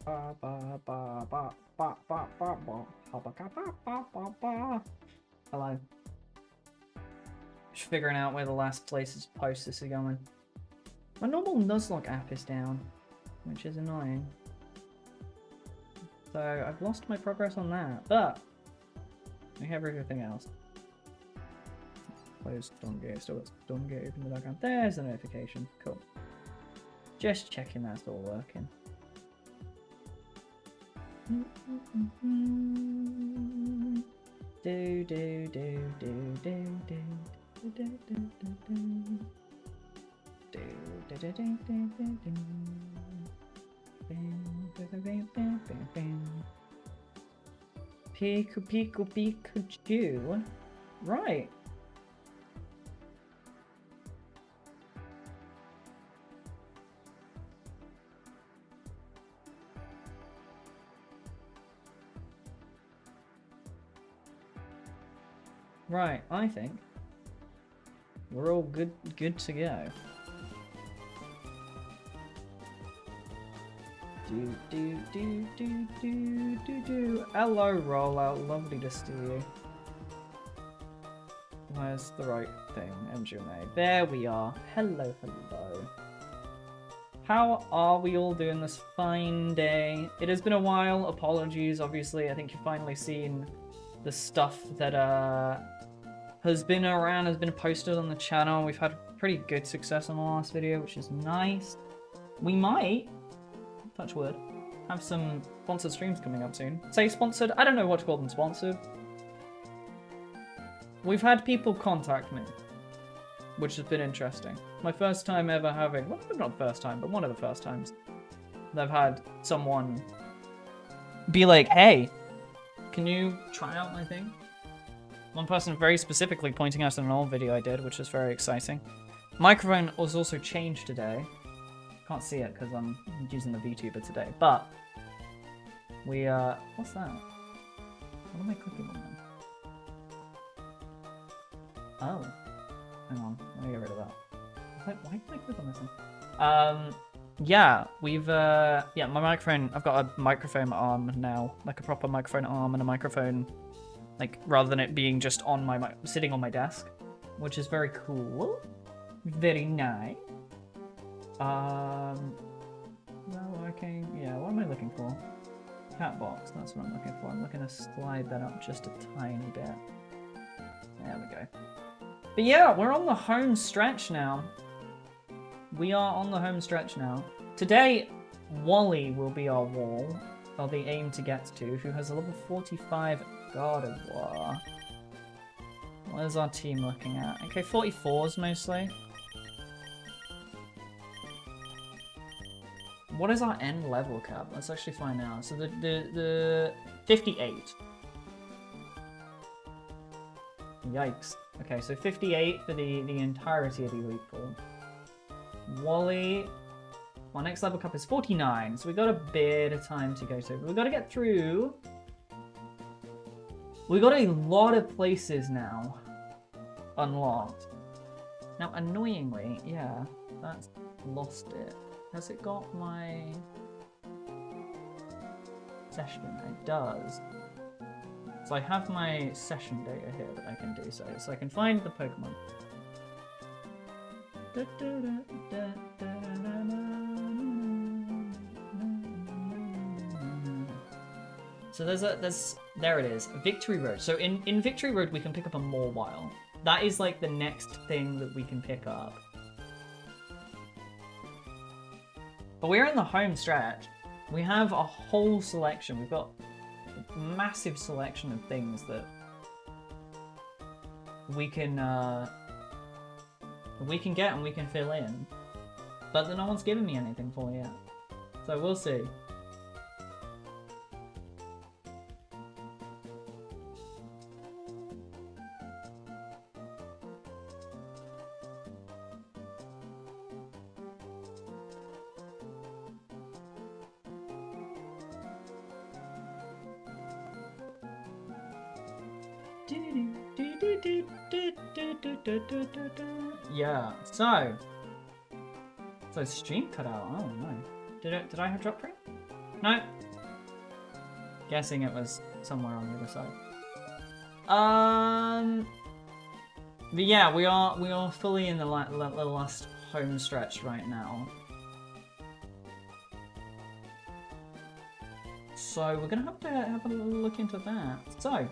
Ba ba ba ba ba ba ba ba ba ba ba ba ba ba. Hello. Just figuring out where the last places post this are going. My normal Nuzlocke app is down, which is annoying. So I've lost my progress on that, but I have everything else. Close Stormgate, still got Stormgate open in the background. There's the notification. Cool. Just checking that's all working. Do do do do do do do do do do do. Piku Piku Pikachu. Right. Right, I think we're all good to go. Do. Hello, Rollout. Lovely to see you. Where's the right thing? MGMA. There we are. Hello. How are we all doing this fine day? It has been a while. Apologies, obviously. I think you've finally seen the stuff that has been around, has been posted on the channel. We've had pretty good success on the last video, which is nice. We might, touch wood, have some sponsored streams coming up soon. Say sponsored? I don't know what to call them sponsored. We've had people contact me, which has been interesting. My first time ever having, well, not first time, but one of the first times that I've had someone be like, hey, can you try out my thing? One person very specifically pointing out an old video I did, which is very exciting. Microphone was also changed today. Can't see it because I'm using the VTuber today, but we, what's that? What am I clicking on then? Oh, hang on, let me get rid of that. Why did I click on this one? Yeah, we've, yeah, my microphone, I've got a microphone arm now, like a proper microphone arm and a microphone, like, rather than it being just on my, sitting on my desk, which is very cool. Very nice. Not working. Yeah, what am I looking for? Cat box, that's what I'm looking for. I'm looking to slide that up just a tiny bit. There we go. But yeah, we're on the home stretch now. We are on the home stretch now. Today, Wally will be our wall, or the aim to get to, who has a level 45 God of War. What is our team looking at? Okay, 44s mostly. What is our end level cap? Let's actually find out. So the 58. Yikes. Okay, so 58 for the entirety of the elite pool. Wally, our next level cap is 49, so we got a bit of time to go to. But we got to get through. We got a lot of places now unlocked. Now, annoyingly, yeah, that's lost it. Has it got my session? It does. So I have my session data here that I can do so. So I can find the Pokemon. So there it is, Victory Road. So in Victory Road we can pick up a Mawile. That is like the next thing that we can pick up. But we're in the home stretch. We have a whole selection. We've got a massive selection of things that we can get and we can fill in. But no one's given me anything for yet. So we'll see. Yeah, so stream cut out. Oh no. Did I have drop frame? No. Guessing it was somewhere on the other side. But yeah, we are fully in the last home stretch right now. So we're gonna have to have a look into that. So,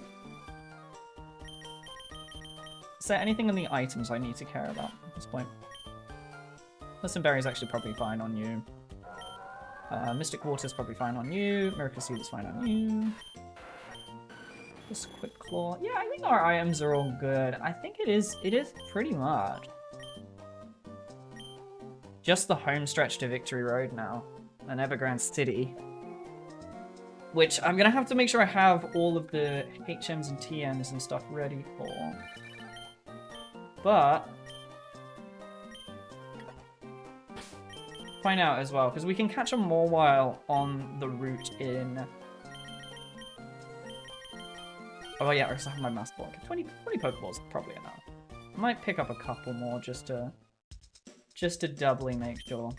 is there anything in the items I need to care about at this point? Listen Berry is actually probably fine on you. Mystic Water is probably fine on you. Miracle Seed is fine on you. Just Quick Claw. Yeah, I think our items are all good. I think it is pretty much just the home stretch to Victory Road now, and Evergrande City. Which I'm gonna have to make sure I have all of the HMs and TMs and stuff ready for. But find out as well, because we can catch them more while on the route in. Oh yeah, I also have my Master Block. 20 Pokeballs probably enough. I might pick up a couple more just to doubly make sure.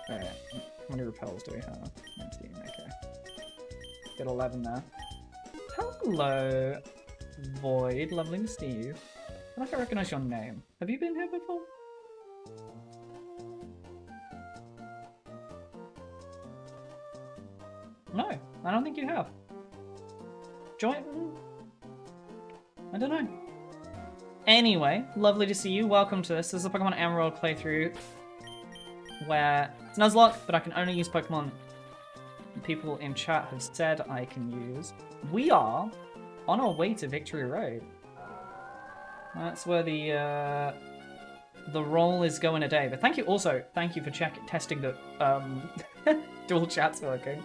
Alright, how many repels do we have? 19, okay. Get 11 there. Hello, Void. Lovely to see you. I feel like I recognize your name. Have you been here before? No, I don't think you have. Join? I don't know. Anyway, lovely to see you. Welcome to this. This is a Pokemon Emerald playthrough where it's Nuzlocke, but I can only use Pokemon people in chat have said I can use. We are on our way to Victory Road. That's where the roll is going today. But thank you for testing the dual chat's working.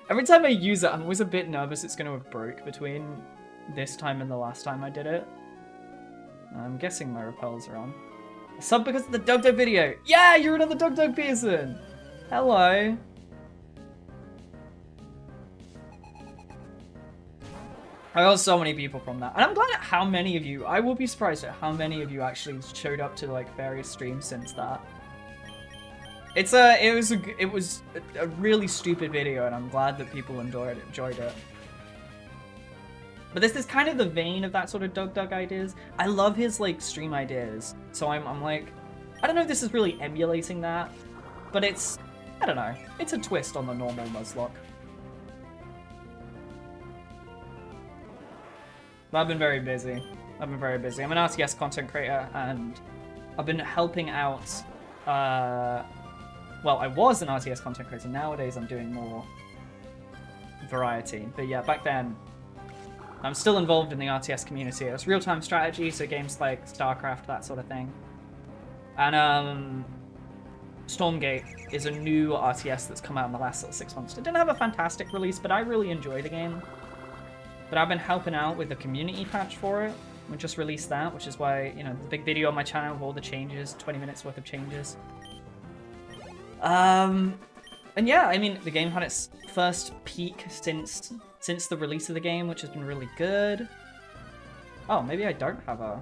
Every time I use it, I'm always a bit nervous it's going to have broke between this time and the last time I did it. I'm guessing my repels are on. Sub because of the Dog video. Yeah, you're another Dog person. Hello. I got so many people from that, and I'm glad at how many of you. I will be surprised at how many of you actually showed up to like various streams since that. It was a really stupid video, and I'm glad that people enjoyed it. But this is kind of the vein of that sort of Doug ideas. I love his like stream ideas, so I'm like, I don't know if this is really emulating that, but it's, I don't know, it's a twist on the normal Nuzlocke. But I've been very busy. I'm an RTS content creator, and I've been helping out. Well, I was an RTS content creator. Nowadays, I'm doing more variety. But yeah, back then, I'm still involved in the RTS community. It's real-time strategy, so games like StarCraft, that sort of thing. And Stormgate is a new RTS that's come out in the last 6 months. It didn't have a fantastic release, but I really enjoy the game. But I've been helping out with the community patch for it. We just released that, which is why, you know, the big video on my channel with all the changes, 20 minutes worth of changes. And yeah, I mean, the game had its first peak since the release of the game, which has been really good. Oh, maybe I don't have a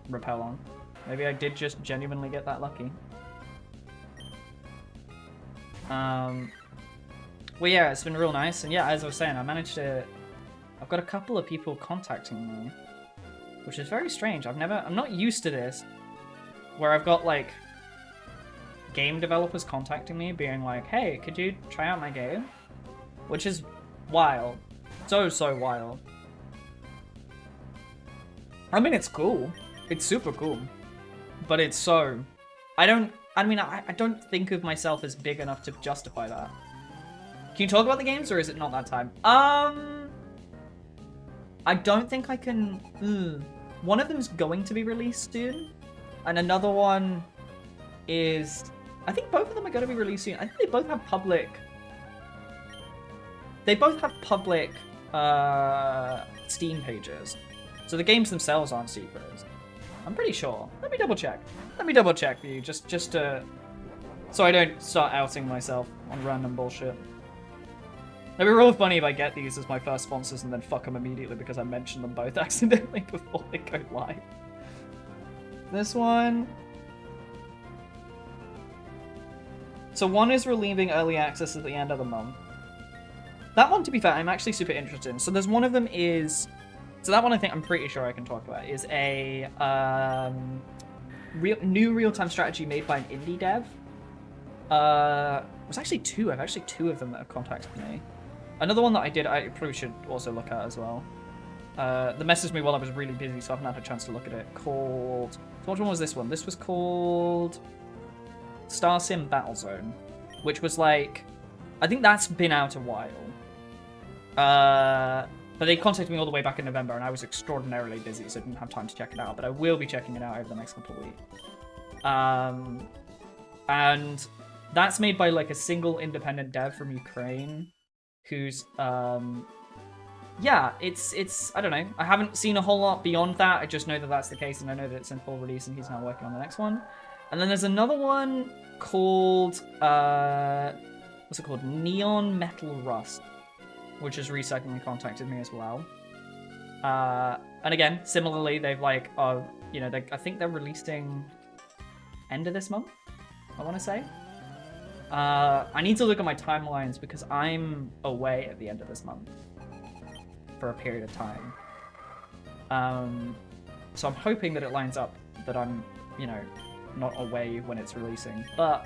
repel on. Maybe I did just genuinely get that lucky. Well, yeah, it's been real nice. And yeah, as I was saying, I've got a couple of people contacting me, which is very strange. I'm not used to this, where I've got like game developers contacting me being like, hey, could you try out my game? Which is wild. So wild. I mean, it's cool. It's super cool. But it's so... I don't think of myself as big enough to justify that. Can you talk about the games, or is it not that time? I don't think I can... One of them's going to be released soon. And another one is... I think both of them are going to be released soon. I think they both have public... Steam pages. So the games themselves aren't secrets. I'm pretty sure. Let me double check. For you, just to... So I don't start outing myself on random bullshit. It'd be real funny if I get these as my first sponsors and then fuck them immediately because I mentioned them both accidentally before they go live. This one. So one is relieving early access at the end of the month. That one, to be fair, I'm actually super interested in. So there's one of them is... So that one I think I'm pretty sure I can talk about. Is a new real-time strategy made by an indie dev. There's actually two. I have actually two of them that have contacted me. Another one that I probably should also look at as well. They messaged me while I was really busy, so I haven't had a chance to look at it. Called... So what one was this one? This was called... Star Sim Battlezone, which was like... I think that's been out a while. But they contacted me all the way back in November, and I was extraordinarily busy, so I didn't have time to check it out. But I will be checking it out over the next couple of weeks. And that's made by like a single independent dev from Ukraine, who's yeah, it's I don't know. I haven't seen a whole lot beyond that. I just know that that's the case, and I know that it's in full release, and he's now working on the next one. And then there's another one called what's it called? Neon Metal Rust, which has recently contacted me as well. And again, similarly, they've like, you know, I think they're releasing end of this month, I want to say. I need to look at my timelines because I'm away at the end of this month for a period of time. So I'm hoping that it lines up that I'm, you know, not away when it's releasing. But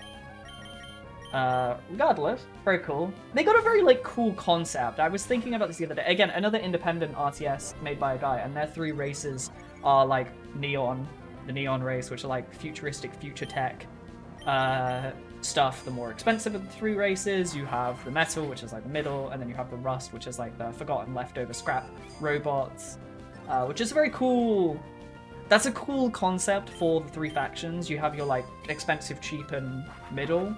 regardless, very cool. They got a very like cool concept. I was thinking about this the other day. Again, another independent RTS made by a guy, and their three races are like neon, the neon race, which are like futuristic, future tech stuff. The more expensive of the three races, you have the metal, which is like the middle, and then you have the rust, which is like the forgotten leftover scrap robots, which is very cool. That's a cool concept for the three factions. You have your like expensive, cheap, and middle.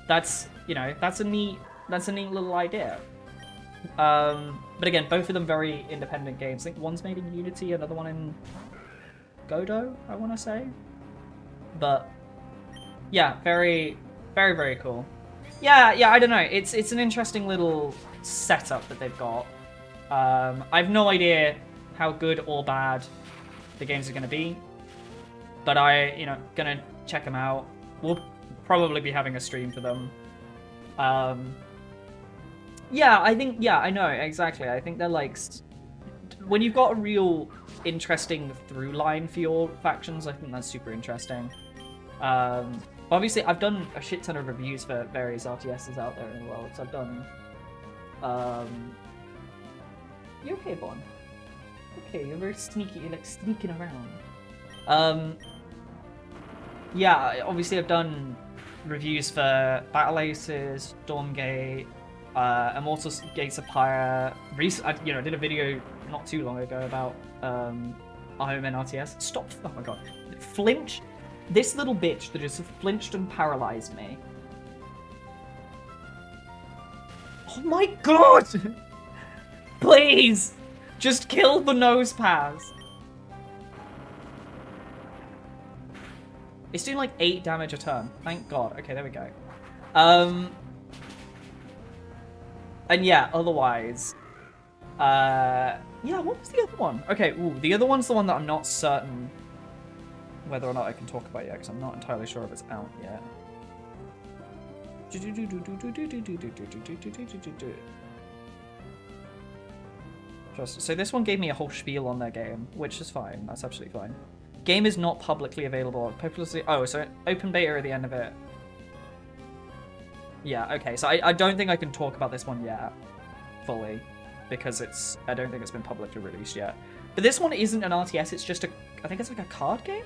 That's, you know, that's a neat little idea. But again, both of them very independent games. I think one's made in Unity, another one in Godot, I want to say. But yeah, very, very, very cool. Yeah, I don't know. It's an interesting little setup that they've got. I have no idea how good or bad the games are going to be, but gonna check them out. We'll probably be having a stream for them. Yeah, I know, exactly. I think they're like, when you've got a real interesting through line for your factions, I think that's super interesting. Obviously, I've done a shit ton of reviews for various RTSs out there in the world. So I've done, you okay, Bon? Okay, you're very sneaky, you're like sneaking around. Yeah, obviously I've done reviews for Battle Aces, Stormgate, Immortal Gates of Pyre. I did a video not too long ago about Home and RTS. Stop! Oh my god, flinch! This little bitch that just flinched and paralyzed me. Oh my god! Please, just kill the nose pass. It's doing like 8 damage a turn. Thank God. Okay, there we go. And yeah, otherwise, yeah, what was the other one? Okay, the other one's the one that I'm not certain whether or not I can talk about yet, because I'm not entirely sure if it's out yet. So this one gave me a whole spiel on their game, which is fine. That's absolutely fine. Game is not publicly available. So open beta at the end of it. Yeah, okay. So I don't think I can talk about this one yet, fully, because I don't think it's been publicly released yet. But this one isn't an RTS. It's just I think it's like a card game.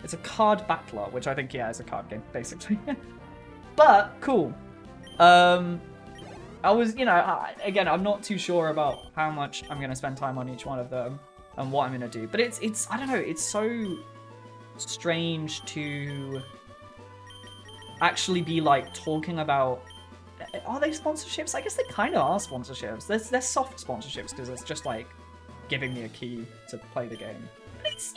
It's a card battler, which I think, yeah, is a card game, basically. But cool. I was, again, I'm not too sure about how much I'm going to spend time on each one of them and what I'm going to do. But it's I don't know, it's so strange to actually be, like, talking about... Are they sponsorships? I guess they kind of are sponsorships. They're soft sponsorships, because it's just, like, giving me a key to play the game. But it's,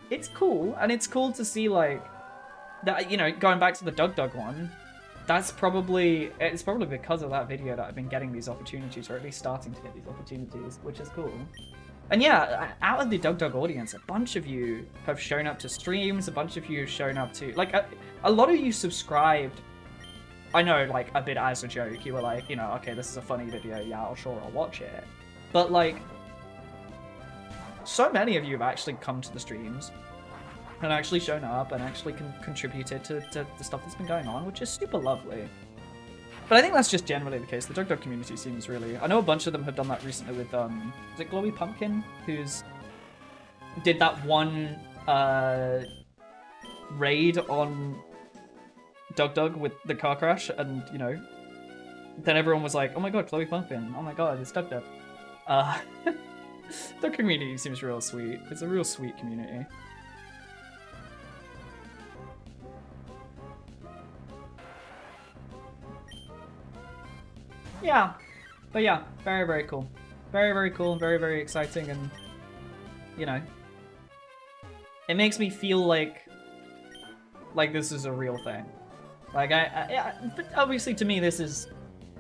it's cool. And it's cool to see, like, that, going back to the Doug one, it's probably because of that video that I've been getting these opportunities, or at least starting to get these opportunities, which is cool. And yeah, out of the Doug audience, a bunch of you have shown up to streams, a bunch of you have shown up to, like, a lot of you subscribed, I know, like, a bit as a joke. You were like, you know, okay, this is a funny video, yeah, I'll watch it. But, like, so many of you have actually come to the streams and actually shown up and actually contributed to the stuff that's been going on, which is super lovely. But I think that's just generally the case. The Doug community seems really... I know a bunch of them have done that recently with, is it Glowy Pumpkin? Who's did that one, raid on Doug with the car crash, and, you know, then everyone was like, oh my god, Glowy Pumpkin. Oh my god, it's Doug. The community seems real sweet. It's a real sweet community. Yeah, but yeah, very, very cool. Very, very cool and very, very exciting, and, you know, it makes me feel like this is a real thing. Like, but obviously to me this is,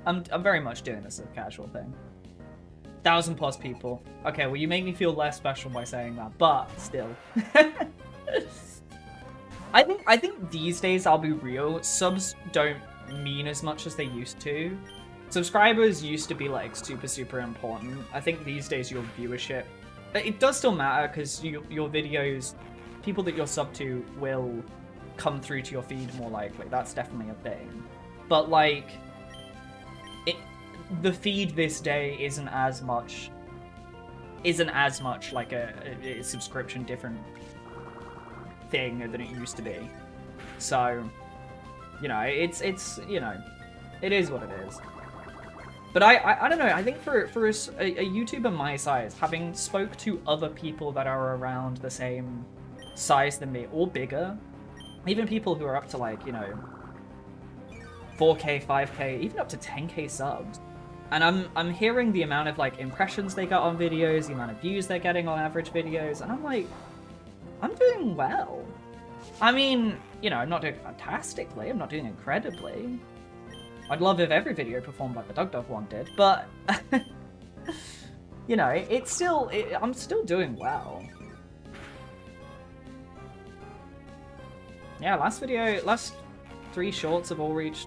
I'm very much doing this as a casual thing. 1,000+ people. Okay, well you make me feel less special by saying that, but still. I think these days, I'll be real, subs don't mean as much as they used to. Subscribers used to be, like, super, super important. I think these days your viewership... It does still matter, because your videos, people that you're sub to will come through to your feed more likely. That's definitely a thing. But, like, the feed this day isn't as much like a subscription different thing than it used to be. So, you know, it's you know, it is what it is. But I don't know, I think for a YouTuber my size, having spoke to other people that are around the same size than me, or bigger, even people who are up to, like, you know, 4K, 5K, even up to 10K subs, and I'm hearing the amount of, like, impressions they got on videos, the amount of views they're getting on average videos, and I'm like, I'm doing well. I mean, you know, I'm not doing fantastically, I'm not doing incredibly. I'd love if every video performed like the Doug one did, but, you know, it's still, I'm still doing well. Yeah, last 3 shorts have all reached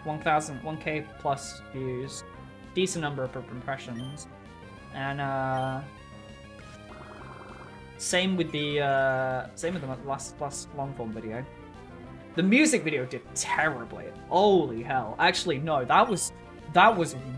1K plus views, decent number of impressions, and same with the last long form video. The music video did terribly. Holy hell! Actually, no, that was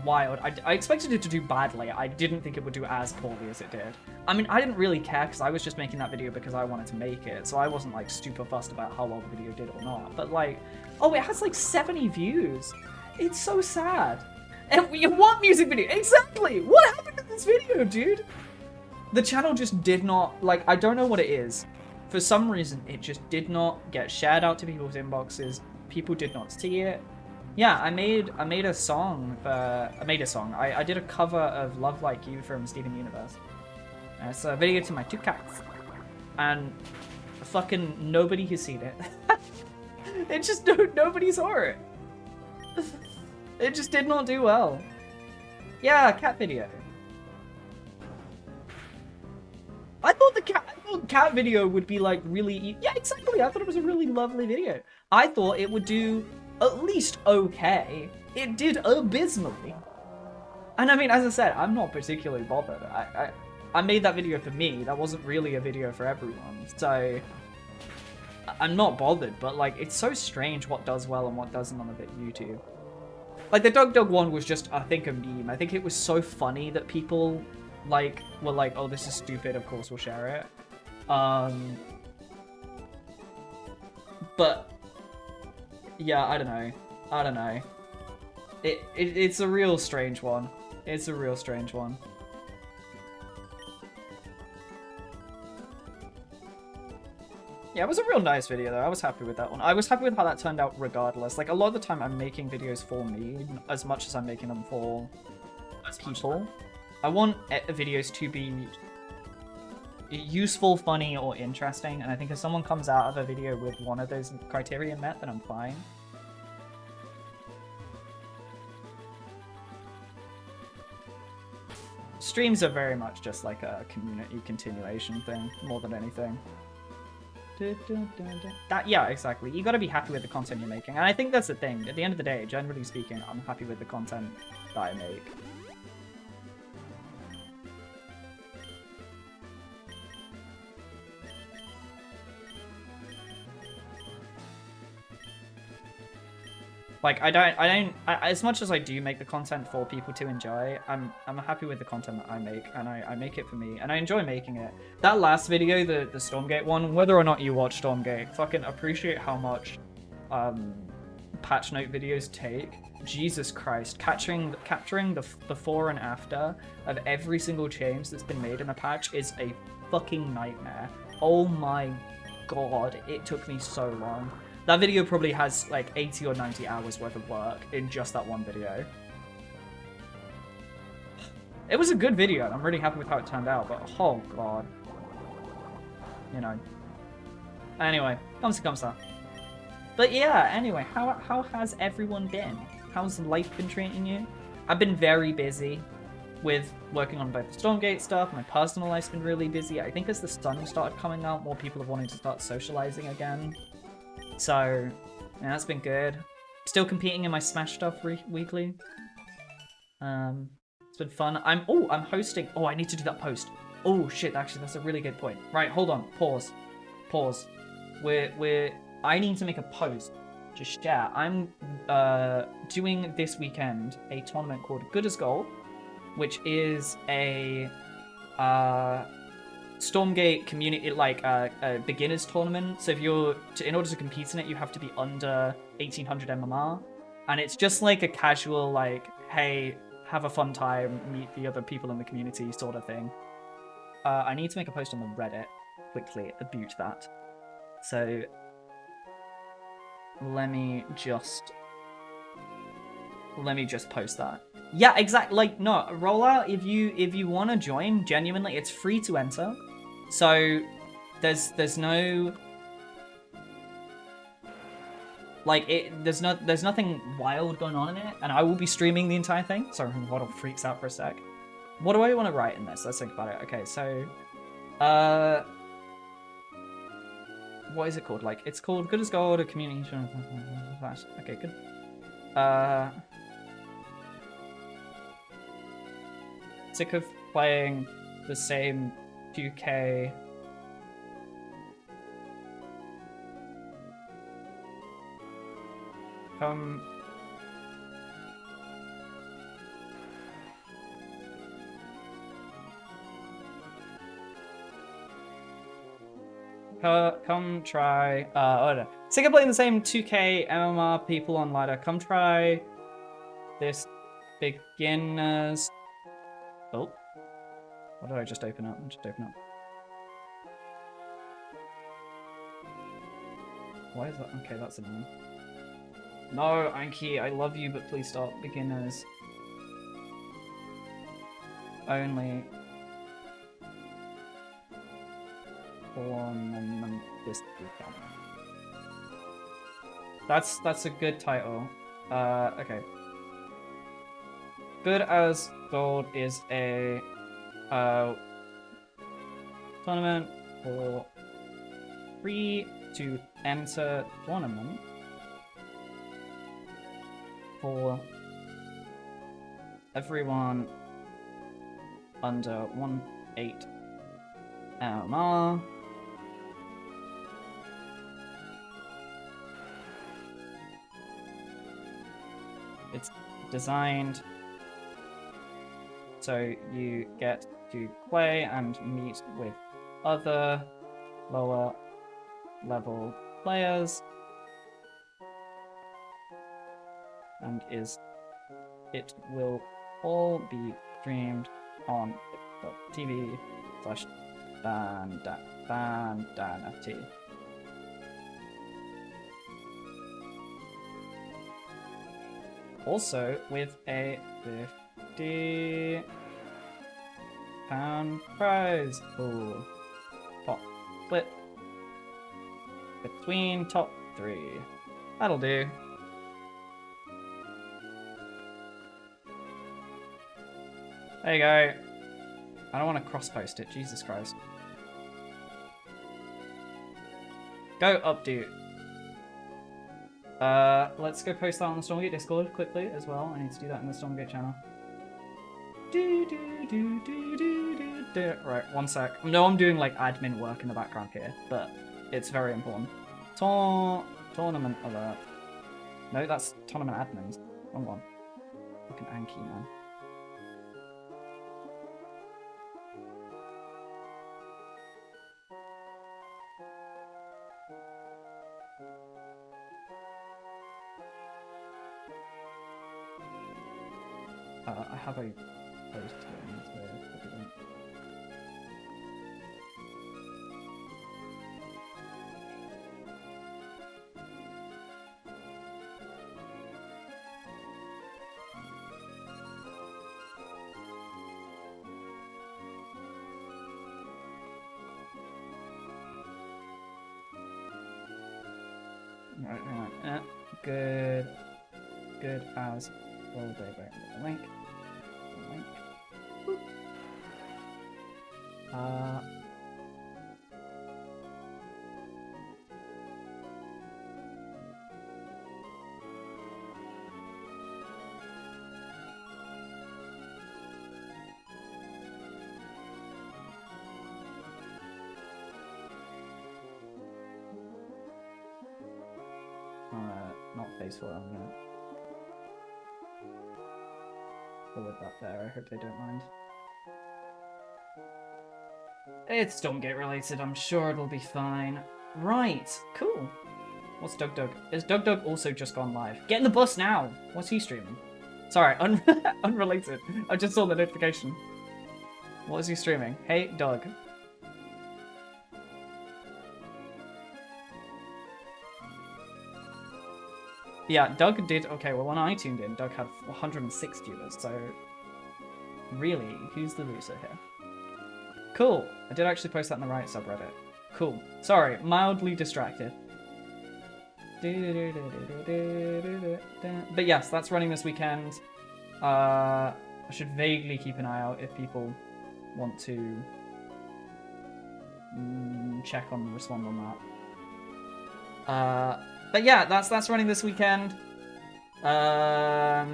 wild. I expected it to do badly. I didn't think it would do as poorly as it did. I mean, I didn't really care because I was just making that video because I wanted to make it, so I wasn't, like, super fussed about how well the video did or not. But, like, oh, it has like 70 views. It's so sad. And what music video? Exactly! What happened to this video, dude? The channel just did not, like, I don't know what it is. For some reason, it just did not get shared out to people's inboxes. People did not see it. Yeah, I made a song for, I did a cover of Love Like You from Steven Universe. It's a video to my 2 cats. And fucking nobody has seen it. It just, nobody saw it. It just did not do well. Yeah, cat video. I thought the cat video would be, like, really... Yeah, exactly. I thought it was a really lovely video. I thought it would do at least okay. It did abysmally. And I mean, as I said, I'm not particularly bothered. I made that video for me. That wasn't really a video for everyone. So I'm not bothered, but, like, it's so strange what does well and what doesn't on YouTube. Like, the Doug one was just, I think, a meme. I think it was so funny that people, like, were like, oh, this is stupid, of course we'll share it. But yeah, I don't know. It's a real strange one. It's a real strange one. Yeah, it was a real nice video though. I was happy with that one. I was happy with how that turned out regardless. Like, a lot of the time I'm making videos for me as much as I'm making them for people. I want videos to be useful, funny, or interesting, and I think if someone comes out of a video with one of those criteria met, then I'm fine. streams are very much just like a community continuation thing more than anything. Yeah, exactly. You got to be happy with the content you're making, and I think that's the thing. At the end of the day, generally speaking, I'm happy with the content that I make. Like, as much as I do make the content for people to enjoy, I'm happy with the content that I make, and I make it for me, and I enjoy making it. That last video, the Stormgate one, whether or not you watch Stormgate, fucking appreciate how much patch note videos take. Jesus Christ, capturing the before and after of every single change that's been made in a patch is a fucking nightmare. Oh my god, it took me so long. That video probably has like 80 or 90 hours worth of work in just that one video. It was a good video, and I'm really happy with how it turned out, but oh god. You know. Anyway, kamsa. But yeah, anyway, how has everyone been? How's life been treating you? I've been very busy with working on both the Stormgate stuff. My personal life's been really busy. I think as the sun started coming out, more people have wanted to start socializing again. So, yeah, that's been good. Still competing in my Smash stuff weekly. It's been fun. I'm hosting. Oh, I need to do that post. Oh shit, actually, that's a really good point. Right, hold on. Pause. I need to make a post to share. I'm doing this weekend a tournament called Good as Gold, which is a Stormgate community, like a beginners tournament. So if in order to compete in it, you have to be under 1800 MMR, and it's just like a casual, like, hey, have a fun time, meet the other people in the community sort of thing. I need to make a post on the Reddit quickly about that. So let me just post that. Yeah, exactly. Like, no, rollout. If you want to join, genuinely, it's free to enter. So there's no like there's nothing wild going on in it, and I will be streaming the entire thing. Sorry, Waddle freaks out for a sec. What do I want to write in this? Let's think about it. Okay, so what is it called? Like, it's called Good as Gold, a community. Okay, good. Sick of playing the same 2K. Come try. Oh no. Sick of playing the same 2K MMR people on ladder. Come try this beginners. Oh. What did I just open up? Why is that? Okay, that's annoying. No, Anki, I love you, but please stop. Beginners. Only. This weekend. That's a good title. Okay. Good as Gold is a tournament for free to enter tournament for everyone under 1.8 MMR. It's designed so you get to play and meet with other lower level players, and it will all be streamed on twitch.tv/bandanaft. Also with a £50 prize pool. Top split between top 3. That'll do. There you go. I don't want to cross-post it. Jesus Christ. Go up, dude. Let's go post that on the Stormgate Discord quickly as well. I need to do that in the Stormgate channel. Right, one sec. No, I'm doing like admin work in the background here, but it's very important. Tournament alert. No, that's tournament admins. Wrong one. Fucking Anki, man. I have a post here. Right. Good as all day. The link. Not Facebook, I'm gonna forward that there. I hope they don't mind. It's Stormgate related, I'm sure it'll be fine. Right, cool. What's Doug? Is Doug also just gone live? Get in the bus now! What's he streaming? Sorry, unrelated. I just saw the notification. What is he streaming? Hey, Doug. Yeah, Doug did... Okay, well, when I tuned in, Doug had 106 viewers, so... Really, who's the loser here? Cool. I did actually post that in the right subreddit. Cool. Sorry, mildly distracted. But yes, that's running this weekend. I should vaguely keep an eye out if people want to check on, respond on that. But yeah, that's running this weekend. I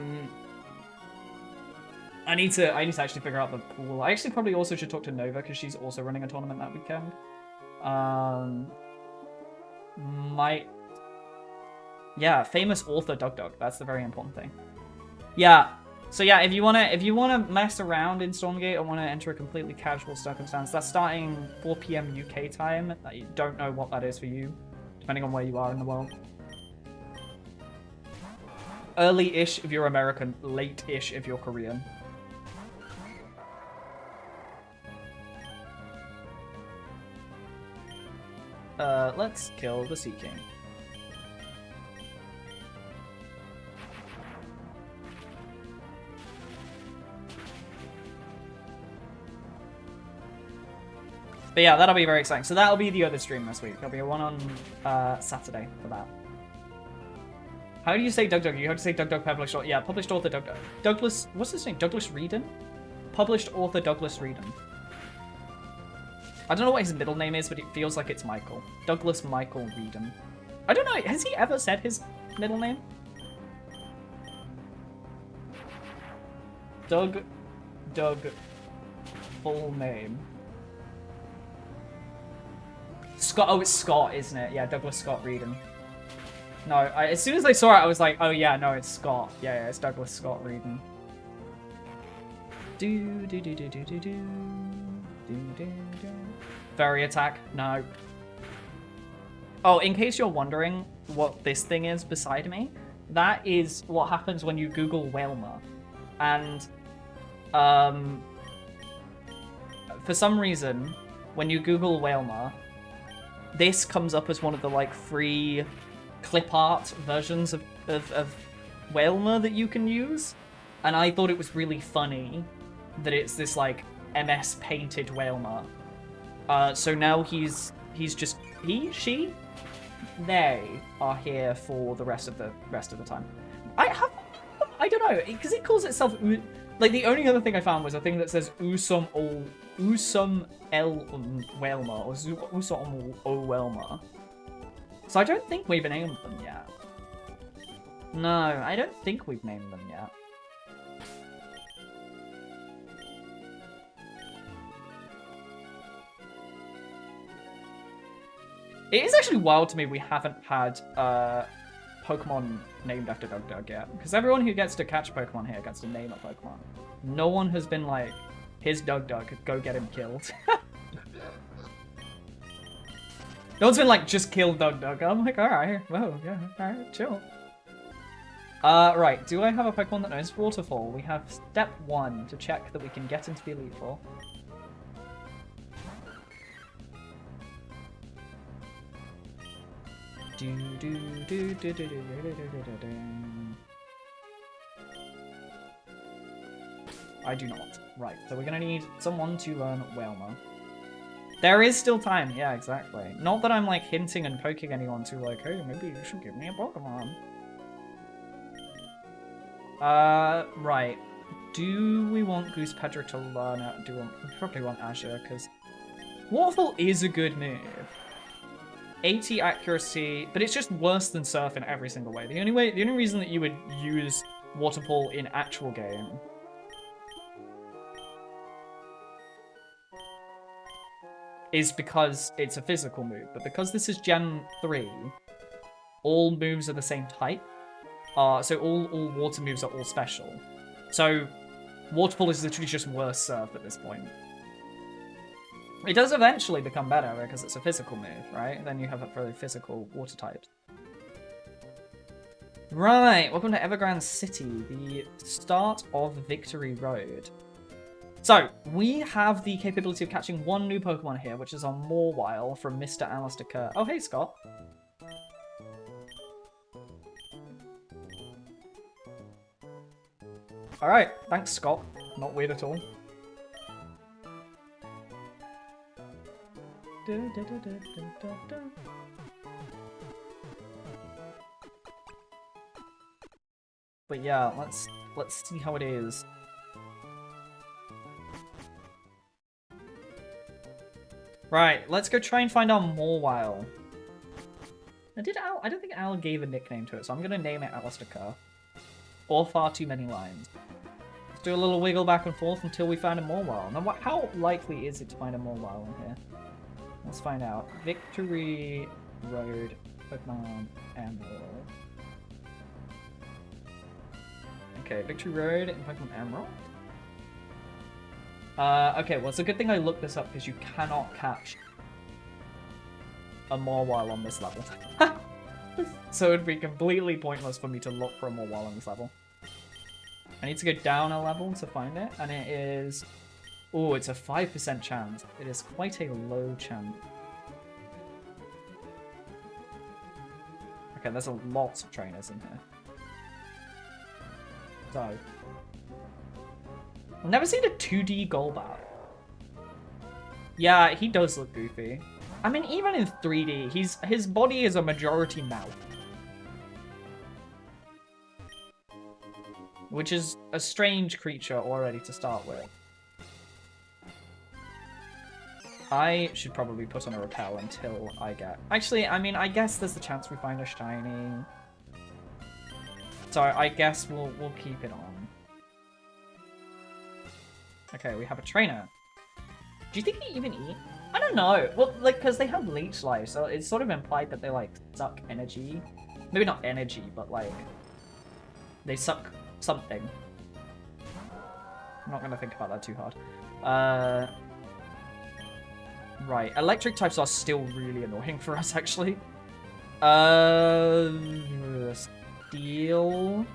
need to actually figure out the pool. I actually probably also should talk to Nova because she's also running a tournament that weekend. Yeah, famous author Doug. That's the very important thing. Yeah. So yeah, if you wanna mess around in Stormgate or wanna enter a completely casual circumstance, that's starting 4 PM UK time. I don't know what that is for you, depending on where you are in the world. Early-ish if you're American, late-ish if you're Korean. Let's kill the Sea King. But yeah, that'll be very exciting. So that'll be the other stream this week. There'll be one on Saturday for that. How do you say Doug? You have to say Doug published author. Yeah, published author Doug. Douglas, what's his name? Douglas Reedon? Published author Douglas Reedon. I don't know what his middle name is, but it feels like it's Michael. Douglas Michael Reedon. I don't know, has he ever said his middle name? Doug, full name. Scott, oh, it's Scott, isn't it? Yeah, Douglas Scott Reedon. No, as soon as I saw it, I was like, oh yeah, no, it's Scott. Yeah, it's Douglas Scott Reedon. Fairy attack? No. Oh, in case you're wondering what this thing is beside me, that is what happens when you Google Whalmer. And, for some reason, when you Google Whalmer, this comes up as one of the, like, free clip art versions of Whalmer that you can use. And I thought it was really funny that it's this, like, MS painted Whalmer. So now he's just she they are here for the rest of the time. I don't know, because it calls itself, like, the only other thing I found was a thing that says Usum Usum El Welma or Usum O Welma. So I don't think we've named them yet. No, I don't think we've named them yet. It is actually wild to me we haven't had Pokemon named after Dug yet. Because everyone who gets to catch Pokemon here gets to name a Pokemon. No one has been like, here's Dug, go get him killed. No one's been like, just kill Dug. I'm like, alright, well, yeah, alright, chill. Right, do I have a Pokemon that knows Waterfall? We have step 1 to check that we can get into the Elite Four. I do not. Right, so we're gonna need someone to learn Wailmer. There is still time, yeah, exactly. Not that I'm like hinting and poking anyone to like, hey, maybe you should give me a Pokemon. Right. Do we want Goose Pedra to learn it? We probably want Azure, because Waterfall is a good move. 80 accuracy, but it's just worse than Surf in every single way. The only reason that you would use Waterfall in actual game is because it's a physical move. But because this is Gen 3, all moves are the same type. So all water moves are all special. So Waterfall is literally just worse Surf at this point. It does eventually become better because it's a physical move, right? Then you have a very physical water types. Right, welcome to Evergrande City, the start of Victory Road. So, we have the capability of catching one new Pokemon here, which is on Mawile from Mr. Alistair Kerr. Oh, hey, Scott. Alright, thanks, Scott. Not weird at all. But yeah, let's see how it is. Right, let's go try and find our Mawile. I don't think Al gave a nickname to it, so I'm gonna name it Alistair Kerr. Or far too many lines. Let's do a little wiggle back and forth until we find a Mawile. Now, how likely is it to find a Mawile in here? Let's find out. Victory Road, Pokemon Emerald. Okay, Victory Road and Pokemon Emerald. Okay, well, it's a good thing I looked this up because you cannot catch a Mawile on this level. So it'd be completely pointless for me to look for a Mawile on this level. I need to go down a level to find it, and it is... Oh, it's a 5% chance. It is quite a low chance. Okay, there's a lot of trainers in here. So... I've never seen a 2D Golbat. Yeah, he does look goofy. I mean, even in 3D, his body is a majority mouth. Which is a strange creature already to start with. I should probably put on a repel until I get... Actually, I mean, I guess there's a chance we find a shiny. So I guess we'll keep it on. Okay, we have a trainer. Do you think they even eat? I don't know. Well, like, because they have leech life, so it's sort of implied that they, like, suck energy. Maybe not energy, but, like, they suck something. I'm not going to think about that too hard. Right, electric types are still really annoying for us, actually. Steel...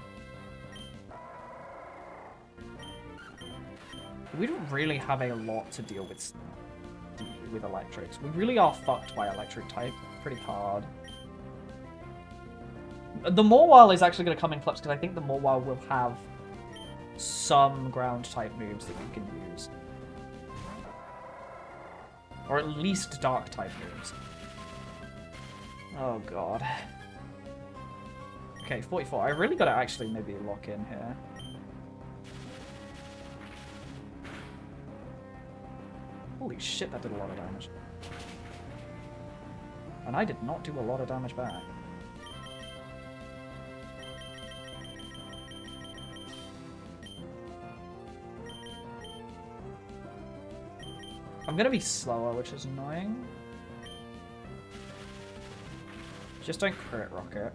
We don't really have a lot to deal with electrics. We really are fucked by electric type pretty hard. The Mawile is actually going to come in clutch because I think the Mawile will have some ground type moves that we can use. Or at least dark type moves. Oh god. Okay, 44. I really got to actually maybe lock in here. Holy shit, that did a lot of damage. And I did not do a lot of damage back. I'm gonna be slower, which is annoying. Just don't crit rocket.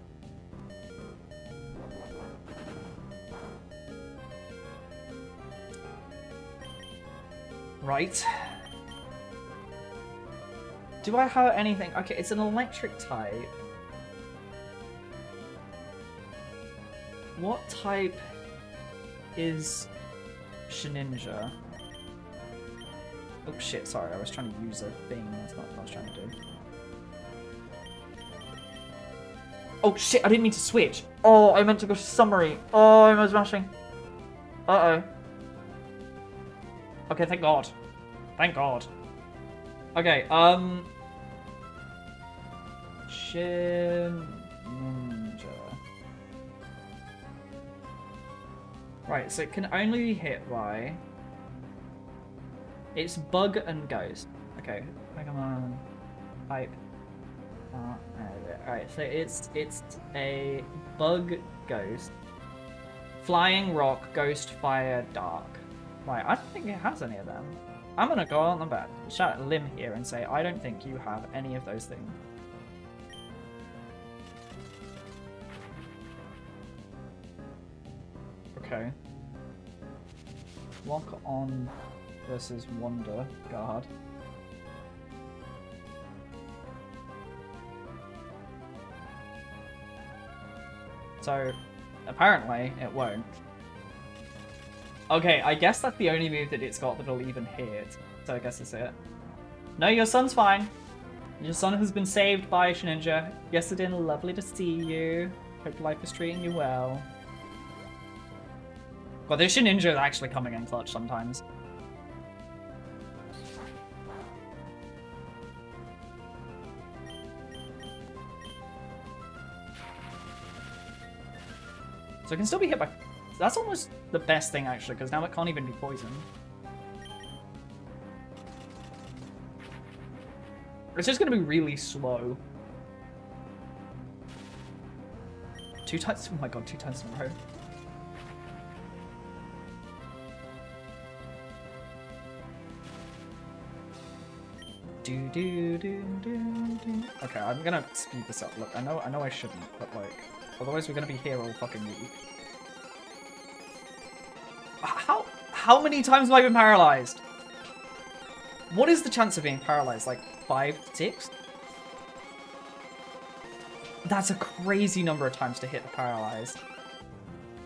Right. Do I have anything? Okay, it's an electric type. What type is Shedinja? Oh shit, sorry, I was trying to use a thing. That's not what I was trying to do. Oh shit, I didn't mean to switch. Oh, I meant to go to summary. Oh, I was mashing. Uh-oh. Okay, thank God. Thank God. Okay, Shedinja. Right, so it can only be hit by... It's bug and ghost. Okay, come on. Pipe. Alright, so it's a bug ghost. Flying rock, ghost, fire, dark. Right, I don't think it has any of them. I'm gonna go on the bat, shout a limb here and say I don't think you have any of those things. Okay. Lock on versus Wonder Guard. So, apparently, it won't. Okay, I guess that's the only move that it's got that'll even hit. So I guess that's it. No, your son's fine. Your son has been saved by Shedinja. Yes, it is lovely to see you. Hope life is treating you well. God, this Shedinja is actually coming in clutch sometimes. So it can still be hit by... That's almost the best thing, actually, because now it can't even be poisoned. It's just going to be really slow. 2 times... Oh my god, 2 times in a row. Okay, I'm gonna speed this up. Look, I know I shouldn't, but like... Otherwise we're gonna be here all fucking week. How many times have I been paralyzed? What is the chance of being paralyzed? Like 5, 6? That's a crazy number of times to hit the paralyzed.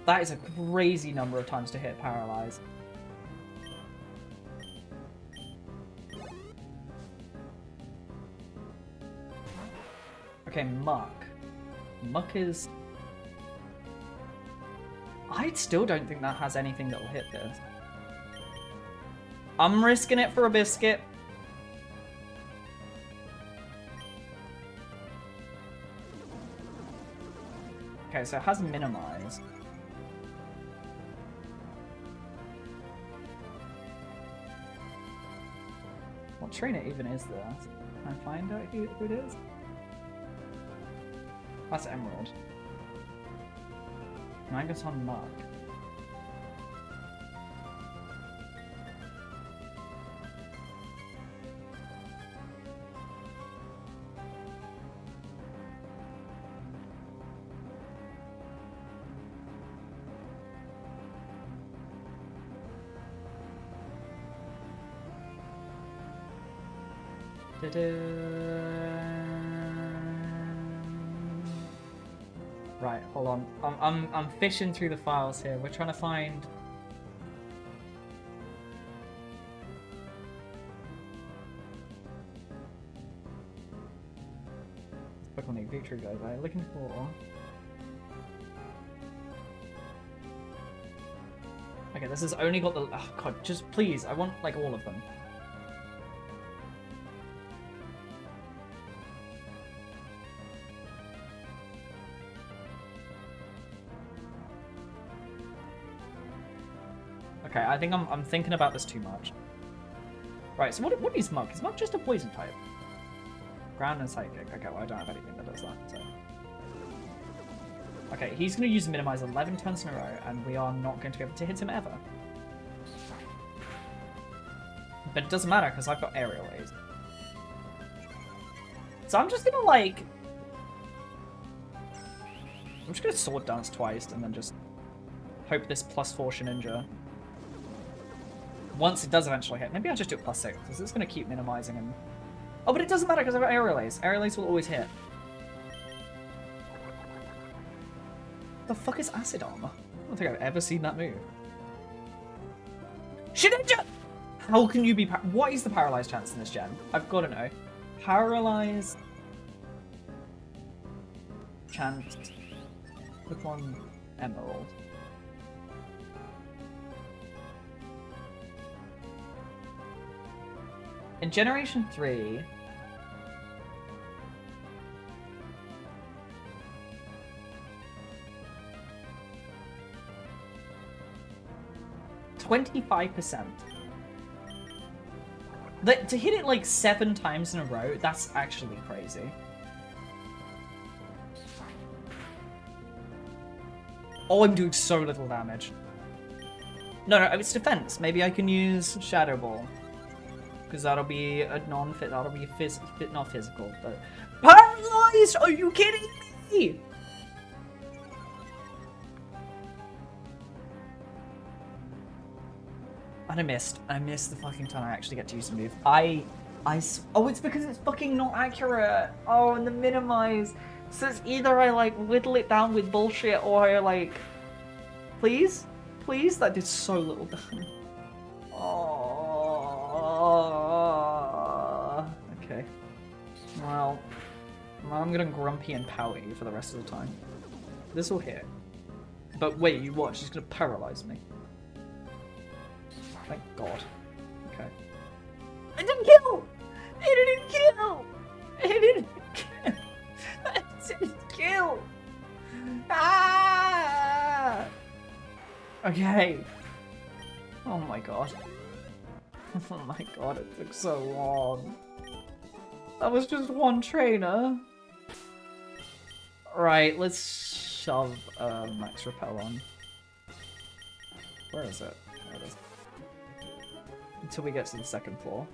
That is a crazy number of times to hit paralyzed. Okay, Muck. Muck is... I still don't think that has anything that will hit this. I'm risking it for a biscuit. Okay, so it has minimize. What trainer even is this? Can I find out who it is? That's Emerald. Mangaton Mark. Right, hold on. I'm fishing through the files here. We're trying to find... Pokemon League Victory guys. I'm looking for... Okay, this has only got the... Oh god, just please, I want like all of them. Okay, I think I'm thinking about this too much. Right, so what is Mug? Is Mug just a poison type? Ground and Psychic. Okay, well, I don't have anything that does that, so... Okay, he's going to use Minimize 11 turns in a row, and we are not going to be able to hit him ever. But it doesn't matter, because I've got Aerial Aid. So I'm just going to, like... I'm just going to Sword Dance twice, and then just hope this +4 Shedinja. Once it does eventually hit. Maybe I'll just do it +6, because it's going to keep minimizing him. Oh, but it doesn't matter, because I've got Aerial Ace. Aerial Ace will always hit. The fuck is Acid Armor? I don't think I've ever seen that move. Shedinja! How can you be what is the paralyzed chance in this gen? I've got to know. Paralyzed chance. Click on Emerald. In Generation 3... 25%. To hit it like 7 times in a row, that's actually crazy. Oh, I'm doing so little damage. No, it's defense. Maybe I can use Shadow Ball. Because that'll be a non-fit, that'll be a not physical, but... Paralyzed! Are you kidding me? And I missed. I missed the fucking time I actually get to use the move. Oh, it's because it's fucking not accurate. Oh, and the minimize. So it's either I, like, whittle it down with bullshit, or I, like... Please? Please? That did so little damage. Oh. Okay. Well, I'm gonna grumpy and pout you for the rest of the time. This will hit. But wait, you watch. She's gonna paralyze me. Thank God. Okay. I didn't kill! I didn't kill! I didn't kill! I didn't kill! Ah! Okay. Oh my God. Oh my God, it took so long. That was just one trainer. Right, let's shove Max Repel on. Where is it? There it is. Until we get to the 2nd floor.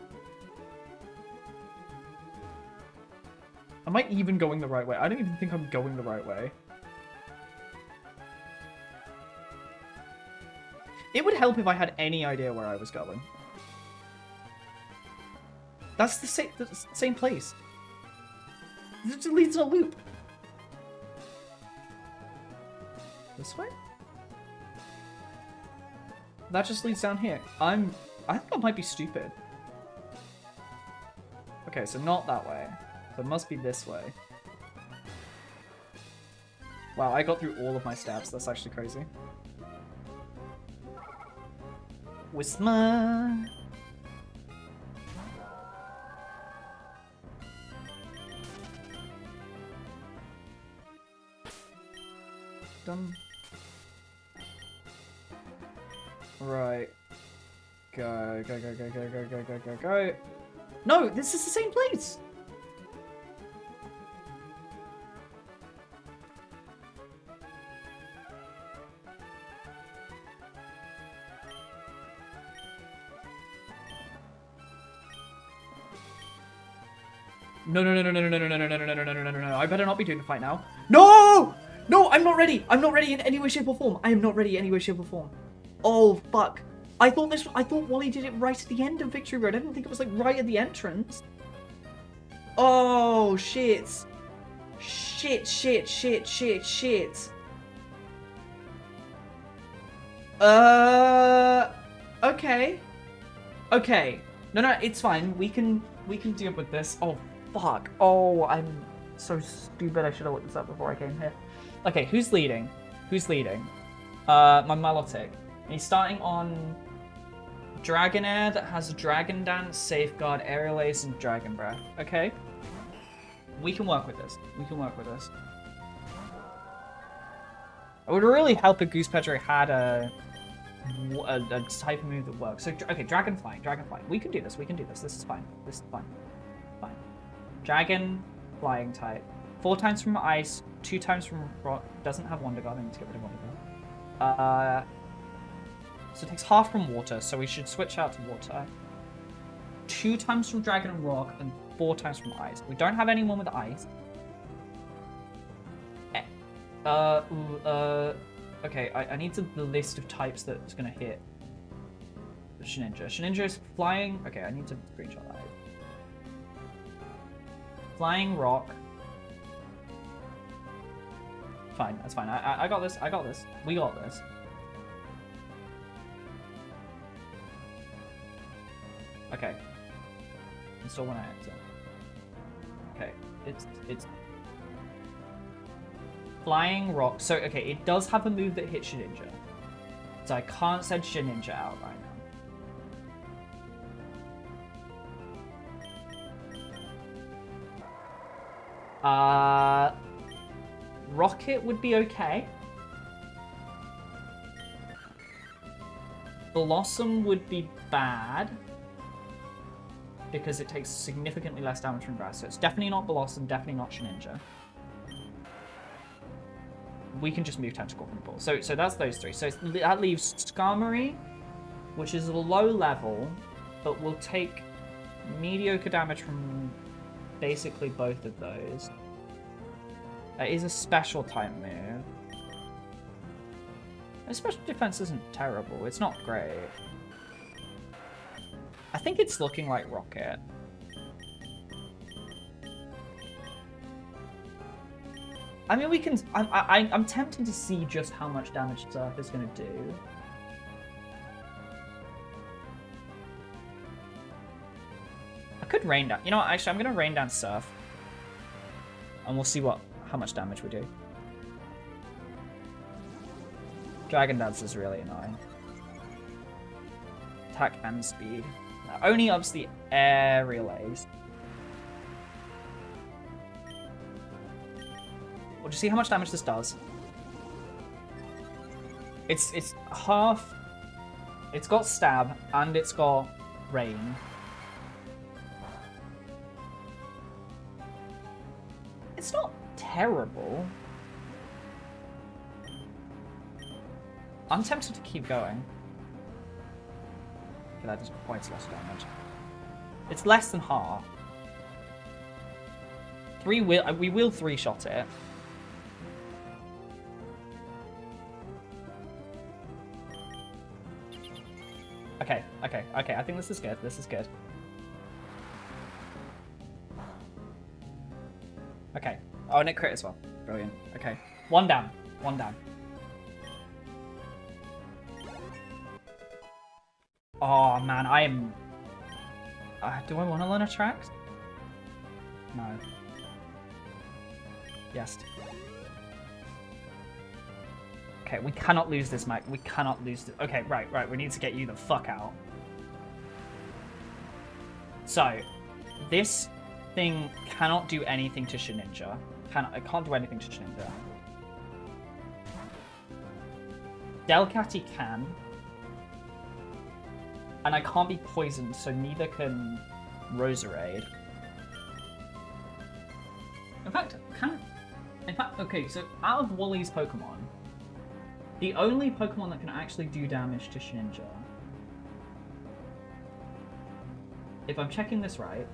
Am I even going the right way? I don't even think I'm going the right way. It would help if I had any idea where I was going. That's the same place. It just leads in a loop. This way? That just leads down here. I think I might be stupid. Okay, so not that way. So it must be this way. Wow, I got through all of my steps. That's actually crazy. Whisma. Done. Right. Go, go, go, go, go, go, go, go, go, go. No, this is the same place! No, no, no, no, no, no, no, no, no, no, no, no, no, no, no, no, I better not be doing the fight now. No! No, I'm not ready! I'm not ready in any way, shape, or form. I am not ready in any way, shape, or form. Oh, fuck. I thought Wally did it right at the end of Victory Road. I didn't think it was, like, right at the entrance. Oh, shit. Shit, shit, shit, shit, shit. Okay. Okay. No, no, it's fine. We can deal with this. Oh, fuck. Oh, I'm so stupid. I should have looked this up before I came here. Okay, who's leading? Who's leading? My Milotic. And he's starting on Dragonair that has Dragon Dance, Safeguard, Aerial Ace, and Dragon Breath. Okay? We can work with this. We can work with this. It would really help if Goose Pedro had a a type of move that works. So, okay, dragon flying. We can do this. This is fine. Fine. Dragon flying type. 4 times from ice, 2 times from rock. Doesn't have Wonder Guard. I need to get rid of Wonder Guard. So it takes half from water, so we should switch out to water. 2 times from dragon and rock, and 4 times from ice. We don't have anyone with ice. Okay, I need the list of types that's gonna hit Shedinja. Shedinja is flying. Okay, I need to screenshot that. Flying rock. Fine, that's fine. I got this. We got this. Okay. Install when I enter. Okay, it's flying rock. So okay, it does have a move that hits Shedinja. So I can't send Shedinja out right now. Rocket would be okay. Blossom would be bad because it takes significantly less damage from grass. So it's definitely not Blossom, definitely not Shedinja. We can just move Tentacle from the ball. So that's those 3. So that leaves Skarmory, which is a low level, but will take mediocre damage from basically both of those. That is a special type move. The special defense isn't terrible. It's not great. I think it's looking like Rocket. I mean, we can. I'm tempted to see just how much damage Surf is going to do. I could rain down. You know what? Actually, I'm going to rain down Surf, and we'll see how much damage we do. Dragon Dance is really annoying. Attack and speed. That only ups the aerial ace. We'll just see how much damage this does. It's half. It's got stab and it's got rain. It's not terrible. I'm tempted to keep going. Okay, that does quite less damage. It's less than half. We will 3-shot it. Okay. I think this is good. Okay. Oh, and it crit as well. Brilliant. Okay. One down. Oh, man, I am... do I want to learn Attract? No. Yes. Okay, we cannot lose this, Mike. We cannot lose this. Okay, right. We need to get you the fuck out. So, this thing cannot do anything to Shedinja. It can't do anything to Shedinja. Delcatty can. And I can't be poisoned, so neither can Roserade. In fact, okay, so out of Wally's Pokemon, the only Pokemon that can actually do damage to Shedinja, if I'm checking this right,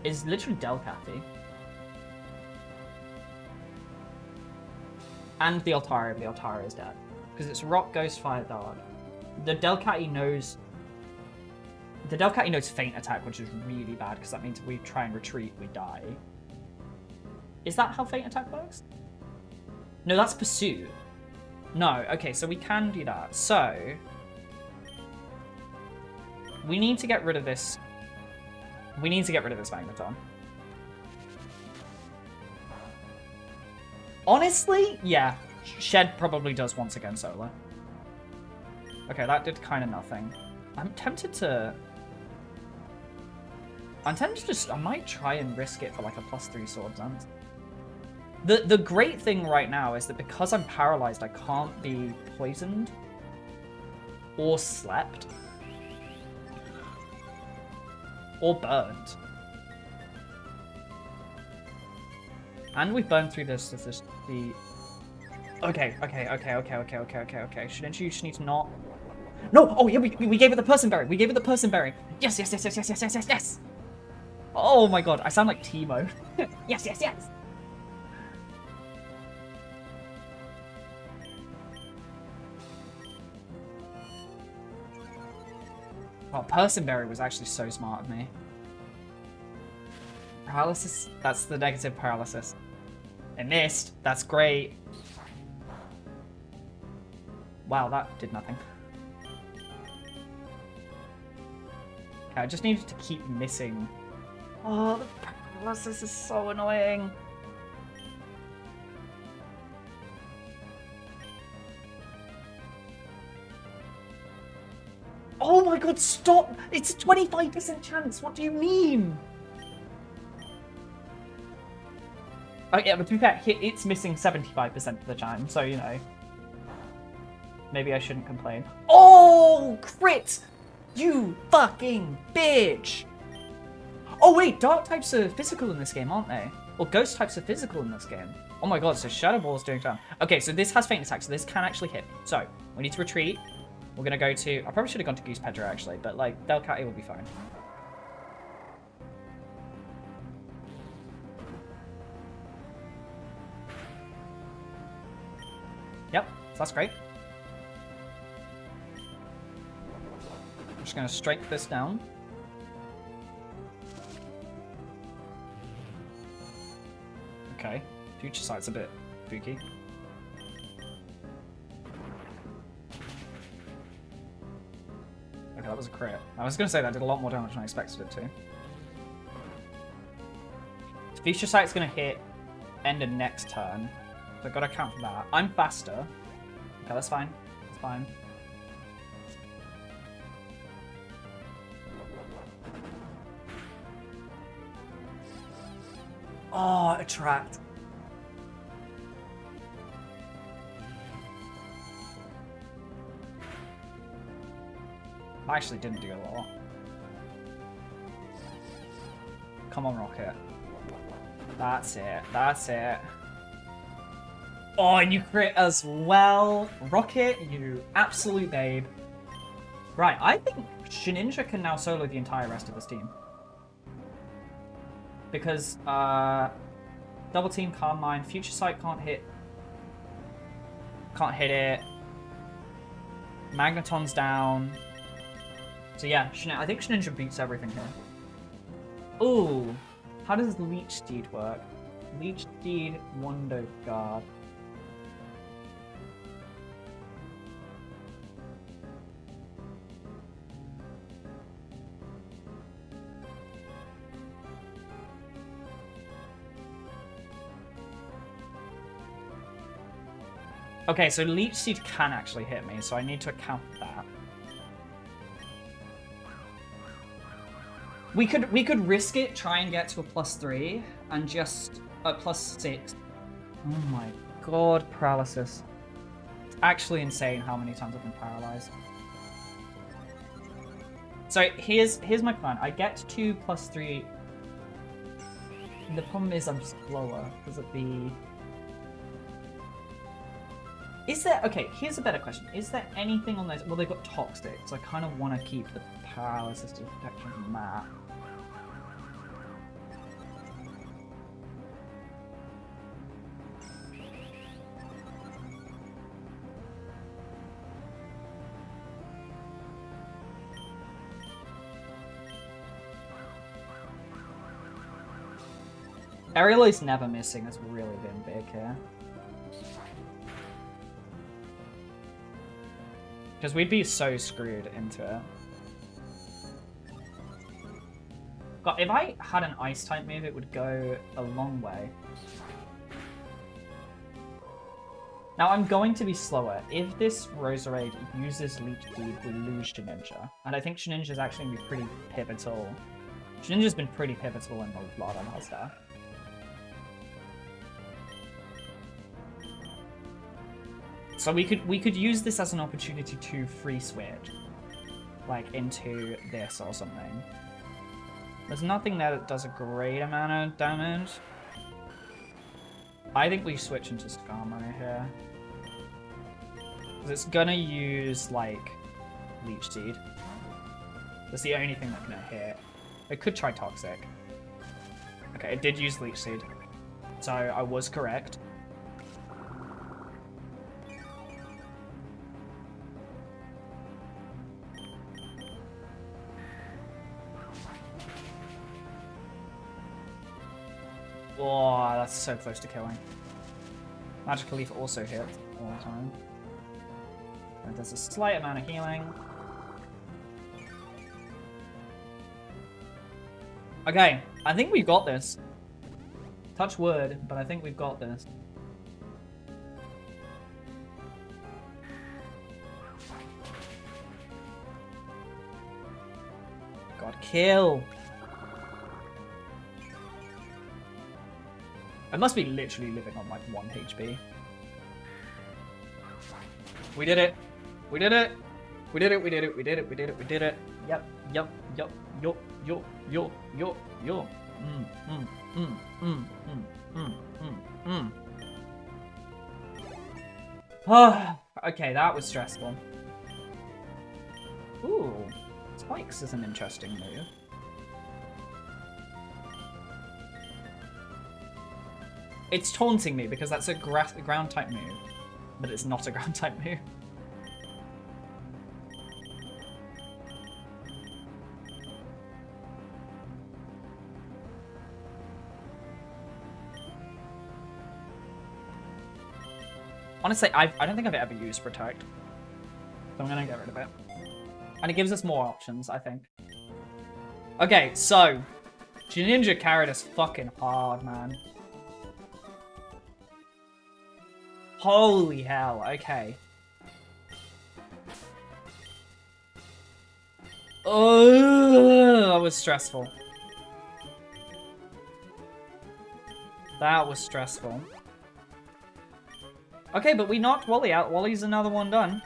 is literally Delcatty. And the Altaria, but the Altaria is dead. Because it's Rock, Ghost, Fire, Dark. The Delcatty knows Feint Attack, which is really bad, because that means if we try and retreat, we die. Is that how Feint Attack works? No, that's Pursuit. No, okay, so we can do that. So, we need to get rid of this. We need to get rid of this Magneton. Honestly, yeah. Shed probably does once again solo. Okay, that did kind of nothing. I'm tempted to just... I might try and risk it for like a +3 Sword Dance. The great thing right now is that because I'm paralyzed, I can't be poisoned or slept or burned. And we've burned through this the Okay. Shouldn't you just need to not? No! Oh yeah, we gave it the person berry. We gave it the person berry. Yes. Oh my god, I sound like Timo. Yes. Oh, person berry was actually so smart of me. Paralysis? That's the negative paralysis. It missed. That's great. Wow, that did nothing. Okay, I just needed to keep missing. Oh, the paralysis is so annoying. Oh my god, stop! It's a 25% chance! What do you mean? Oh yeah, but to be fair, it's missing 75% of the time, so you know. Maybe I shouldn't complain. Oh, crit! You fucking bitch! Oh wait, dark types are physical in this game, aren't they? Or ghost types are physical in this game. Oh my god, so Shadow Ball is doing damage. Okay, so this has faint attack, so this can actually hit. So, we need to retreat. We're gonna go to... I probably should have gone to Goose Pedro actually, but like, Delcatty will be fine. Yep, so that's great. I'm just gonna strike this down. Okay, future sight's a bit spooky. Okay, that was a crit. I was gonna say that did a lot more damage than I expected it to. Future sight's gonna hit end of next turn. So I've got to account for that. I'm faster. Okay, that's fine. That's fine. Oh, attract. I actually didn't do a lot. Come on, Rocket. That's it. That's it. Oh, and you crit as well. Rocket, you absolute babe. Right, I think Shedinja can now solo the entire rest of this team. Because, double team Calm Mind, Future Sight can't hit it. Magneton's down. So yeah, I think Shedinja beats everything here. Ooh, how does Leech Steed work? Leech Steed, Wonder Guard. Okay, so Leech Seed can actually hit me, so I need to account for that. We could risk it, try and get to a +3, and just a +6. Oh my god, paralysis. It's actually insane how many times I've been paralyzed. So here's my plan. I get to +3. The problem is I'm slower because of the... Is there... Okay, here's a better question. Is there anything on those... Well, they've got Toxic, so I kind of want to keep the paralysis to protection from that. Aerial is never missing has really been big here. Because we'd be so screwed into it. God, if I had an ice type move, it would go a long way. Now I'm going to be slower. If this Roserade uses Leech Seed, we lose Shedinja. And I think Shedinja is actually going to be pretty pivotal. Shedinja's been pretty pivotal in a lot of our stuff. So we could use this as an opportunity to free switch, like into this or something. There's nothing there that does a great amount of damage. I think we switch into Skarmory here. Because it's gonna use, like, Leech Seed. That's the only thing that can hit. It could try Toxic. Okay, it did use Leech Seed. So I was correct. Oh, that's so close to killing. Magical Leaf also hits all the time. And there's a slight amount of healing. Okay, I think we've got this. Touch wood, but I think we've got this. God, kill! I must be literally living on like 1 HP. We did it! We did it! We did it, we did it, we did it, we did it, we did it. Yep, yep, yep, yo, yo, yo, yo, yo. Okay, that was stressful. Ooh, Spikes is an interesting move. It's taunting me because that's a ground type move, but it's not a ground type move. Honestly, I don't think I've ever used Protect, so I'm gonna get rid of it. And it gives us more options, I think. Okay, so Greninja carried us fucking hard, man. Holy hell, okay. Oh, that was stressful. That was stressful. Okay, but we knocked Wally out. Wally's another one done.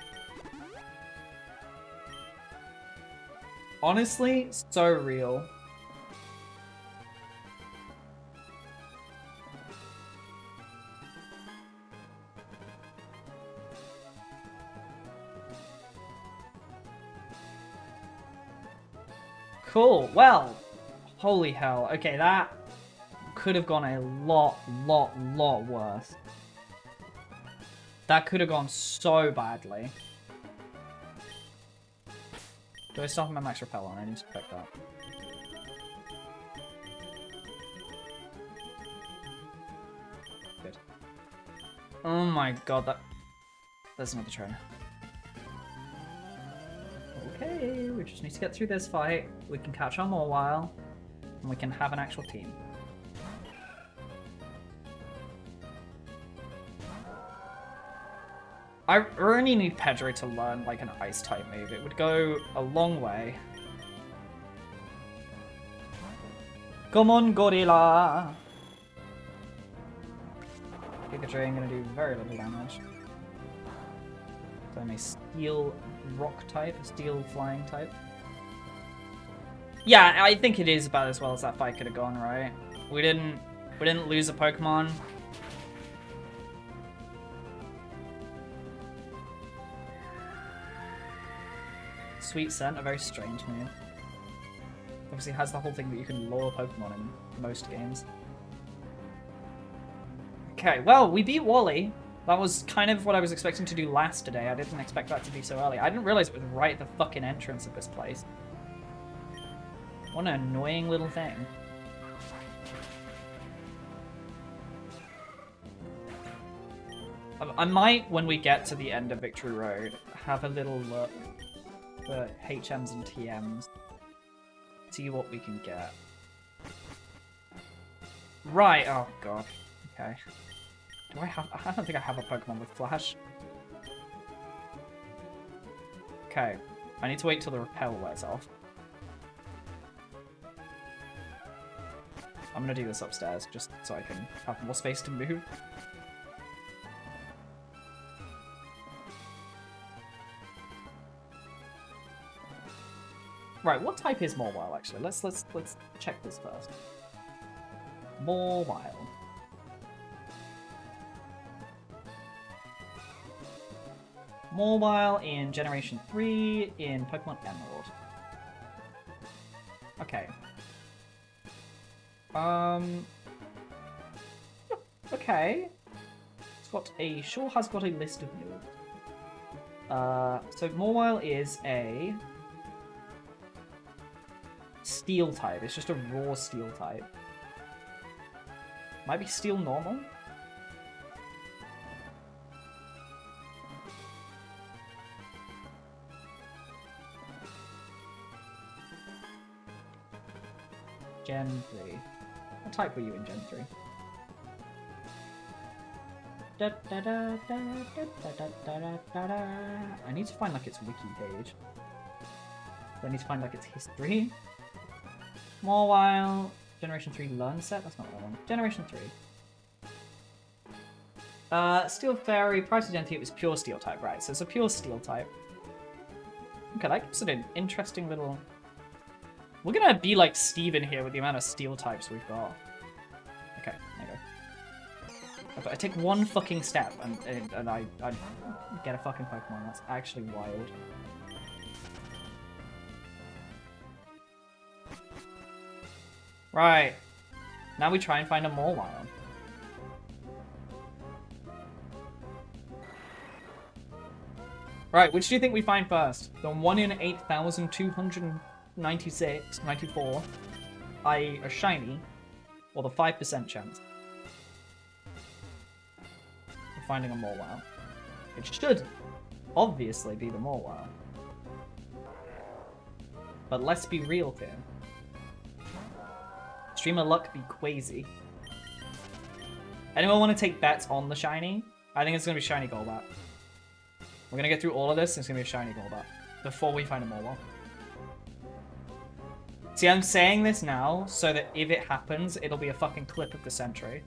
Honestly, so real. Cool. Well, holy hell. Okay, that could have gone a lot worse. That could have gone so badly. Do I stop my max repel on? I need to pick that. Good. Oh my god, there's another trainer. Okay, we just need to get through this fight. We can catch on more while, and we can have an actual team. I really need Pedro to learn like an ice type move. It would go a long way. Come on, Gorilla! Pikachu ain't gonna do very little damage. So I'm a steel rock type, a steel flying type. Yeah, I think it is about as well as that fight could have gone, right? We didn't lose a Pokemon. Sweet Scent, a very strange move. Obviously it has the whole thing that you can lure Pokemon in most games. Okay, well, we beat Wally. That was kind of what I was expecting to do last today. I didn't expect that to be so early. I didn't realize it was right at the fucking entrance of this place. What an annoying little thing. I might, when we get to the end of Victory Road, have a little look for HMs and TMs. See what we can get. Right, oh god. Okay. Do I don't think I have a Pokemon with Flash. Okay. I need to wait till the repel wears off. I'm gonna do this upstairs, just so I can have more space to move. Right, what type is Mawile actually? Let's check this first. Mawile. Mawile in Generation 3 in Pokemon Emerald. Okay. Okay. Sure has got a list of moves. So Mawile is a Steel type. It's just a raw Steel type. Might be Steel normal. Gen 3. What type were you in Gen 3? I need to find like its wiki page. I need to find like its history. Mawile. Generation 3 learn set? That's not that one. Generation 3. Steel Fairy. Prior to Gen 3 it was pure Steel type, right? So it's a pure Steel type. Okay, that gives it an interesting little... We're gonna be like Steven here with the amount of Steel types we've got. Okay, there you go. I take one fucking step and I get a fucking Pokemon. That's actually wild. Right. Now we try and find a Mawile. Right, which do you think we find first? The 1 in 8,296, 94, i.e. a shiny, or the 5% chance of finding a Mawile? It should obviously be the Mawile. But let's be real here. Streamer luck be crazy. Anyone want to take bets on the shiny? I think it's going to be shiny Golbat. We're going to get through all of this and it's going to be a shiny Golbat before we find a Mawile. See, I'm saying this now so that if it happens, it'll be a fucking clip of the century.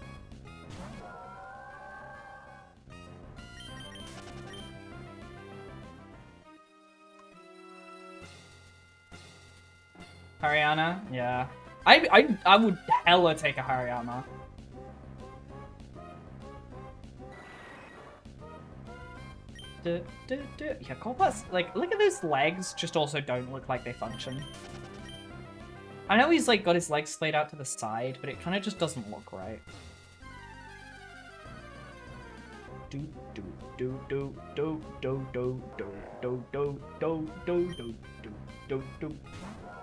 Haryana? Yeah. I would hella take a Haryana. Yeah, Golbat's, like, look at those legs, just also don't look like they function. I know he's, like, got his legs splayed out to the side, but it kind of just doesn't look right.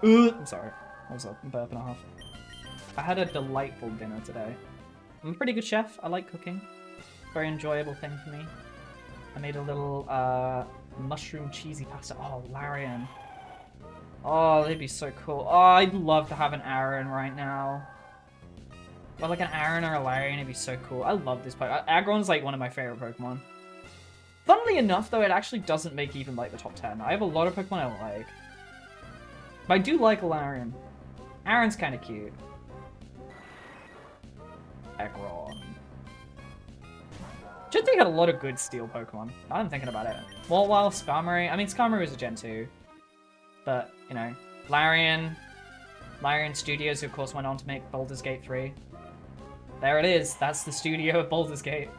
I'm sorry. I was a burp and a half. I had a delightful dinner today. I'm a pretty good chef. I like cooking. Very enjoyable thing for me. I made a little mushroom cheesy pasta. Oh, Larian. Oh, they'd be so cool. Oh, I'd love to have an Aaron right now. Well, like an Aaron or a Larian, it'd be so cool. I love this Pokemon. Aggron's like one of my favorite Pokemon. Funnily enough, though, it actually doesn't make even like the top 10. I have a lot of Pokemon I like. But I do like a Larian. Aaron's kind of cute. Aggron. Gen 3 had a lot of good Steel Pokemon. Now I'm thinking about it. Mawile, Skarmory. I mean, Skarmory is a Gen 2. But, you know, Larian Studios, who of course went on to make Baldur's Gate 3. There it is. That's the studio of Baldur's Gate.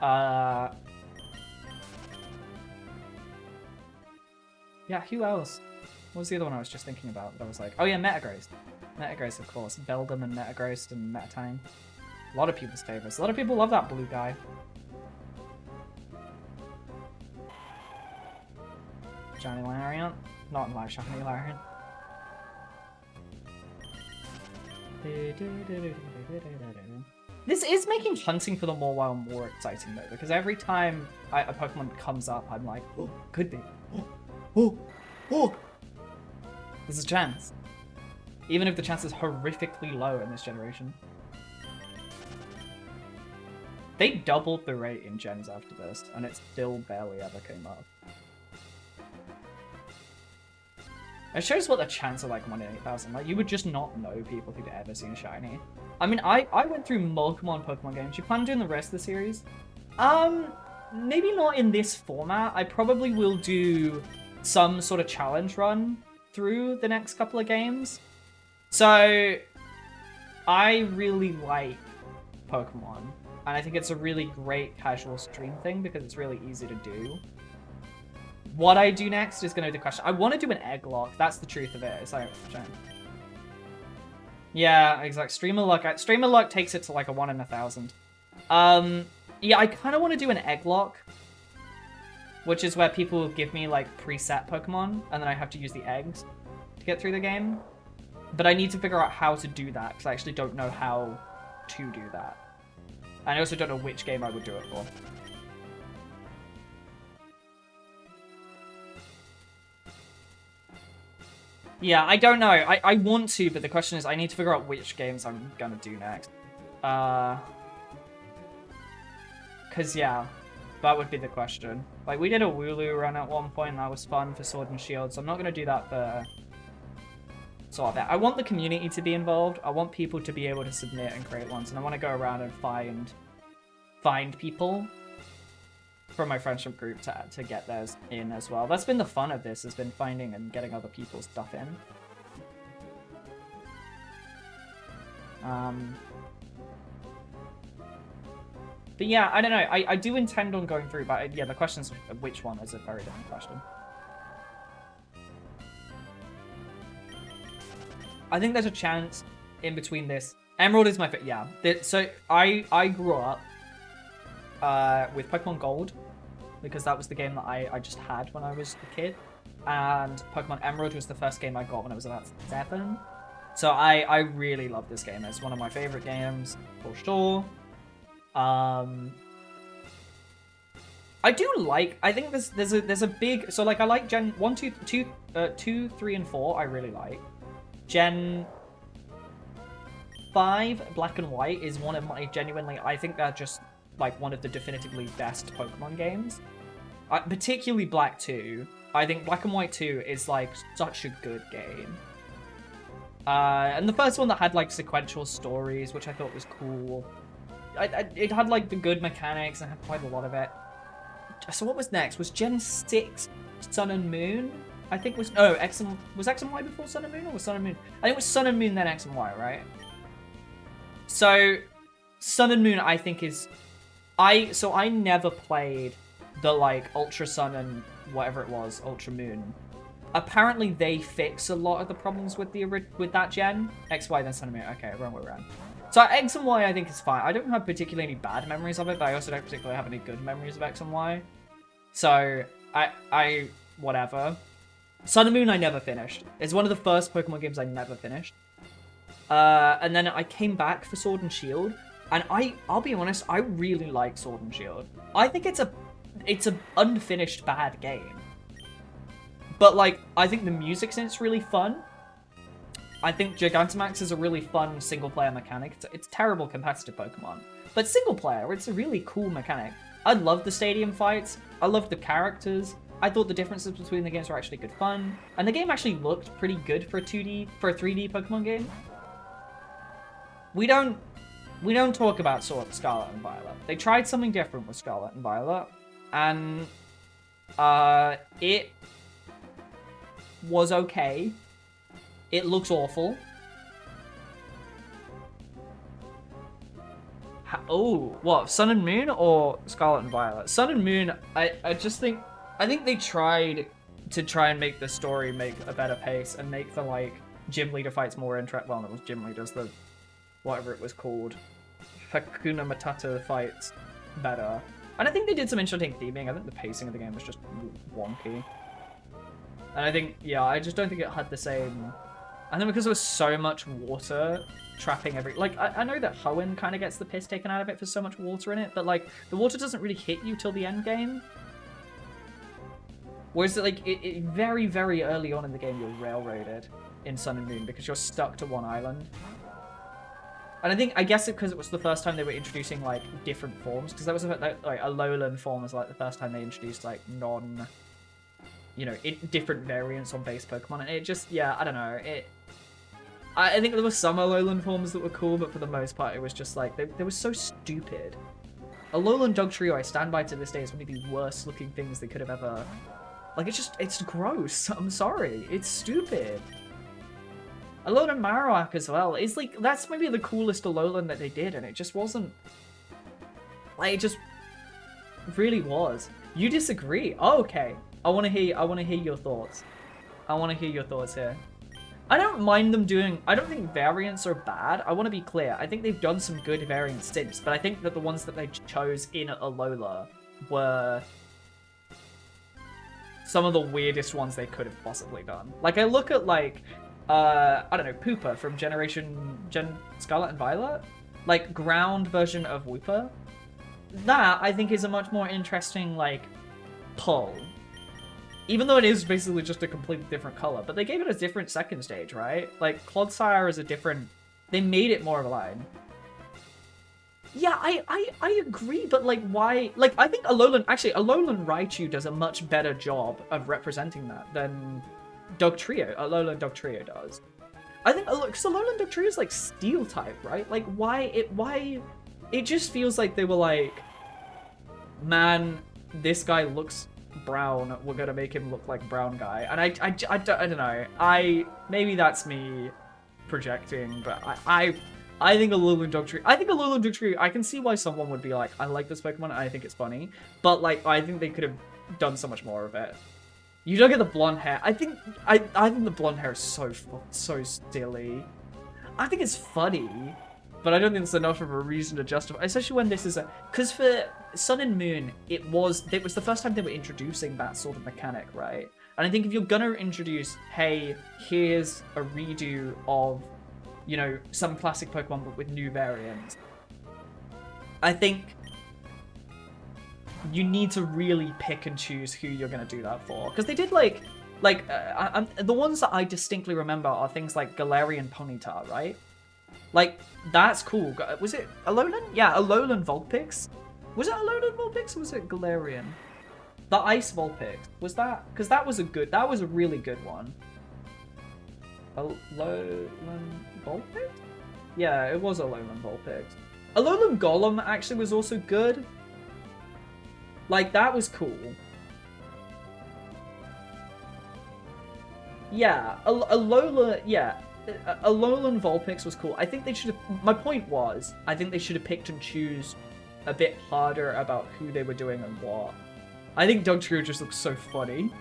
Yeah, who else? What was the other one I was just thinking about that I was like, oh yeah, Metagross. Metagross, of course. Beldum and Metagross and Metatine. A lot of people's favorites. A lot of people love that blue guy. Shiny Larian. Not in live, Shiny Larian. This is making hunting for the Mawile more exciting though, because every time a Pokemon comes up, I'm like, oh, could be. Oh, there's a chance. Even if the chance is horrifically low in this generation. They doubled the rate in gens after this, and it still barely ever came up. It shows what the chance of like 1 in 8,000. Like, you would just not know people who'd ever seen a shiny. I mean, I went through multiple Pokemon games. You plan on doing the rest of the series? Maybe not in this format. I probably will do some sort of challenge run through the next couple of games. So I really like Pokemon, and I think it's a really great casual stream thing because it's really easy to do. What I do next is going to be the question. I want to do an egg lock. That's the truth of it. It's like, yeah, exactly. Streamer luck takes it to like a 1 in 1,000. Yeah, I kind of want to do an egg lock, which is where people give me like preset Pokemon, and then I have to use the eggs to get through the game. But I need to figure out how to do that because I actually don't know how to do that. And I also don't know which game I would do it for. Yeah, I don't know. I want to, but the question is I need to figure out which games I'm gonna do next. Cause yeah, that would be the question. Like we did a Wooloo run at one point, and that was fun for Sword and Shield, so I'm not gonna do that for sort of that. I want the community to be involved. I want people to be able to submit and create ones, and I want to go around and find people from my friendship group to get theirs in as well. That's been the fun of this, has been finding and getting other people's stuff in. But yeah, I don't know. I do intend on going through, but yeah, the question is which one is a very different question. I think there's a chance in between this. Emerald is my favorite. Yeah. So I grew up with Pokemon Gold because that was the game that I just had when I was a kid, and Pokemon Emerald was the first game I got when I was about 7. So I really love this game. It's one of my favorite games for sure. I do like. I think there's a big. So like I like Gen 1, 2, 3, and 4. I really like. Gen 5, Black and White, is one of my genuinely. I think they're just like one of the definitively best Pokemon games. Particularly Black 2. I think Black and White 2 is like such a good game. And the first one that had like sequential stories, which I thought was cool. It had like the good mechanics and had quite a lot of it. So what was next? Was Gen 6 Sun and Moon? I think was X and Y before Sun and Moon, or was Sun and Moon? I think it was Sun and Moon then X and Y, right? So Sun and Moon I think is I never played the like Ultra Sun and whatever it was, Ultra Moon. Apparently they fix a lot of the problems with that gen. X, Y, then Sun and Moon. Okay, wrong way around. So X and Y I think is fine. I don't have particularly any bad memories of it, but I also don't particularly have any good memories of X and Y. So I whatever. Sun and Moon I never finished. It's one of the first Pokemon games I never finished. And then I came back for Sword and Shield, and I'll be honest, I really like Sword and Shield. I think it's a unfinished bad game. But like I think the music's in it's really fun. I think Gigantamax is a really fun single-player mechanic. It's terrible competitive Pokemon, but single-player, it's a really cool mechanic. I love the stadium fights. I love the characters. I thought the differences between the games were actually good fun, and the game actually looked pretty good for a 3D Pokemon game. We don't talk about Scarlet and Violet. They tried something different with Scarlet and Violet, and it was okay. It looks awful. Oh, what? Sun and Moon or Scarlet and Violet? Sun and Moon, I think they tried to make the story make a better pace and make the like gym leader fights more interesting. Well, it was gym leaders, the whatever it was called, Hakuna Matata fights better. And I think they did some interesting theming. I think the pacing of the game was just wonky. And I think, yeah, I just don't think it had the same. And then because there was so much water trapping like, I know that Hoenn kind of gets the piss taken out of it for so much water in it, but like, the water doesn't really hit you till the end game. Whereas, like, it very, very early on in the game, you're railroaded in Sun and Moon because you're stuck to one island. And I guess because it was the first time they were introducing, like, different forms, because that was, like, a lowland form was, like, the first time they introduced, like, different variants on base Pokemon, and it just, yeah, I don't know, I think there were some Alolan forms that were cool, but for the most part, it was just, like, they were so stupid. Alolan Dugtrio, I stand by to this day, is one of the worst looking things they could have ever Like, it's gross. I'm sorry. It's stupid. Alolan Marowak as well. It's like, that's maybe the coolest Alolan that they did, and it just wasn't... Like, it just really was. You disagree? Oh, okay. I want to hear your thoughts. I want to hear your thoughts here. I don't mind them doing... I don't think variants are bad. I want to be clear. I think they've done some good variants since, but I think that the ones that they chose in Alola were some of the weirdest ones they could have possibly done. Like, I look at, like, I don't know, Poopa from Gen Scarlet and Violet? Like, ground version of Wooper. That, I think, is a much more interesting, like, pull. Even though it is basically just a completely different color. But they gave it a different second stage, right? Like, Clodsire is a different... They made it more of a line. Yeah, I agree, but, like, why... Like, I think Alolan... Actually, Alolan Raichu does a much better job of representing that than Dugtrio. Alolan Dugtrio does. I think... Because Alolan Dugtrio is, like, Steel type, right? Like, why... It just feels like they were like... Man, this guy looks... brown, we're gonna make him look like brown guy. And I don't know. Maybe that's me projecting, but I think Alolan Dugtrio, I can see why someone would be like, I like this Pokemon and I think it's funny. But like, I think they could have done so much more of it. You don't get the blonde hair. I think the blonde hair is so silly. I think it's funny, but I don't think it's enough of a reason to justify, especially when this is a... Because for Sun and Moon, it was the first time they were introducing that sort of mechanic, right? And I think if you're gonna introduce, hey, here's a redo of, you know, some classic Pokemon but with new variants, I think you need to really pick and choose who you're gonna do that for. Because they did, the ones that I distinctly remember are things like Galarian Ponyta, right? Like, that's cool. Was it Alolan? Yeah, Alolan Vulpix. Was it Alolan Vulpix or was it Galarian? The Ice Vulpix. Was that? Because that was a really good one. Alolan Vulpix? Yeah, it was Alolan Vulpix. Alolan Golem actually was also good. Like, that was cool. Yeah, Alolan, yeah. Alolan Vulpix was cool. I think they should have... My point was, I think they should have picked and choose a bit harder about who they were doing and what. I think Dugtrio just looks so funny.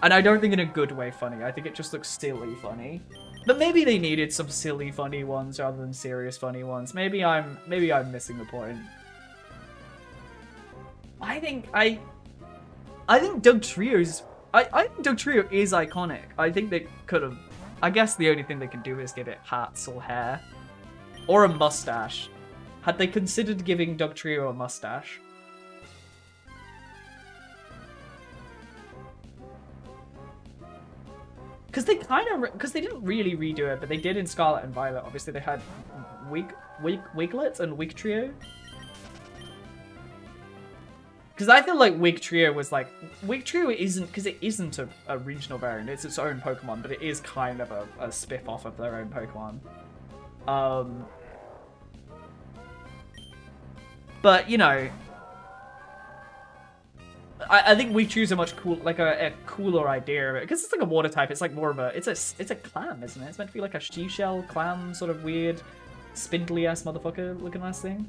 And I don't think in a good way funny. I think it just looks silly funny. But maybe they needed some silly funny ones rather than serious funny ones. Maybe I'm missing the point. I think Dugtrio's... I think Dugtrio is iconic. I think they could have... I guess the only thing they can do is give it hats or hair. Or a mustache. Had they considered giving Dugtrio a mustache? Because they because they didn't really redo it, but they did in Scarlet and Violet. Obviously they had Wiglets and Wigtrio. Because I feel like Wigtrio was like... Wigtrio isn't... Because it isn't a regional variant. It's its own Pokemon, but it is kind of a spiff-off of their own Pokemon. But, you know... I think Wigtrio's a much cool... Like, a cooler idea of it. Because it's like a water type. It's like more of a... It's a clam, isn't it? It's meant to be like a seashell clam, sort of weird, spindly-ass motherfucker looking ass thing.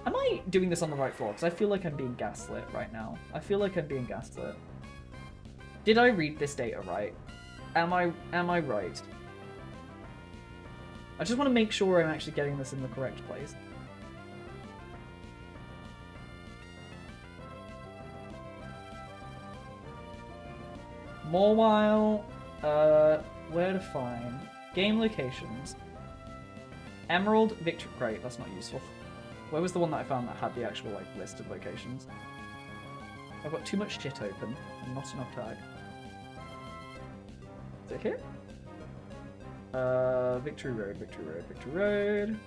Am I doing this on the right floor? Because I feel like I'm being gaslit right now. I feel like I'm being gaslit. Did I read this data right? Am I right? I just want to make sure I'm actually getting this in the correct place. Mawile, where to find? Game locations. Emerald, Victory. Great, that's not useful. Where was the one that I found that had the actual, like, list of locations? I've got too much shit open and not enough tag. Is it here? Victory Road, Victory Road, Victory Road.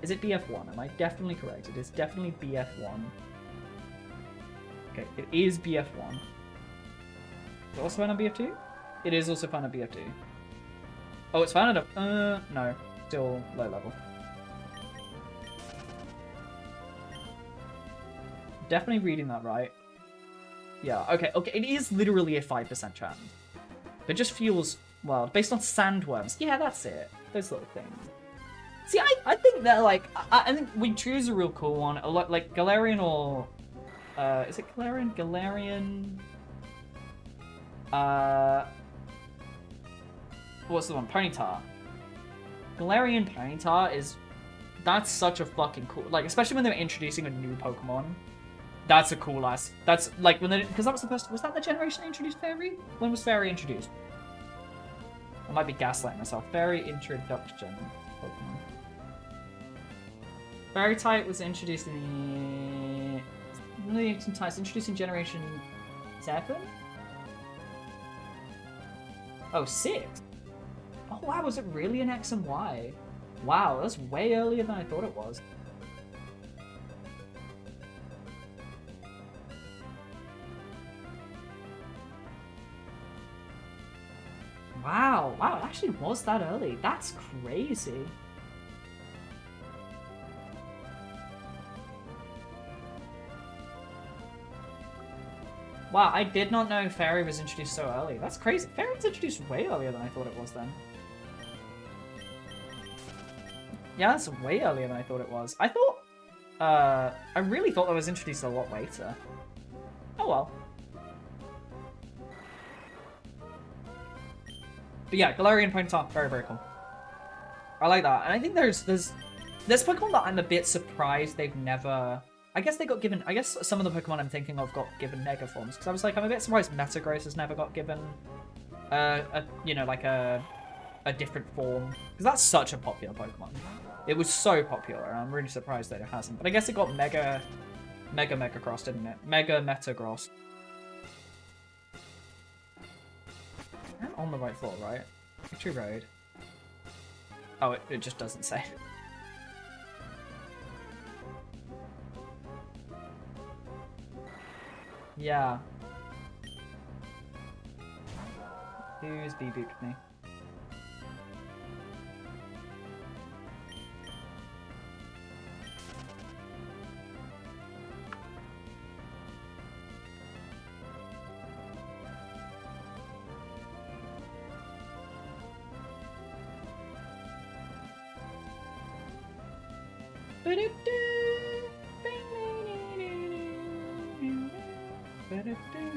Is it BF1? Am I definitely correct? It is definitely BF1. Okay, it is BF1. Is it also found on BF2? It is also found on BF2. Oh, it's found at a... no. Still low level. Definitely reading that right. Yeah, okay, it is literally a 5% chance. It just feels, well, based on sandworms. Yeah, that's it. Those little things. See, I think that, like, I think we choose a real cool one. A lot, like, Galarian or... is it Galarian? Galarian... What's the one? Ponyta. Galarian Ponyta is... That's such a fucking cool... Like, especially when they're introducing a new Pokemon. That's a cool ass... That's, like, when they... Because that was the first... Was that the generation that introduced Fairy? When was Fairy introduced? I might be gaslighting myself. Fairy introduction Pokemon. Fairy type was introduced in the... Introduced in Generation 7? Oh, 6? Oh, wow, was it really an X and Y? Wow, that's way earlier than I thought it was. Wow, it actually was that early. That's crazy. Wow, I did not know Fairy was introduced so early. That's crazy. Fairy was introduced way earlier than I thought it was then. Yeah, that's way earlier than I thought it was. I thought... I really thought that was introduced a lot later. Oh well. But yeah, Galarian Ponyta, very, very cool. I like that. And I think there's Pokemon that I'm a bit surprised they've never... I guess they got given... I guess some of the Pokemon I'm thinking of got given Mega Forms. Because I was like, I'm a bit surprised Metagross has never got given... you know, like a different form. Because that's such a popular Pokemon. It was so popular, and I'm really surprised that it hasn't. But I guess it got Mega Metagross, didn't it? Mega Metagross. I'm on the right floor, right? Victory Road. Oh, it just doesn't say. Yeah. Who's B-booped me?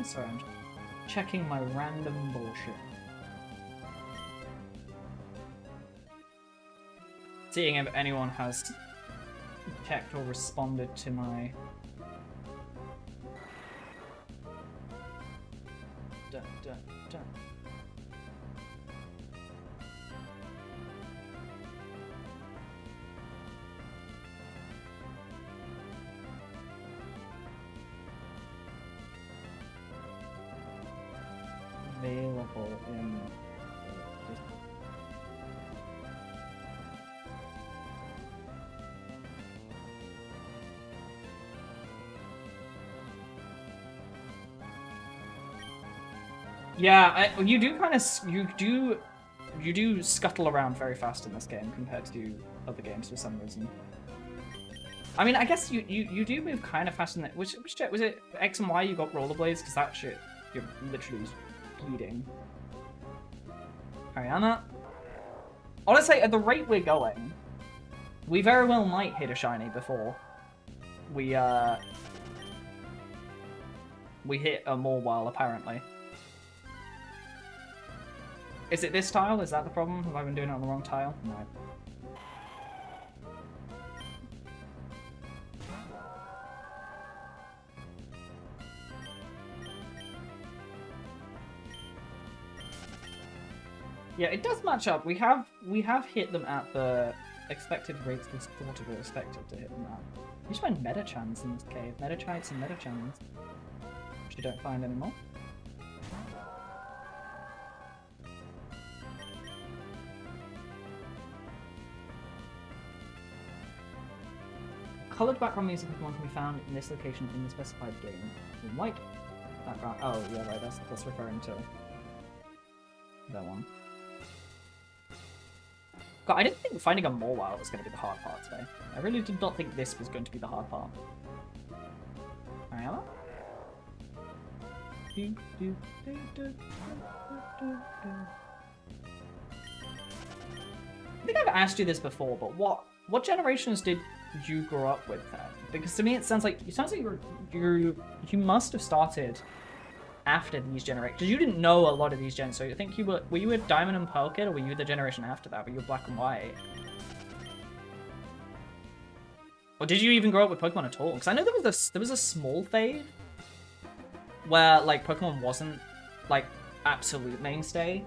Sorry, I'm just checking my random bullshit. Seeing if anyone has checked or responded to my... Dun, dun, dun. Available in yeah, you do kind of you do scuttle around very fast in this game compared to other games for some reason. I mean, I guess you do move kind of fast in that. Which was it X and Y? You got rollerblades because that shit you're literally bleeding. Ariana. Honestly, at the rate we're going, we very well might hit a shiny before we hit a Mawile, apparently. Is it this tile? Is that the problem? Have I been doing it on the wrong tile? No. Yeah, it does match up. We have hit them at the expected rates we thought we were expected to hit them at. You just find Metachans in this cave. Metachites and Metachans. Which you don't find anymore. Coloured background music Pokemon can be found in this location in the specified game. In white background. Oh, yeah, right. That's referring to that one. God, I didn't think finding a Mawile was going to be the hard part today. I really did not think this was going to be the hard part. Ariana? I think I've asked you this before, but what generations did you grow up with then? Because to me it sounds like you must have started after these generations. Because you didn't know a lot of these gens, so I think were you a Diamond and Pearl kid, or were you the generation after that? Were you Black and White? Or did you even grow up with Pokemon at all? Because I know there was a small phase where like Pokemon wasn't like absolute mainstay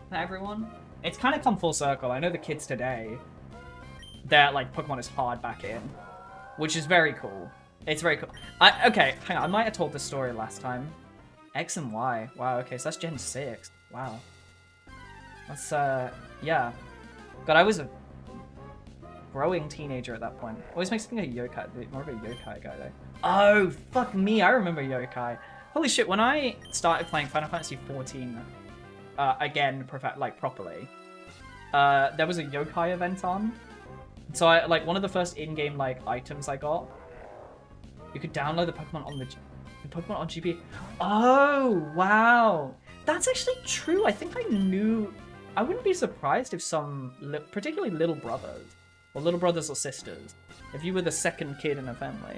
for everyone. It's kind of come full circle. I know the kids today, they're like Pokemon is hard back in, which is very cool. It's very cool. Okay, hang on. I might have told this story last time. X and Y. Wow. Okay, so that's Gen 6. Wow. That's yeah. God, I was a growing teenager at that point. Always makes me think of yokai. More of a yokai guy though. Oh fuck me! I remember yokai. Holy shit! When I started playing Final Fantasy 14, again, properly, there was a yokai event on. So I like one of the first in-game like items I got. You could download the Pokemon on the Pokemon on GP. Oh wow, that's actually true. I think I knew. I wouldn't be surprised if some, particularly little brothers or sisters, if you were the second kid in a family,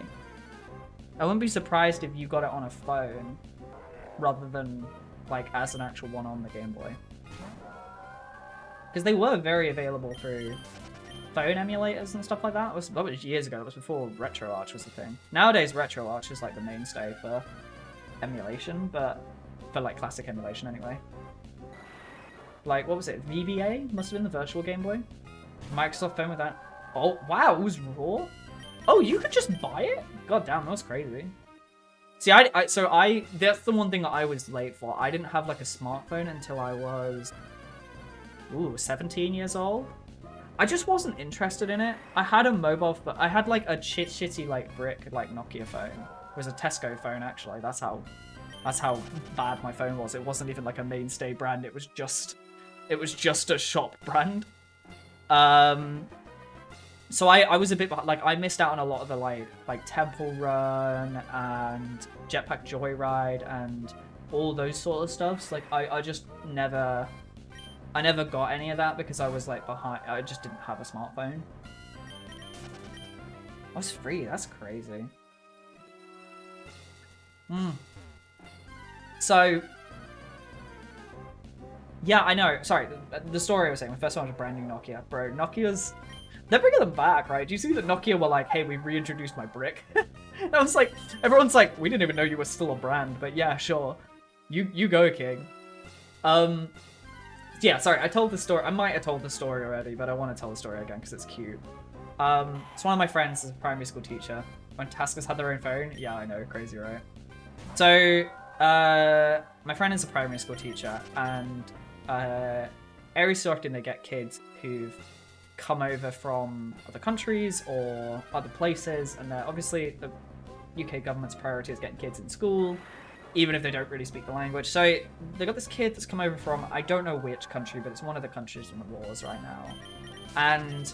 I wouldn't be surprised if you got it on a phone rather than like as an actual one on the Game Boy. Because they were very available through phone emulators and stuff like that. That was years ago. That was before RetroArch was the thing. Nowadays, RetroArch is like the mainstay for emulation, but for like classic emulation anyway. Like, what was it? VBA? Must have been the Virtual Game Boy. Microsoft phone with that. Oh, wow, it was raw? Oh, you could just buy it? God damn, that was crazy. See, that's the one thing that I was late for. I didn't have like a smartphone until I was, 17 years old. I just wasn't interested in it. I had a mobile, but I had like a shitty like brick like Nokia phone. It was a Tesco phone actually. That's how bad my phone was. It wasn't even like a mainstay brand. It was just a shop brand. So I was a bit like I missed out on a lot of the like Temple Run and Jetpack Joyride and all those sort of stuffs. Like I just never got any of that because I was like behind. I just didn't have a smartphone. I was free. That's crazy. So yeah, I know. Sorry, the story I was saying. The first one was a brand new Nokia. Bro, Nokia's... They're bringing them back, right? Do you see that Nokia were like, hey, we've reintroduced my brick? And I was like, everyone's like, we didn't even know you were still a brand, but yeah, sure. You go, King. Yeah, sorry, I told the story. I might have told the story already, but I want to tell the story again because it's cute. So one of my friends is a primary school teacher. When Taskers had their own phone. Yeah, I know, crazy, right? So, my friend is a primary school teacher, and every so often they get kids who've come over from other countries or other places, and they're obviously the UK government's priority is getting kids in school, even if they don't really speak the language. So they got this kid that's come over from, I don't know which country, but it's one of the countries in the wars right now. And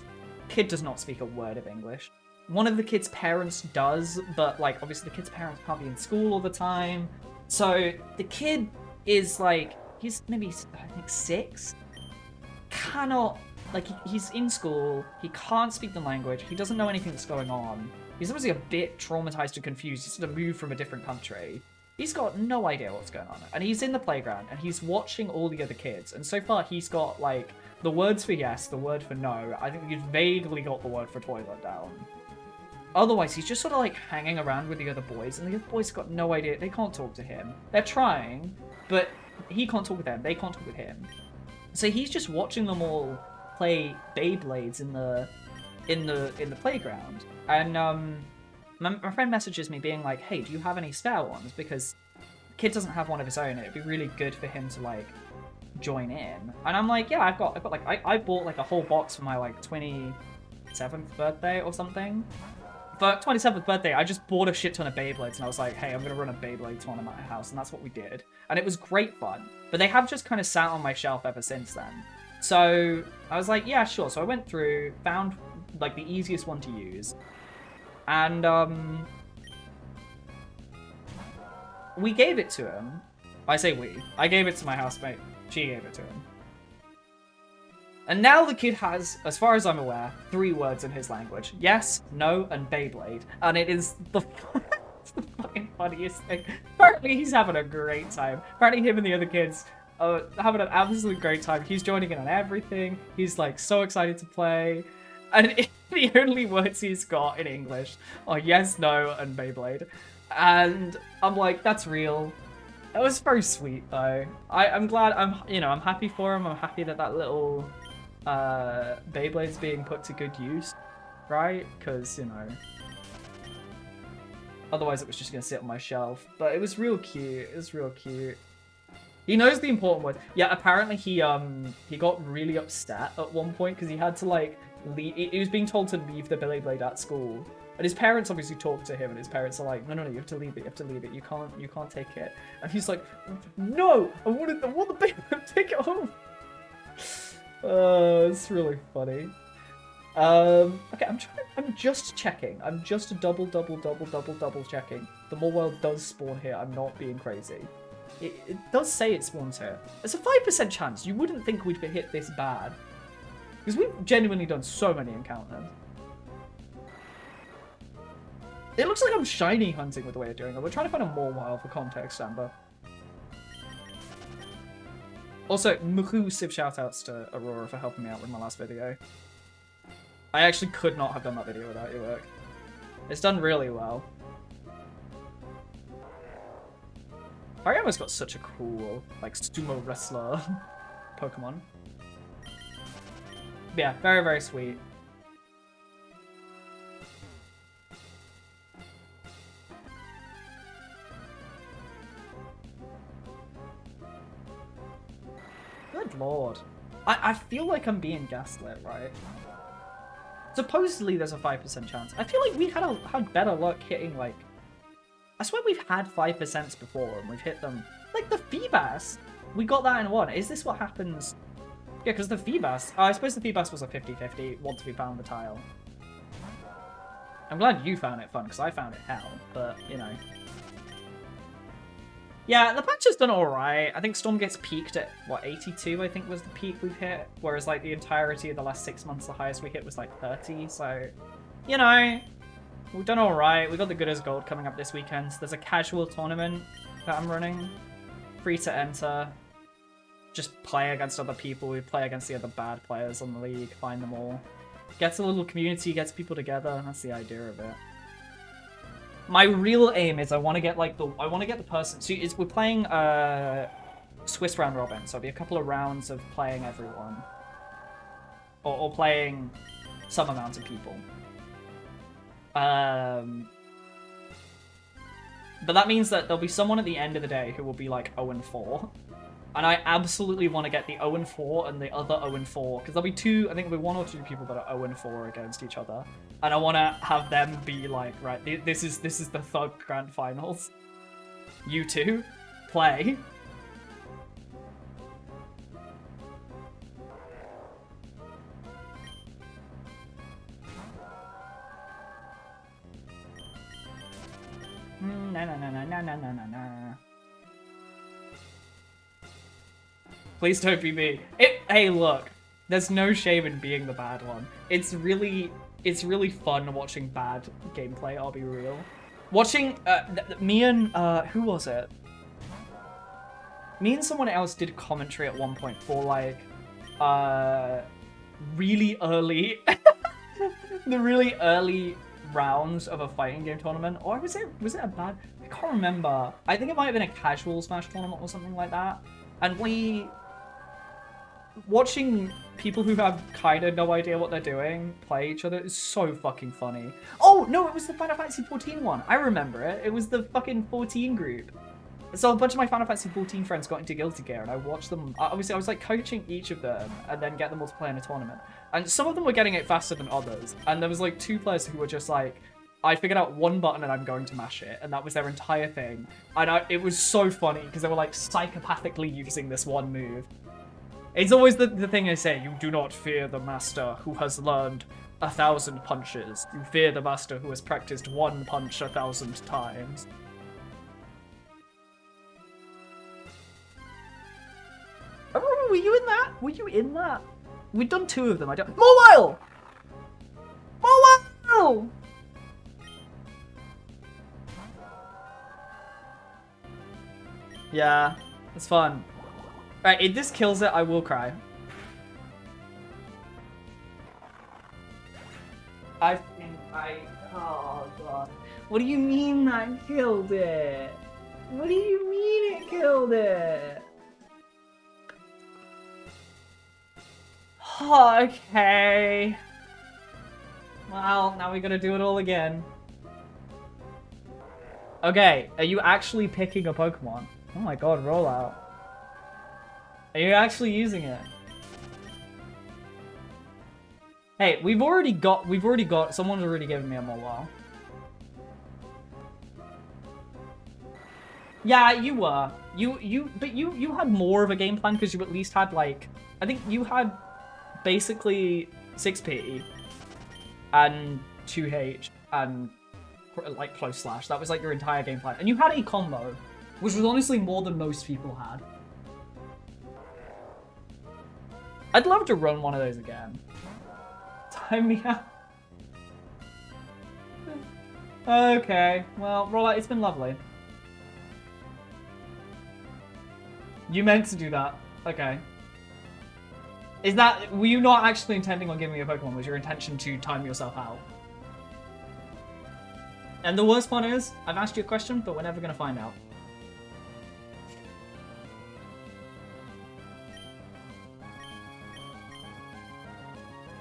kid does not speak a word of English. One of the kid's parents does, but like obviously the kid's parents can't be in school all the time. So the kid is like, he's maybe, I think 6, cannot, like he's in school, he can't speak the language, he doesn't know anything that's going on. He's obviously a bit traumatized and confused, he's sort of moved from a different country. He's got no idea what's going on. And he's in the playground and he's watching all the other kids. And so far he's got like the words for yes, the word for no. I think he's vaguely got the word for toilet down. Otherwise, he's just sort of like hanging around with the other boys, and the other boys got no idea. They can't talk to him. They're trying, but he can't talk with them. They can't talk with him. So he's just watching them all play Beyblades in the playground. And my friend messages me being like, "Hey, do you have any spare ones? Because the kid doesn't have one of his own. It'd be really good for him to like join in." And I'm like, "Yeah, I've got like I bought like a whole box for my like 27th birthday or something." For 27th birthday, I just bought a shit ton of Beyblades, and I was like, hey, I'm going to run a Beyblade tournament at my house, and that's what we did. And it was great fun. But they have just kind of sat on my shelf ever since then. So I was like, yeah, sure. So I went through, found like the easiest one to use. And we gave it to him. I say we. I gave it to my housemate. She gave it to him. And now the kid has, as far as I'm aware, 3 words in his language. Yes, no, and Beyblade. And it is the, it's the fucking funniest thing. Apparently he's having a great time. Apparently him and the other kids are having an absolute great time. He's joining in on everything. He's like so excited to play. And the only words he's got in English are yes, no, and Beyblade. And I'm like, that's real. It was very sweet though. I'm glad, I'm happy for him. I'm happy that that little Beyblade's being put to good use, right? Because, you know, otherwise it was just gonna sit on my shelf. But it was real cute. It was real cute. He knows the important word. Yeah, apparently he got really upset at one point because he had to like leave. He was being told to leave the Beyblade at school. And his parents obviously talked to him, and his parents are like, no, you have to leave it, you have to leave it, you can't take it. And he's like, no, I want the Beyblade, take it home. It's really funny. Okay, I'm just checking. I'm just double checking. The more world does spawn here. I'm not being crazy. It does say it spawns here. It's a 5% chance. You wouldn't think we'd be hit this bad. Because we've genuinely done so many encounters. It looks like I'm shiny hunting with the way of doing it. We're trying to find a more wild for context, Amber. Also, massive shoutouts to Aurora for helping me out with my last video. I actually could not have done that video without your work. It's done really well. Hariyama's got such a cool, like, sumo wrestler Pokemon. Yeah, very, very sweet. Good lord. I feel like I'm being gaslit, right? Supposedly there's a 5% chance. I feel like we had better luck hitting, like... I swear we've had 5% before and we've hit them. Like the Feebas! We got that in one. Is this what happens? Yeah, because the Feebas... I suppose the Feebas was a 50-50 once we found the tile. I'm glad you found it fun, because I found it hell, but, you know... Yeah, the patch has done alright. I think Storm gets peaked at, what, 82 I think was the peak we've hit. Whereas, like, the entirety of the last 6 months, the highest we hit was, like, 30. So, you know, we've done alright. We've got the Good as Gold coming up this weekend. There's a casual tournament that I'm running. Free to enter. Just play against other people. We play against the other bad players on the league. Find them all. Gets a little community, gets people together. That's the idea of it. My real aim is I want to get like the person. So we're playing Swiss round robin, so it'll be a couple of rounds of playing everyone, or playing some amount of people. But that means that there'll be someone at the end of the day who will be like 0-4. And I absolutely want to get the 0-4 and the other 0-4, because there'll be two, I think there'll be 1 or 2 people that are 0-4 against each other. And I want to have them be like, right, this is the Thug Grand Finals. You two, play. Na. Please don't be me. Hey, look. There's no shame in being the bad one. It's really fun watching bad gameplay, I'll be real. Watching, me and, who was it? Me and someone else did commentary at one point for, like, really early, the really early rounds of a fighting game tournament. Or was it a bad, I can't remember. I think it might have been a casual Smash tournament or something like that. And watching people who have kind of no idea what they're doing play each other is so fucking funny. Oh, no, it was the Final Fantasy 14 one. I remember it. It was the fucking 14 group. So a bunch of my Final Fantasy 14 friends got into Guilty Gear, and I watched them. Obviously, I was like coaching each of them and then get them all to play in a tournament. And some of them were getting it faster than others. And there was like 2 players who were just like, I figured out one button and I'm going to mash it. And that was their entire thing. And it was so funny because they were like psychopathically using this one move. It's always the thing I say, you do not fear the master who has learned 1,000 punches. You fear the master who has practiced 1 punch 1,000 times. you in that? Were you in that? We've done 2 of them. I don't. Mobile! Mobile! Yeah, it's fun. Alright, if this kills it, I will cry. Oh god. What do you mean that killed it? What do you mean it killed it? Okay. Well, now we gotta do it all again. Okay, are you actually picking a Pokemon? Oh my god, rollout. Are you actually using it? Hey, we've already got, someone's already given me a mobile. Yeah, you were. But you had more of a game plan because you at least had like, I think you had basically 6P and 2H and like close slash. That was like your entire game plan. And you had a combo, which was honestly more than most people had. I'd love to run one of those again. Time me out. Okay, well, rollout, it's been lovely. You meant to do that. Okay. Is that... Were you not actually intending on giving me a Pokemon? Was your intention to time yourself out? And the worst part is, I've asked you a question, but we're never going to find out.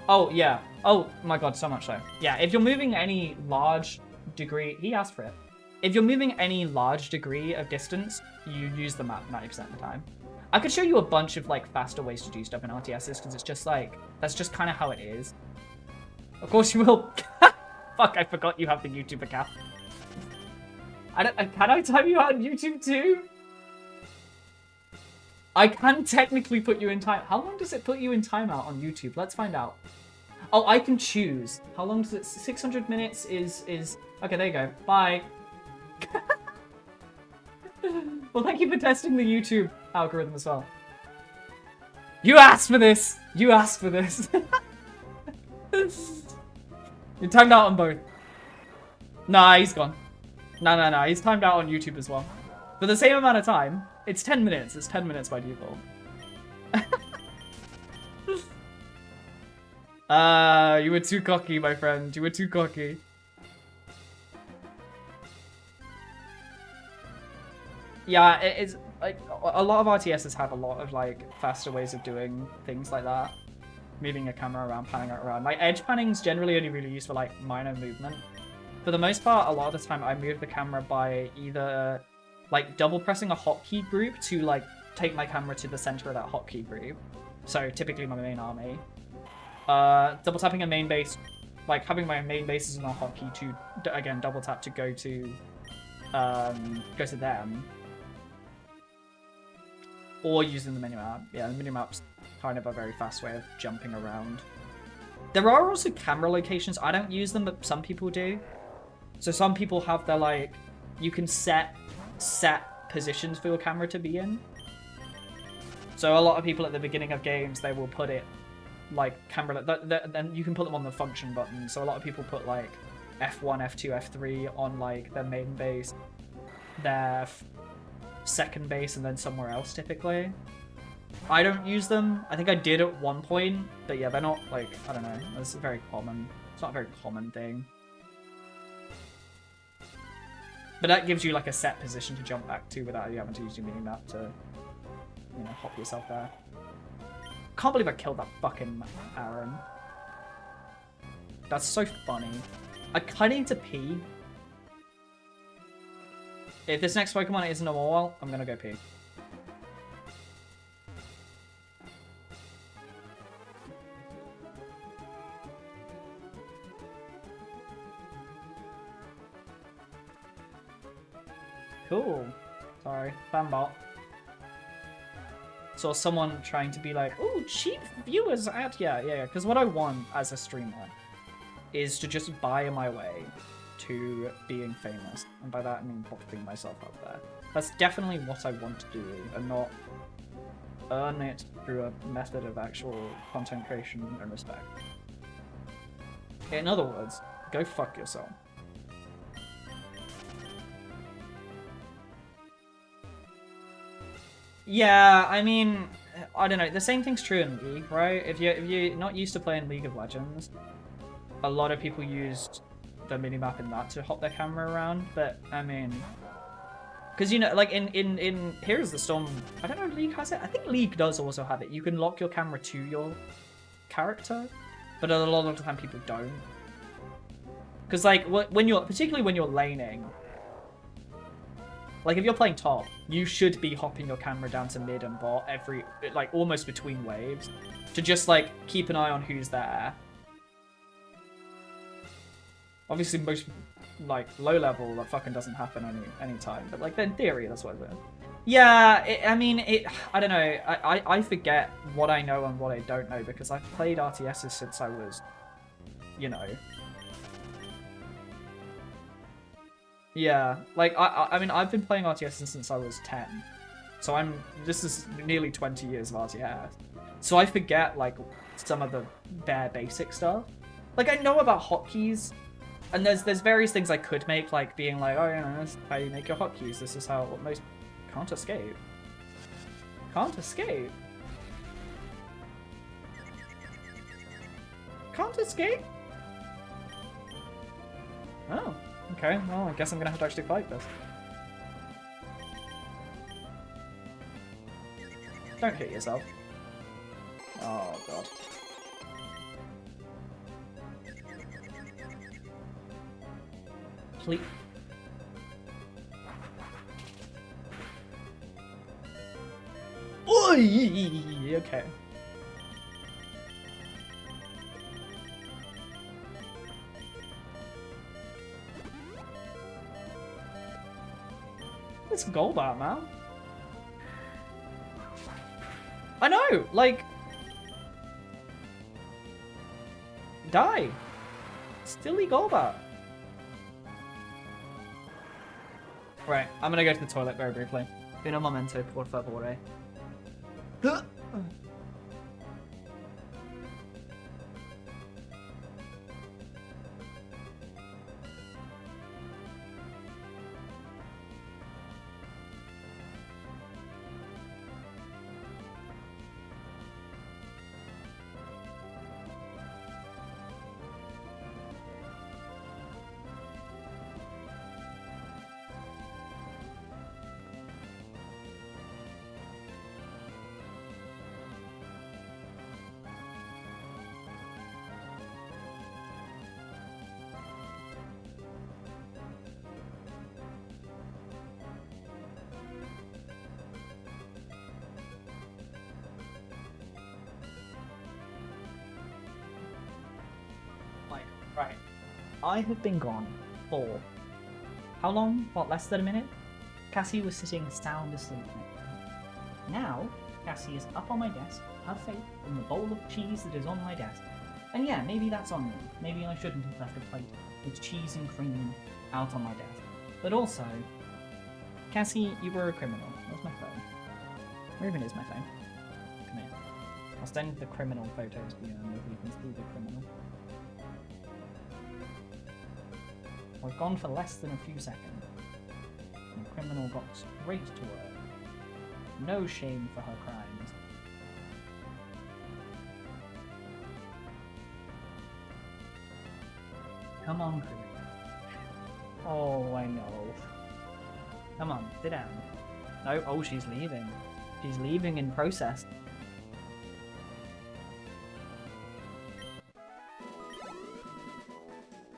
Oh, yeah. Oh, my god, so much so. Yeah, if you're moving any large degree... He asked for it. If you're moving any large degree of distance, you use the map 90% of the time. I could show you a bunch of like faster ways to do stuff in RTSs because it's just like, that's just kind of how it is. Of course you will. Fuck, I forgot you have the YouTube account. Can I time you out on YouTube too? I can technically put you in time. How long does it put you in timeout on YouTube? Let's find out. Oh, I can choose. How long does it? 600 minutes is... Okay, there you go. Bye. Well, thank you for testing the YouTube algorithm as well. You asked for this! You asked for this! You're timed out on both. Nah, he's gone. No. He's timed out on YouTube as well. For the same amount of time. It's 10 minutes. It's 10 minutes by default. You were too cocky, my friend. You were too cocky. Yeah, it's like a lot of RTSs have a lot of like faster ways of doing things like that. Moving a camera around, panning it around. Like edge panning's generally only really used for like minor movement. For the most part, a lot of the time I move the camera by either like double pressing a hotkey group to like take my camera to the center of that hotkey group. So typically my main army. Double tapping a main base, like having my main bases on a hotkey to again double tap to go to them. Or using the minimap. Yeah, the minimap's kind of a very fast way of jumping around. There are also camera locations. I don't use them, but some people do. So some people have their, like, you can set positions for your camera to be in. So a lot of people at the beginning of games, they will put it, like, camera... Then you can put them on the function button. So a lot of people put, like, F1, F2, F3 on, like, their main base, their second base, and then somewhere else typically. I don't use them. I think I did at one point, but yeah, they're not like, I don't know, it's very common. It's not a very common thing. But that gives you like a set position to jump back to without you having to use your mini-map to, you know, hop yourself there. Can't believe I killed that fucking Aaron. That's so funny. I kinda need to pee. If this next Pokemon isn't a mobile, I'm gonna go pee. Cool. Sorry, fanbot. Saw someone trying to be like, "Oh, cheap viewers ad." Yeah. Because what I want as a streamer is to just buy my way to being famous, and by that I mean popping myself up there. That's definitely what I want to do, and not earn it through a method of actual content creation and respect. In other words, go fuck yourself. Yeah, I mean, I don't know. The same thing's true in League, right? If you're not used to playing League of Legends, a lot of people used the minimap in that to hop their camera around. But I mean, because you know, like in Heroes of the Storm, I don't know if League has it. I think League does also have it. You can lock your camera to your character, but a lot of the time people don't. Because like particularly when you're laning. Like, if you're playing top, you should be hopping your camera down to mid and bot almost between waves to just, like, keep an eye on who's there. Obviously, most, like, low level, that fucking doesn't happen any time. But, like, in theory, that's what it is. Yeah, I don't know. I forget what I know and what I don't know because I've played RTSs since I was, you know... Yeah, like, I mean, I've been playing RTS since I was 10. So this is nearly 20 years of RTS. So I forget, like, some of the bare basic stuff. Like, I know about hotkeys, and there's various things I could make, like being like, oh, yeah, this is how you make your hotkeys. This is how most... Can't escape. Can't escape. Can't escape? Oh. Okay, well, I guess I'm gonna have to actually fight this. Don't hit yourself. Oh, God. Please. Oi! Okay. It's Golbat, man. I know, like... Die. Stilly Golbat. Right, I'm gonna go to the toilet very briefly. Un momento, por favore. Right. I have been gone for... How long? What, less than a minute? Cassie was sitting sound asleep. Now, Cassie is up on my desk, her face in the bowl of cheese that is on my desk. And yeah, maybe that's on me. Maybe I shouldn't have left a plate with cheese and cream out on my desk. But also, Cassie, you were a criminal. Where's my phone? Where even is my phone? Come here. I'll send the criminal photos to you and maybe you can see the criminal. We've gone for less than a few seconds. And the criminal got straight to work. No shame for her crimes. Come on, criminal. Oh, I know. Come on, sit down. No, oh, she's leaving. She's leaving in process.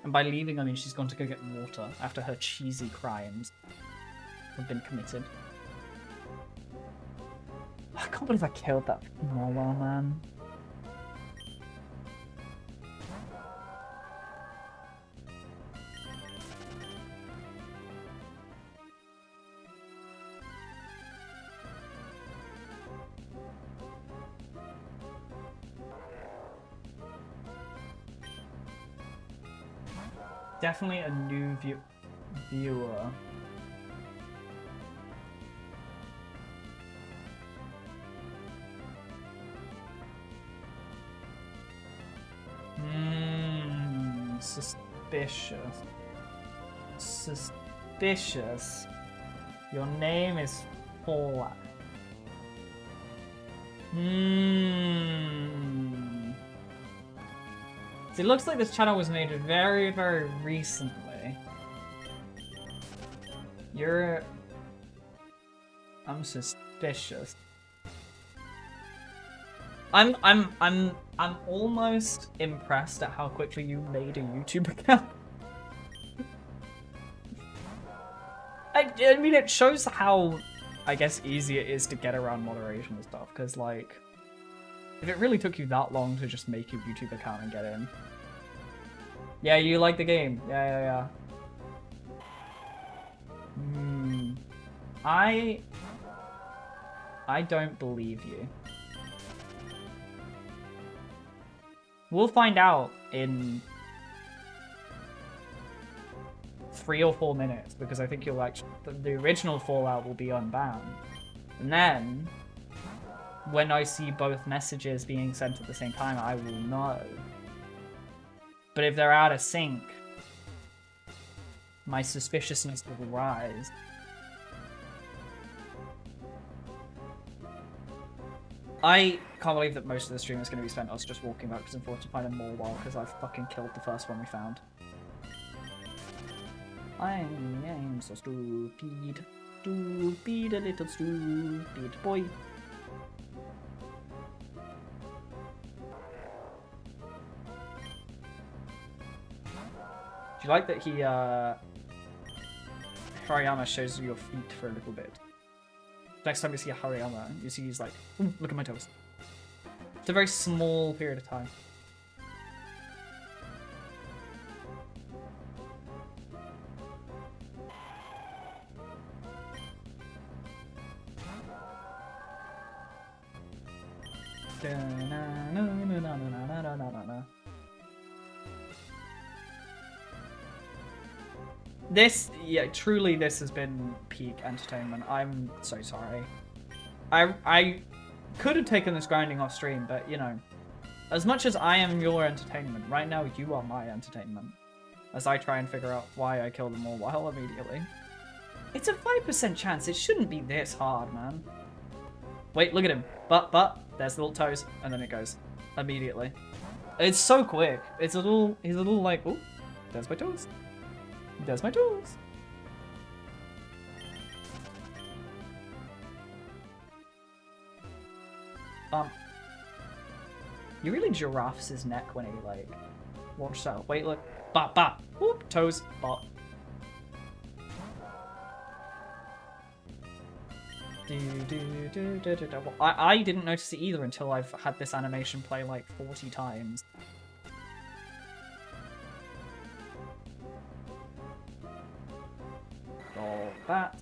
And by leaving, I mean she's gone to go get water after her cheesy crimes have been committed. I can't believe I killed that Morwell, man. Definitely a new viewer. Suspicious. Suspicious. Your name is Fallout. So it looks like this channel was made very, very recently. I'm suspicious. I'm almost impressed at how quickly you made a YouTube account. I mean, it shows how, I guess, easy it is to get around moderation and stuff, because, like, if it really took you that long to just make your YouTube account and get in. Yeah, you like the game. Yeah. I don't believe you. We'll find out in 3 or 4 minutes, because I think you'll actually, the original Fallout will be unbanned. And then, when I see both messages being sent at the same time, I will know. But if they're out of sync, my suspiciousness will rise. I can't believe that most of the stream is going to be spent us just walking backwards and forwards to find a more while, because I fucking killed the first one we found. I'm so stupid. Stupid, a little stupid boy. Do you like that he, Hariyama shows you your feet for a little bit? Next time you see a Hariyama, you see he's like, ooh, look at my toes. It's a very small period of time. This, yeah, truly this has been peak entertainment. I'm so sorry. I could have taken this grinding off stream, but, you know, as much as I am your entertainment, right now you are my entertainment. As I try and figure out why I killed them all while immediately. It's a 5% chance. It shouldn't be this hard, man. Wait, look at him. But, there's the little toes, and then it goes. Immediately. It's so quick. It's a little, he's a little like, oh, there's my toes. There's my toes. He really giraffes his neck when he, like, launches out. Wait, look. Bop. Whoop, toes. Bop. Well, I didn't notice it either until I've had this animation play like 40 times. All that.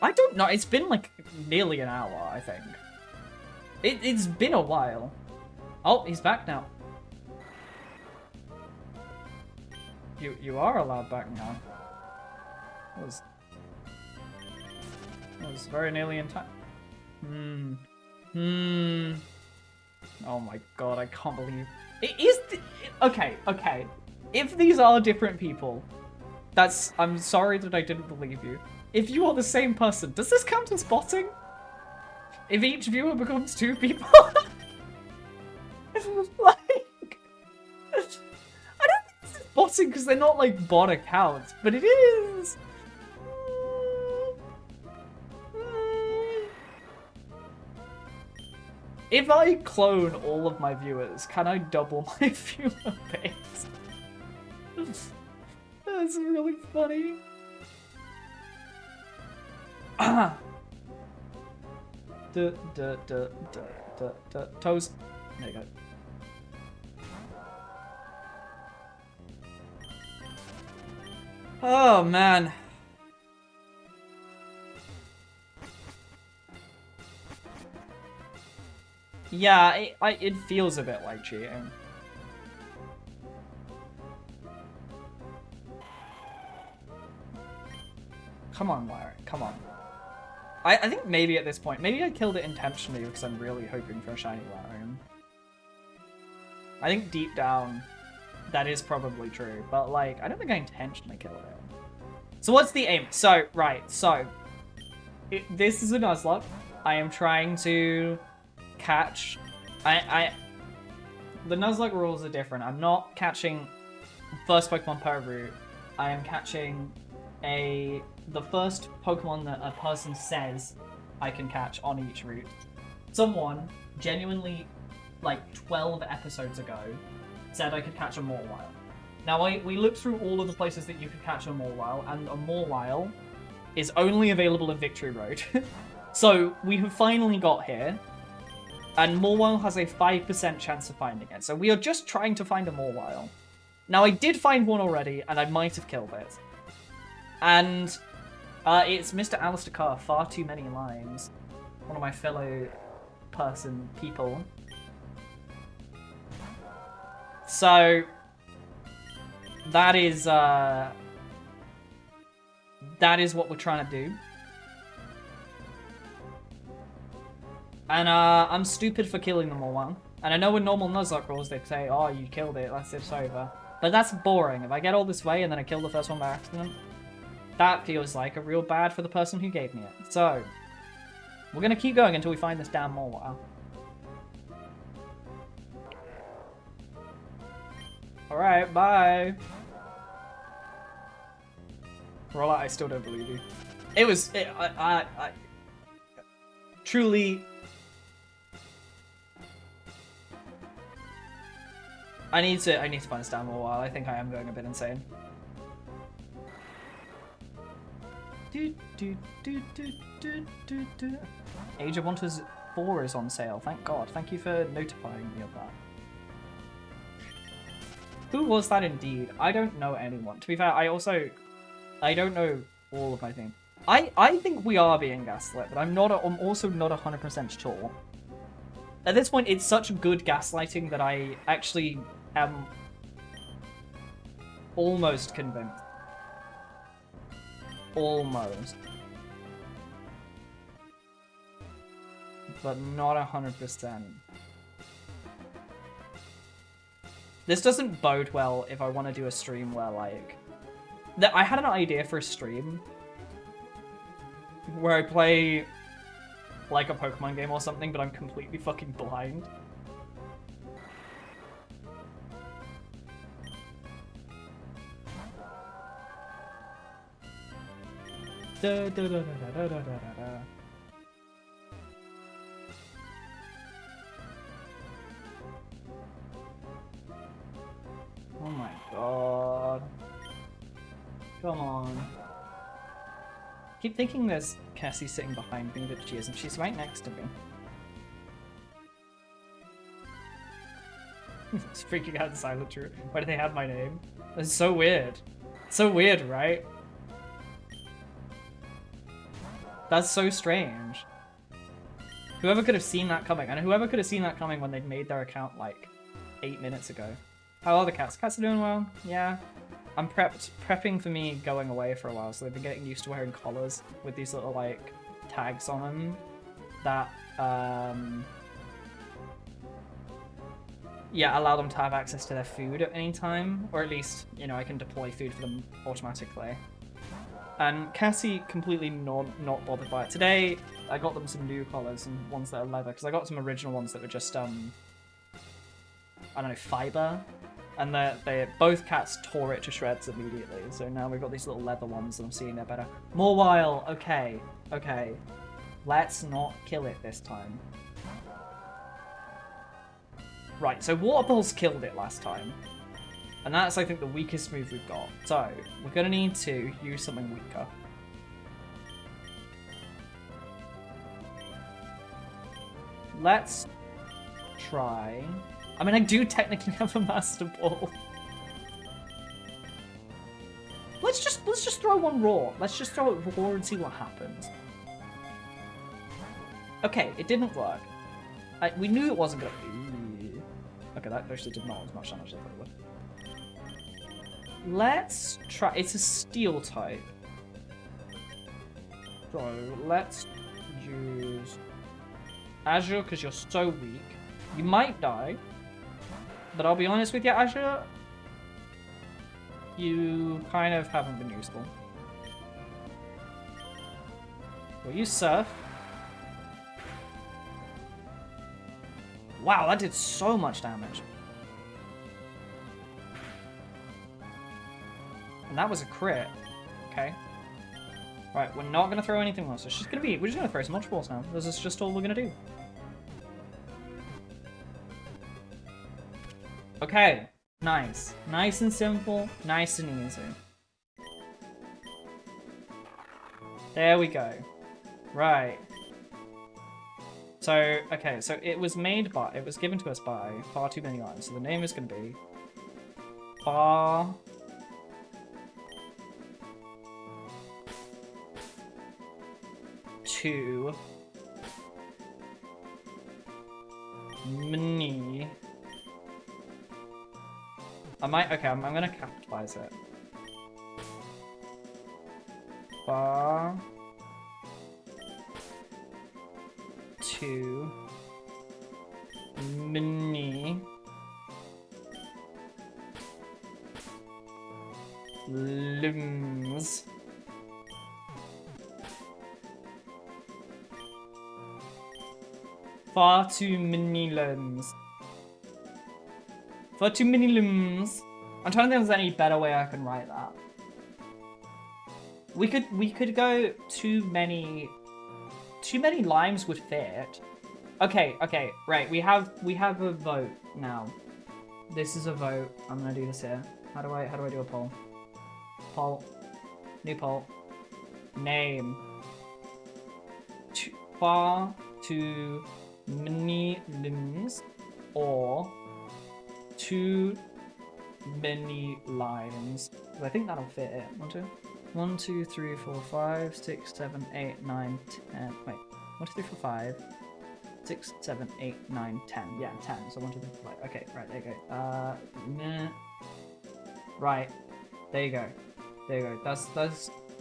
I don't know, it's been like nearly an hour, I think. It's been a while. Oh, he's back now. You are allowed back now. That was very nearly in time. Oh my god, I can't believe it is. Okay. If these are different people, I'm sorry that I didn't believe you. If you are the same person, does this count as botting? If each viewer becomes 2 people? Like, I don't think this is botting because they're not like bot accounts, but it is. If I clone all of my viewers, can I double my viewer base? That's really funny. Toes. There you go. Oh man. Yeah, it feels a bit like cheating. Come on, Lyric. Come on. I think maybe at this point, maybe I killed it intentionally because I'm really hoping for a shiny Larian. I think deep down, that is probably true, but like, I don't think I intentionally killed it. So what's the aim? So, right, so, this is a Nuzlocke. I am trying to catch, the Nuzlocke rules are different. I'm not catching first Pokemon per route. I am catching the first Pokemon that a person says I can catch on each route. Someone genuinely, like 12 episodes ago, said I could catch a Mawile. Now, we looked through all of the places that you could catch a Mawile, and a Mawile is only available in Victory Road. So, we have finally got here, and Mawile has a 5% chance of finding it. So we are just trying to find a Mawile. Now, I did find one already, and I might have killed it. And it's Mr. Alistair Carr, far too many lines. One of my fellow people. So that is what we're trying to do. And I'm stupid for killing them all one. And I know in normal Nuzlocke rules they'd say, oh, you killed it, it's over. But that's boring. If I get all this way and then I kill the first one by accident, that feels like a real bad for the person who gave me it. So, we're gonna keep going until we find this damn Mawile. Alright, bye. Rolla, I still don't believe you. It was, I truly... I need to find this damn Mawile. I think I am going a bit insane. Age of Wonders 4 is on sale. Thank God. Thank you for notifying me of that. Who was that indeed? I don't know anyone. To be fair, I don't know all of my things. I think we are being gaslit, but I'm also not 100% sure. At this point, it's such good gaslighting that I actually am almost convinced. Almost. But not 100%. This doesn't bode well if I want to do a stream where, like... I had an idea for a stream where I play, like, a Pokemon game or something, but I'm completely fucking blind. Da, da, da, da, da, da, da, da. Oh my god. Come on. Keep thinking there's Cassie sitting behind me, but she isn't. She's right next to me. It's freaking out in Silent True. Why do they have my name? That's so weird. So weird, right? That's so strange. Whoever could have seen that coming, and whoever could have seen that coming when they made their account like 8 minutes ago. How are the cats? Cats are doing well. Yeah. I'm prepping for me going away for a while, so they've been getting used to wearing collars with these little like tags on them that yeah, allow them to have access to their food at any time, or at least, you know, I can deploy food for them automatically. And Cassie completely not bothered by it. Today, I got them some new collars and ones that are leather, because I got some original ones that were just, I don't know, fiber. And they both cats tore it to shreds immediately. So now we've got these little leather ones and I'm seeing they're better. Mawile, okay. Okay. Let's not kill it this time. Right, so Water Balls killed it last time. And that's, I think, the weakest move we've got. So, we're going to need to use something weaker. Let's try... I mean, I do technically have a Master Ball. Let's just throw one raw. Let's just throw it raw and see what happens. Okay, it didn't work. We knew it wasn't going to... Okay, that actually did not as much damage as I thought it would. Let's try... It's a steel type. So, let's use Azure because you're so weak. You might die, but I'll be honest with you, Azure, you kind of haven't been useful. We'll use Surf. Wow, that did so much damage. And that was a crit. Okay. Right, we're not gonna throw anything else. It's just gonna be, we're just gonna throw some balls now. This is just all we're gonna do. Okay, nice. Nice and simple, nice and easy. There we go. Right. So, okay, so it was given to us by far too many lines. So the name is gonna be far too many. I'm gonna capitalize it. Far too many limbs. Far too many limbs. Far too many limbs. I'm trying to think if there's any better way I can write that. We could go too many limes would fit. Okay, right. We have a vote now. This is a vote. I'm gonna do this here. How do I do a poll? Poll. New poll. Name. Far too many limbs or too many lines. I think that'll fit it. 1, 2, 3, 4, 5, 6, 7, 8, 9, 10. Wait. 1, 2, 3, 4, 5, 6, 7, 8, 9, 10. Yeah, 10. So 1, 2, 3, 4, 5. Okay, right, there you go. Right. There you go. There you go.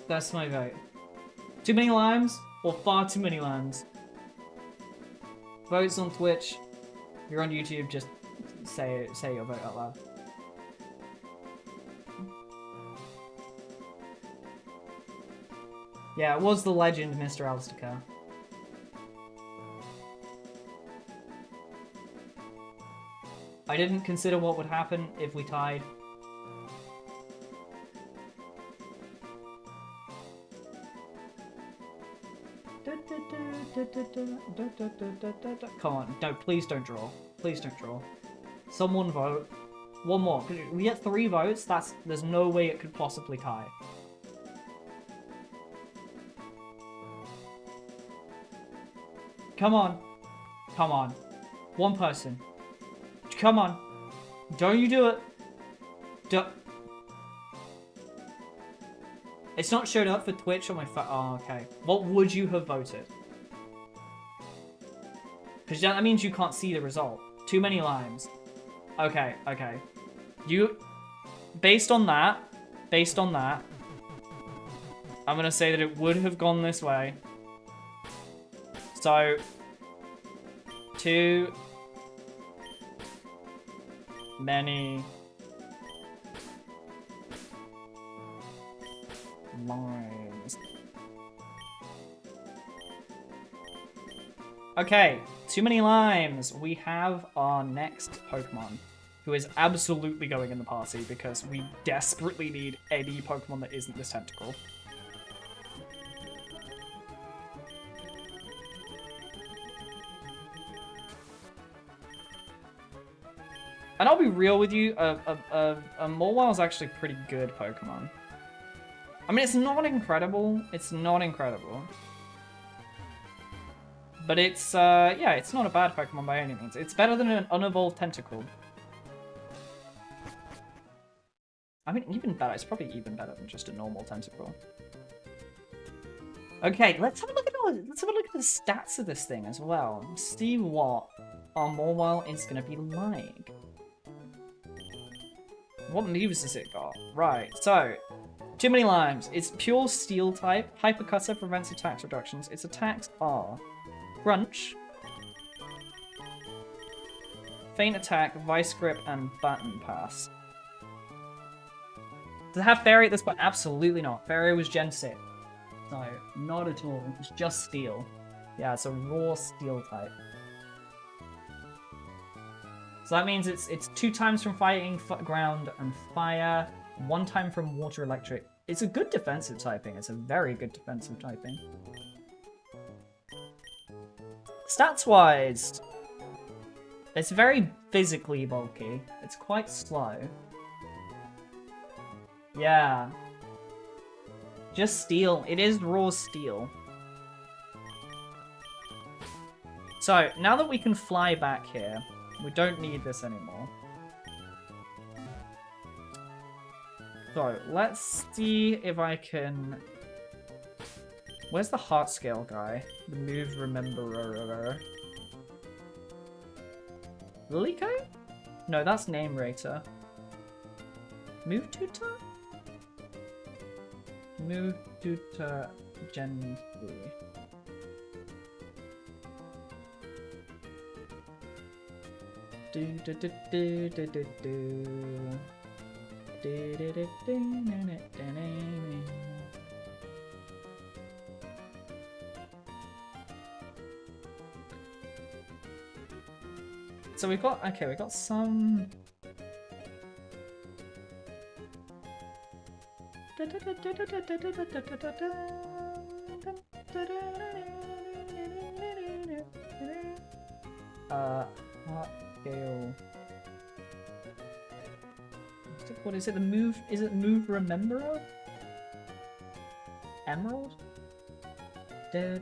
That's my vote. Too many limes or far too many limes? Votes on Twitch. If you're on YouTube, just say your vote out loud. Yeah, it was the legend, Mr. Alistair. I didn't consider what would happen if we tied. Come on, no, please don't draw. Please don't draw. Someone vote. One more. We get 3 votes. There's no way it could possibly tie. Come on. Come on. One person. Come on. Don't you do it. It's not showed up for Twitch on my phone. Oh, okay. What would you have voted? Because that means you can't see the result. Too many limes. Okay, okay. Based on that, I'm going to say that it would have gone this way. So, too many limes. Okay, too many limes. We have our next Pokemon, who is absolutely going in the party because we desperately need any Pokemon that isn't this tentacle. And I'll be real with you, a Mawile is actually a pretty good Pokemon. I mean, it's not incredible. It's not incredible. But it's, yeah, it's not a bad Pokemon by any means. It's better than an unevolved Tentacle. I mean, even better. It's probably even better than just a normal Tentacle. Okay, let's have a look at the stats of this thing as well. See what our Mawile is gonna be like. What moves has it got? Right, so Too many limes. It's pure steel type. Hypercutter prevents attack reductions. Its attacks are Crunch, Feint Attack, Vice Grip, and Baton Pass. Does it have Fairy at this point? Absolutely not. Fairy was Gen 6. No, not at all. It's just Steel. Yeah, it's a raw Steel type. So that means it's 2 times from fighting, ground, and fire. 1 time from water, electric. It's a good defensive typing. It's a very good defensive typing. Stats-wise, it's very physically bulky. It's quite slow. Yeah. Just steel. It is raw steel. So, now that we can fly back here, we don't need this anymore. So, let's see if I can... Where's the heart scale guy? The move rememberer. Liliko? No, that's name rater. Move tutor? Move tutor Gen 3. Do do do do do do do. So we've got, okay, we've got some... Heart scale. What is it? The move? Is it move rememberer? Emerald? I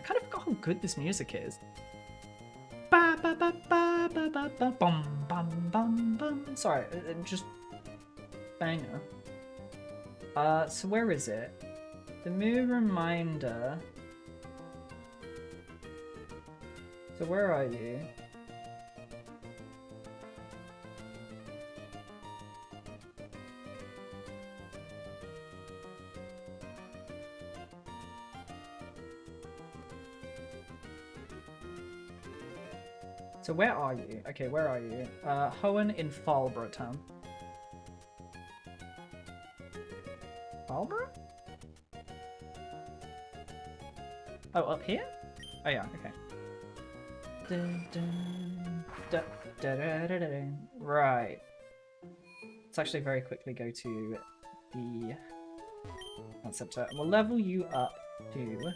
kind of forgot how good this music is. Ba ba ba ba ba ba ba bum bum bum bum. Sorry, just banger. So where is it? The move reminder. So where are you? So where are you? Okay, where are you? Hoenn in Falborough Town. Falborough? Oh, up here? Oh yeah, okay. Right. Let's actually very quickly go to the concept. We'll level you up to...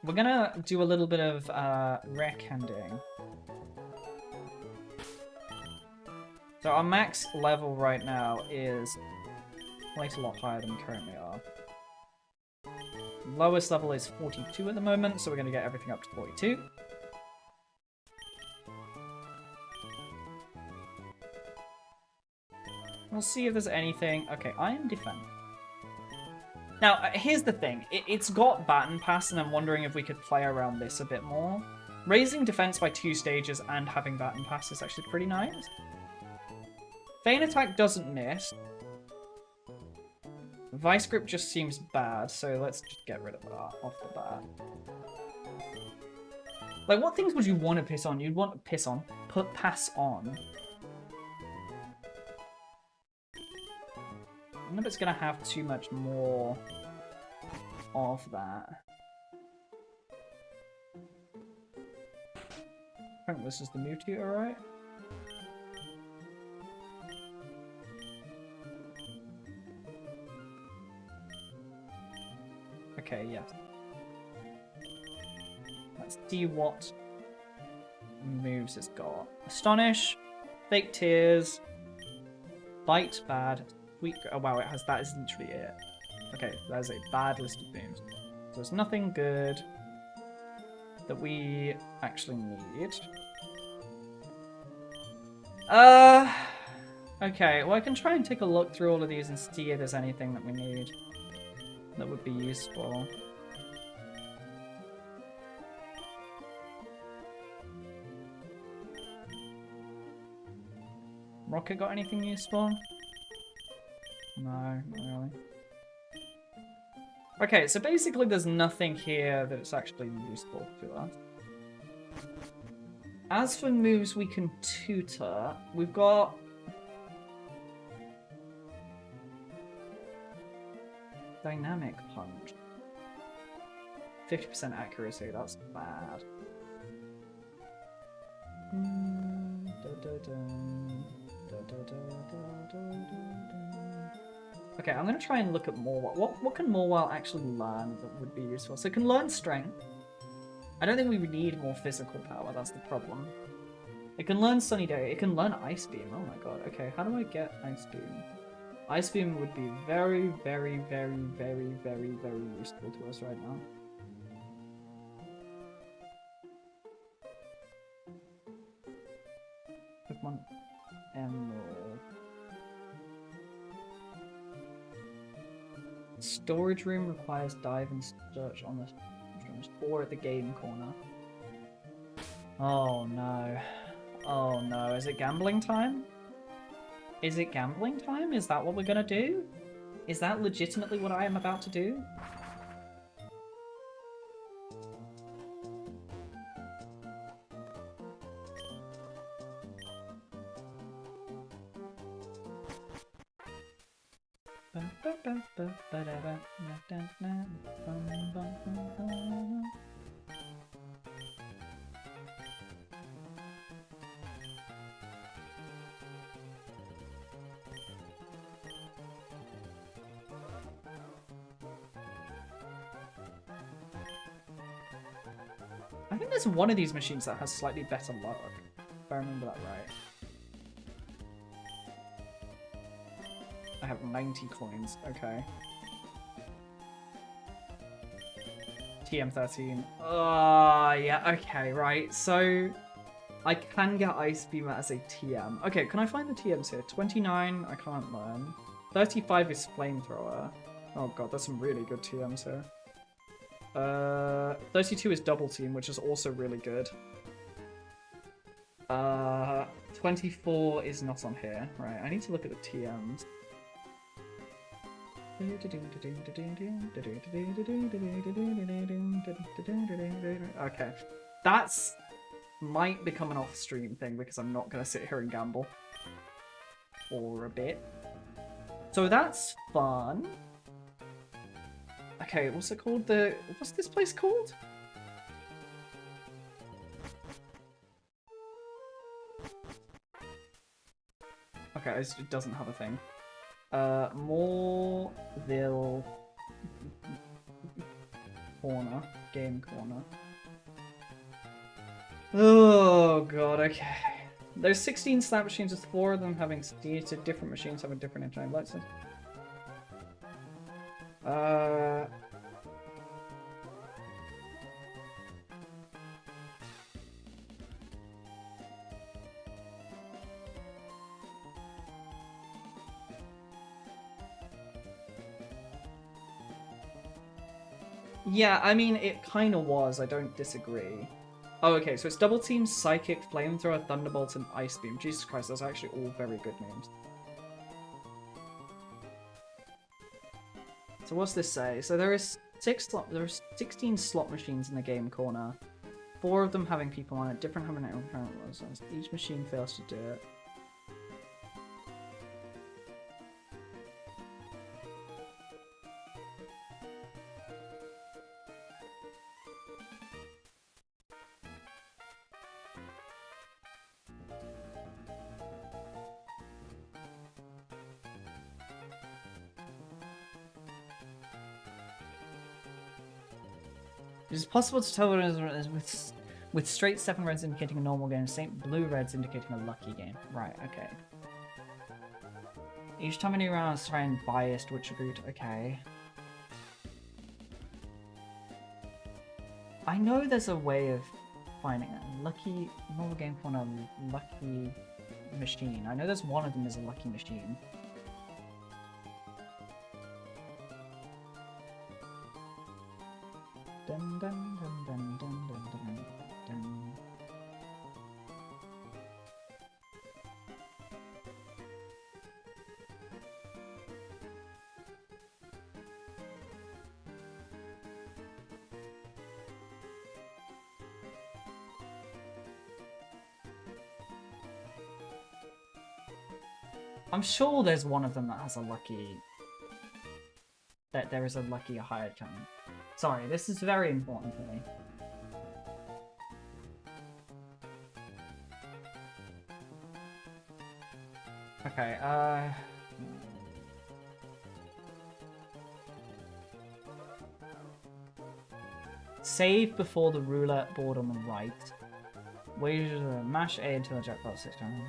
We're gonna do a little bit of rec-handing. So our max level right now is quite a lot higher than we currently are. Lowest level is 42 at the moment, so we're gonna get everything up to 42. We'll see if there's anything. Okay, Iron Defense. Now, here's the thing. It's got Baton Pass, and I'm wondering if we could play around this a bit more. Raising defense by 2 stages and having Baton Pass is actually pretty nice. Feint Attack doesn't miss. Vice Grip just seems bad, so let's just get rid of that off the bat. Like, what things would you want to piss on? You'd want to piss on. Pass on. I don't know if it's going to have too much more of that. I think this is the move tutor, right? Okay, yes. Let's see what moves it's got. Astonish, Fake Tears, Bite, bad. Oh wow, it has that is literally it. Okay, there's a bad list of moves. So there's nothing good that we actually need. Okay, well I can try and take a look through all of these and see if there's anything that we need that would be useful. Rocket got anything useful? No, not really. Okay, so basically there's nothing here that's actually useful to us. As for moves we can tutor, we've got... Dynamic Punch. 50% accuracy, that's bad. Okay, I'm gonna try and look at Morwell. What can Morwell actually learn that would be useful? So it can learn Strength. I don't think we need more physical power, that's the problem. It can learn Sunny Day, it can learn Ice Beam, oh my god. Okay, how do I get Ice Beam? Ice Beam would be very, very, very, very, very, very useful to us right now. Pokemon Emerald. Storage room requires dive and search on the rooms or at the game corner. Oh no. Oh no. Is it gambling time? Is it gambling time? Is that what we're gonna do? Is that legitimately what I am about to do? I think there's one of these machines that has slightly better luck, if I remember that right. I have 90 coins, okay. TM13. Yeah, okay, right. So, I can get Ice Beam as a TM. Okay, can I find the TMs here? 29, I can't learn. 35 is Flamethrower. Oh god, there's some really good TMs here. 32 is Double Team, which is also really good. 24 is not on here. Right, I need to look at the TMs. Okay. That's might become an off-stream thing because I'm not going to sit here and gamble. For a bit. So that's fun. Okay, what's it called? What's this place called? Okay, it doesn't have a thing. Moreville corner, game corner. Oh god, okay. There's 16 slot machines with 4 of them having different machines having different internet lights. Yeah, I mean, it kind of was. I don't disagree. Oh, okay, so it's Double Team, Psychic, Flamethrower, Thunderbolt, and Ice Beam. Jesus Christ, those are actually all very good names. So what's this say? So there are 16 slot machines in the game corner. 4 of them having people on it, different having their own current ones. Each machine fails to do it. It is possible to tell with straight 7 reds indicating a normal game, St. Blue reds indicating a lucky game. Right, okay. Each time a new round is trying biased which route, okay. I know there's a way of finding it. Lucky normal game corner, lucky machine. I know there's one of them is a lucky machine. Dun, dun, dun, dun, dun, dun, dun, dun. I'm sure there's one of them that has a lucky... That there is a lucky higher chance. Sorry, this is very important for me. Okay, save before the roulette board on the right. Wait, mash A until the jackpot 6 times.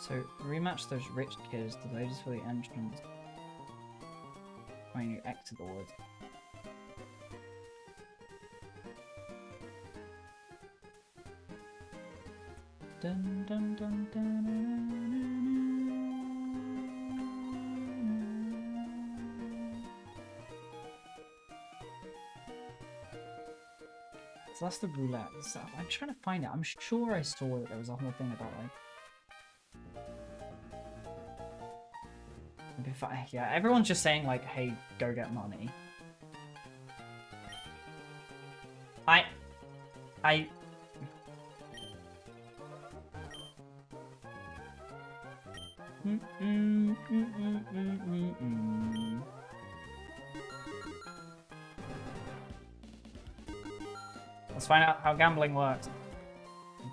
So, rematch those rich kids to those for the entrance when you exit the woods. Dun, dun, dun, dun, dun, so that's the roulette. So I'm trying to find it. I'm sure I saw that there was a whole thing about like... Yeah, everyone's just saying like, hey, go get money. I... Let's find out how gambling works.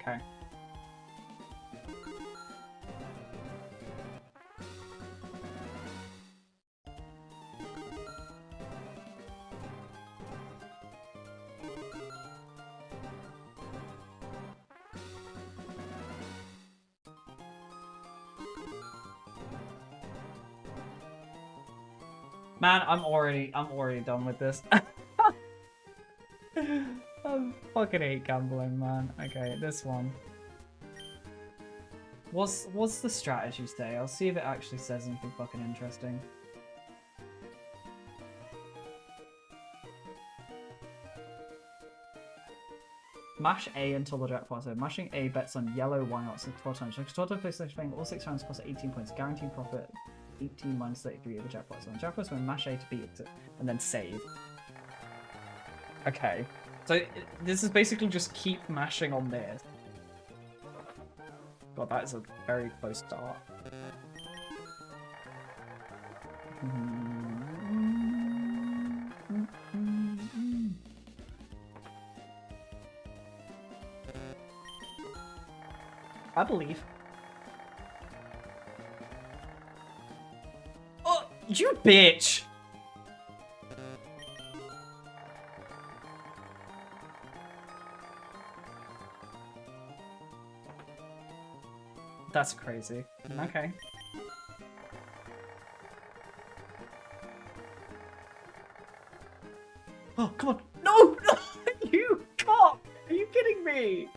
Okay. Man, I'm already done with this. I fucking hate gambling, man. Okay, this one. What's the strategy say? I'll see if it actually says anything fucking interesting. Mash A until the jackpot. So mashing A bets on yellow why-nots 12 times. So 12 times PlayStation playing all 6 rounds costs 18 points. Guaranteed profit 18 minus 33 of the jackpot. So on jackpots when mash A to beat it and then save. Okay. So this is basically just keep mashing on this. God, that is a very close start. I believe. Oh, you bitch! That's crazy. Okay. Oh, come on. No! No! You cock! Are you kidding me?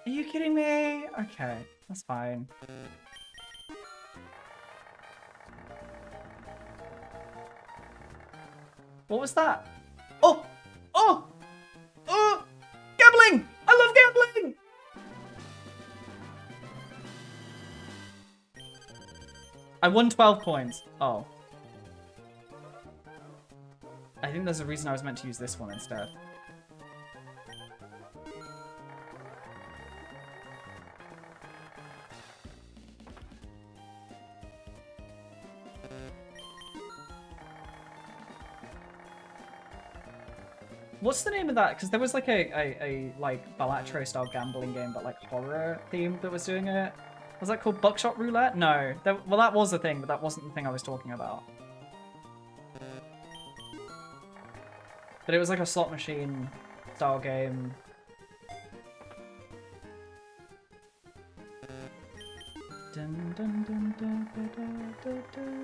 Are you kidding me? Okay, that's fine. What was that? Oh! Oh! Oh! Gambling! I love gambling! I won 12 coins. Oh. I think there's a reason I was meant to use this one instead. What's the name of that? Because there was like a like Balatro style gambling game, but like horror themed that was doing it. Was that called Buckshot Roulette? No. Well, that was the thing, but that wasn't the thing I was talking about. But it was like a slot machine style game. Dun, dun, dun, dun, dun, dun, dun, dun.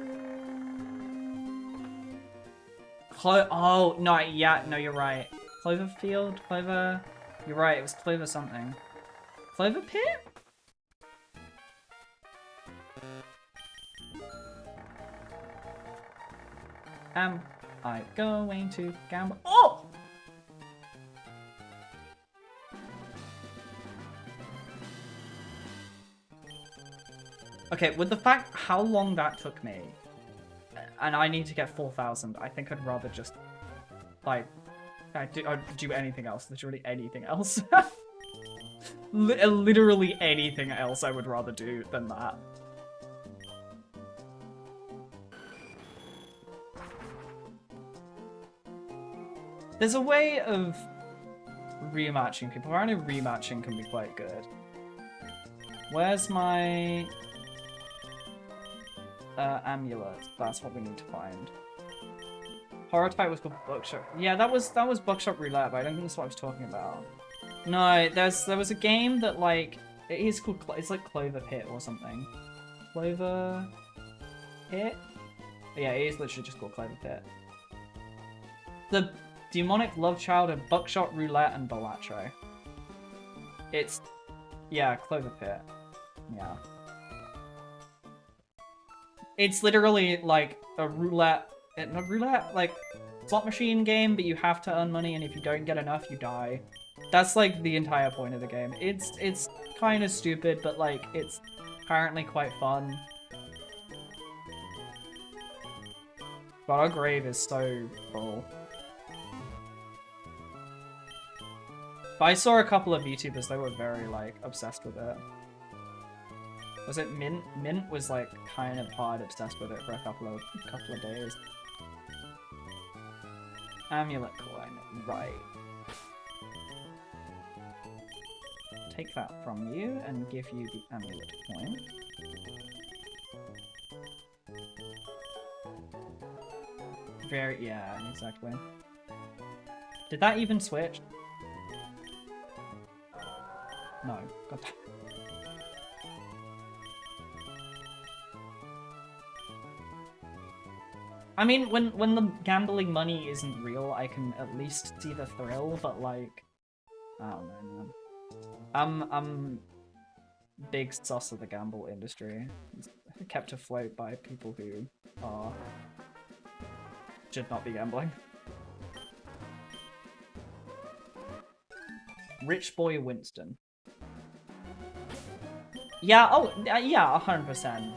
Oh, no, yeah, no, you're right. Cloverfield? Clover? You're right, it was Clover something. Clover Pit? I'm going to gamble. Oh! Okay, with the fact how long that took me, and I need to get 4,000, I think I'd rather just, like, I'd do anything else. Literally anything else. Literally anything else I would rather do than that. There's a way of rematching people. Apparently rematching can be quite good. Where's my amulet? That's what we need to find. Horror type was called Buckshot. Yeah, that was Buckshot Roulette, but I don't think that's what I was talking about. No, there was a game that like it is called it's like Clover Pit or something. Clover Pit? Yeah, it is literally just called Clover Pit. The demonic love child of Buckshot Roulette and Balatro. It's yeah, Clover Pit. Yeah. It's literally like a roulette, not roulette, like slot machine game, but you have to earn money, and if you don't get enough, you die. That's like the entire point of the game. It's kind of stupid, but like it's apparently quite fun. But our grave is so full. But I saw a couple of YouTubers, they were very like obsessed with it. Was it Mint? Mint was like kind of hard obsessed with it for a couple of days. Amulet coin, right. Take that from you and give you the amulet coin. Very, yeah, exactly. Did that even switch? No. God. I mean, when the gambling money isn't real, I can at least see the thrill, but like, I don't know, man. I'm big sus of the gamble industry. It's kept afloat by people who should not be gambling. Rich boy Winston. Yeah, oh, yeah, 100%.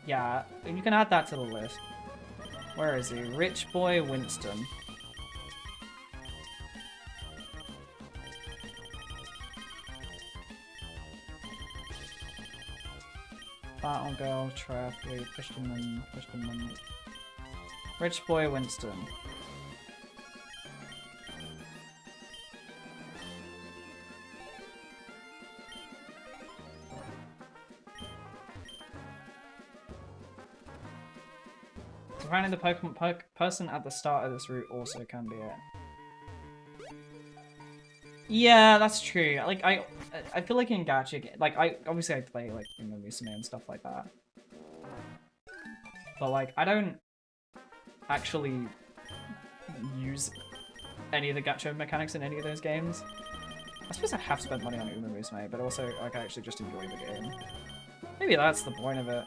Yeah, you can add that to the list. Where is he? Rich boy Winston. Battle girl, triathlete, fisherman. Rich boy Winston. Apparently the Pokemon person at the start of this route also can be it. Yeah, that's true. Like I feel like in gacha, like I play like Musume and stuff like that, but like I don't actually use any of the gacha mechanics in any of those games. I suppose I have spent money on Musume, but also like I actually just enjoy the game. Maybe that's the point of it.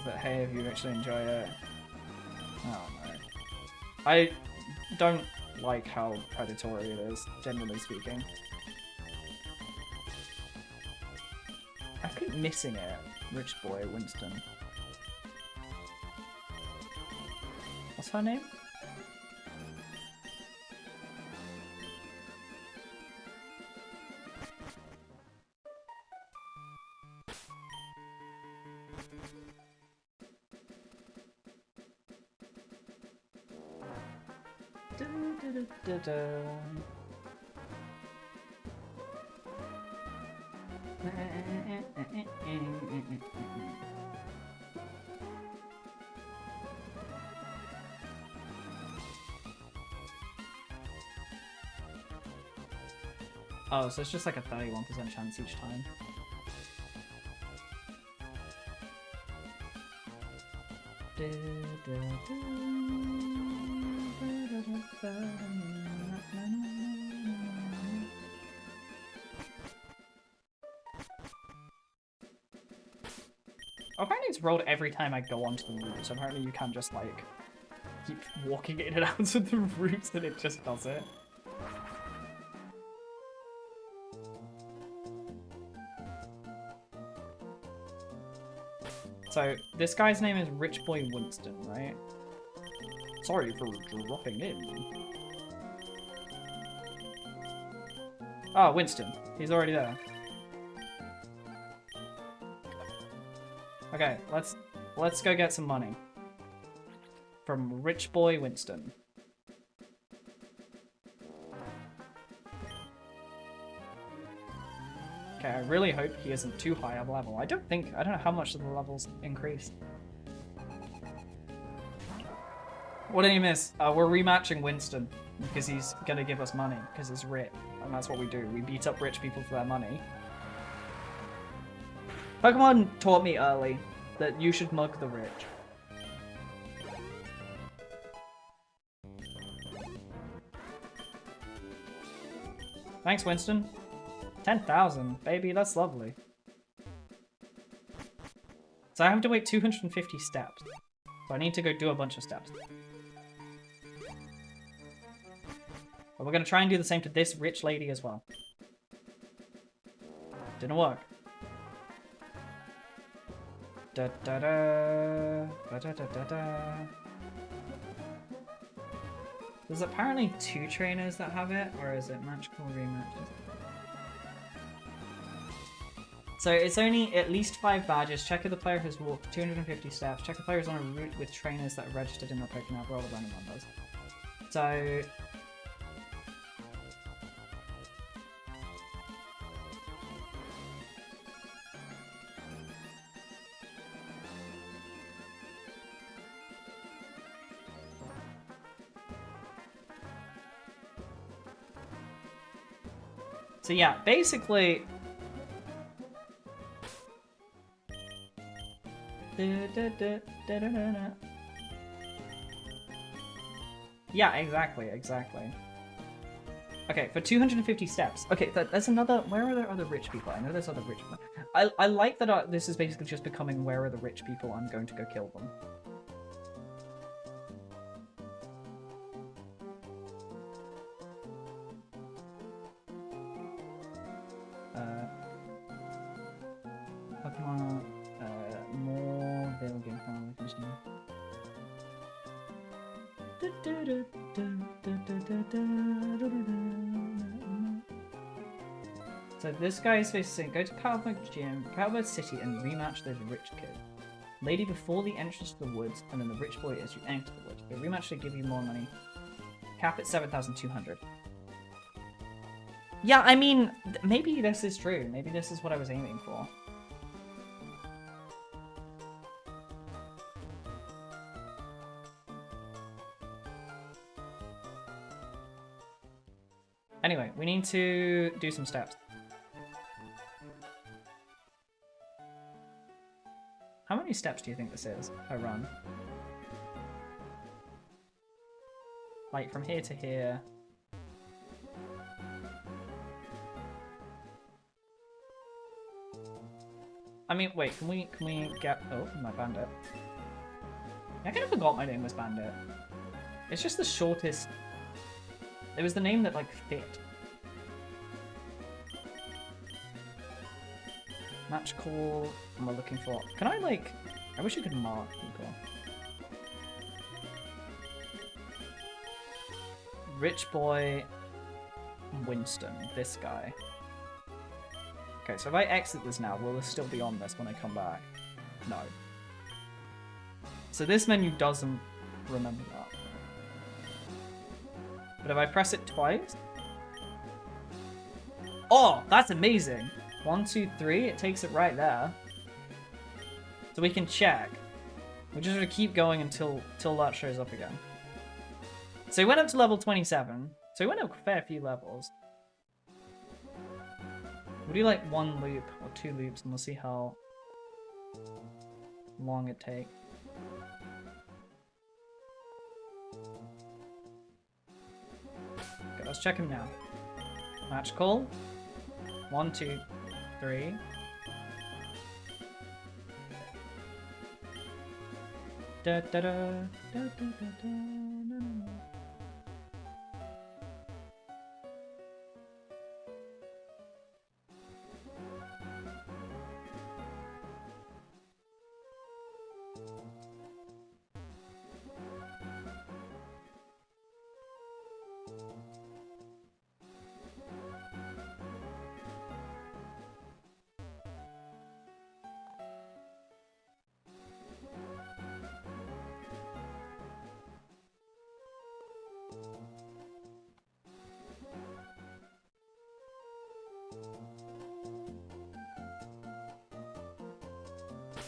That hey, if you actually enjoy it. I don't know. I don't like how predatory it is, generally speaking. I keep missing it. Rich boy Winston. What's her name? Oh, so it's just like a 31% chance each time. Apparently it's rolled every time I go onto the route, so apparently you can just like keep walking in and out of the roots and it just does it. So, this guy's name is Rich Boy Winston, right? Sorry for dropping in. Oh, Winston. He's already there. Okay, let's go get some money. From Rich Boy Winston. Okay, I really hope he isn't too high of level. I don't know how much the levels increased. What did you miss? We're rematching Winston because he's gonna give us money because he's rich, and that's what we do. We beat up rich people for their money. Pokemon taught me early that you should mug the rich. Thanks, Winston. 10,000, baby, that's lovely. So I have to wait 250 steps. So I need to go do a bunch of steps. But we're gonna try and do the same to this rich lady as well. Didn't work. Da da da da da da da da. There's apparently 2 trainers that have it, or is it match call rematches? So it's only at least 5 badges. Check if the player has walked 250 steps. Check the player is on a route with trainers that are registered in the Pokemon app. Roll the random numbers. So yeah, basically yeah, exactly. Okay, for 250 steps. Okay, there's another. Where are there other rich people? I know there's other rich people. I like that this is basically just becoming where are the rich people, I'm going to go kill them. Pokemon, more video game So this guy is basically saying, go to Cowbird Gym, Cowbird City, and rematch those rich kids. Lady before the entrance to the woods, and then the rich boy as you enter the woods. The rematch should give you more money. Cap at 7,200. Yeah, I mean, maybe this is true. Maybe this is what I was aiming for. Anyway, we need to do some steps. How many steps do you think this is per run? Like from here to here. I mean, wait, can we get... Oh, my Bandit. I kind of forgot my name was Bandit. It's just the shortest... It was the name that, like, fit. Match call. Am I looking for... Can I, like... I wish you could mark people. Rich boy... Winston. This guy. Okay, so if I exit this now, will this still be on this when I come back? No. So this menu doesn't remember that. But if I press it twice... Oh, that's amazing! 1, 2, 3, it takes it right there. So we can check. We're just gonna keep going until that shows up again. So he went up to level 27. So he went up a fair few levels. We'll do like 1 loop or 2 loops and we'll see how long it takes. Okay, let's check him now. Match call. 1, 2, 3. da, da, da, da, da, da, na, na, na.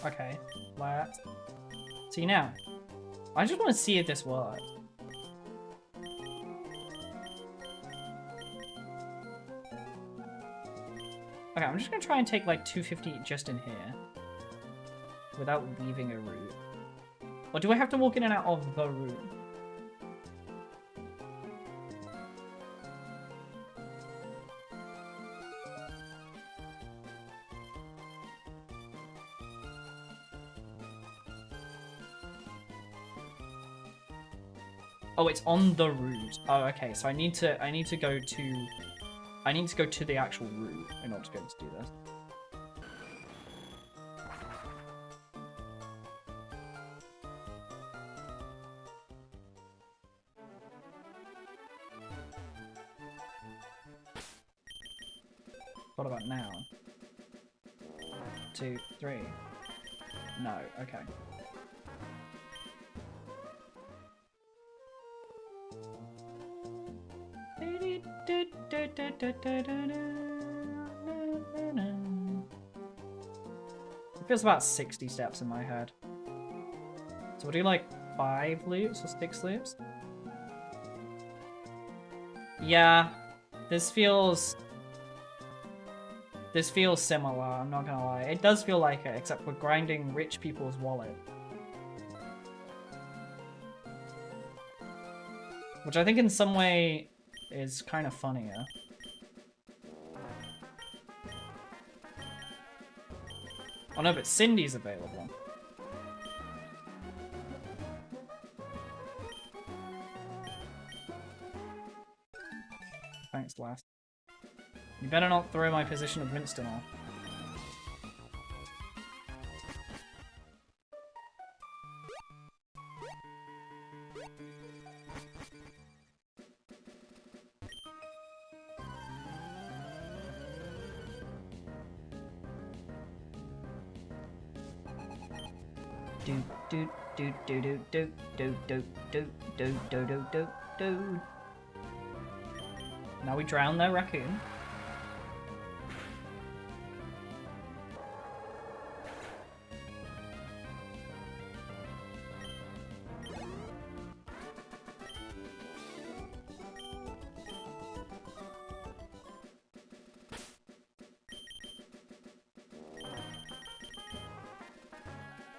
Okay, like that. See now, I just want to see if this works. Okay, I'm just gonna try and take like 250 just in here without leaving a route. Or do I have to walk in and out of the route? Oh, it's on the route. Oh, okay. So I need to go to the actual route in order to be able to do this. What about now? 2, 3. No, okay. It feels about 60 steps in my head. So we'll do like 5 loops or 6 loops. Yeah, this feels similar, I'm not gonna lie. It does feel like it, except we're grinding rich people's wallet. Which I think in some way is kind of funnier. Oh no, but Cindy's available. Thanks, last. You better not throw my position of Winston off. Do do do do do do do do do do do do do do. Now we drown their raccoon.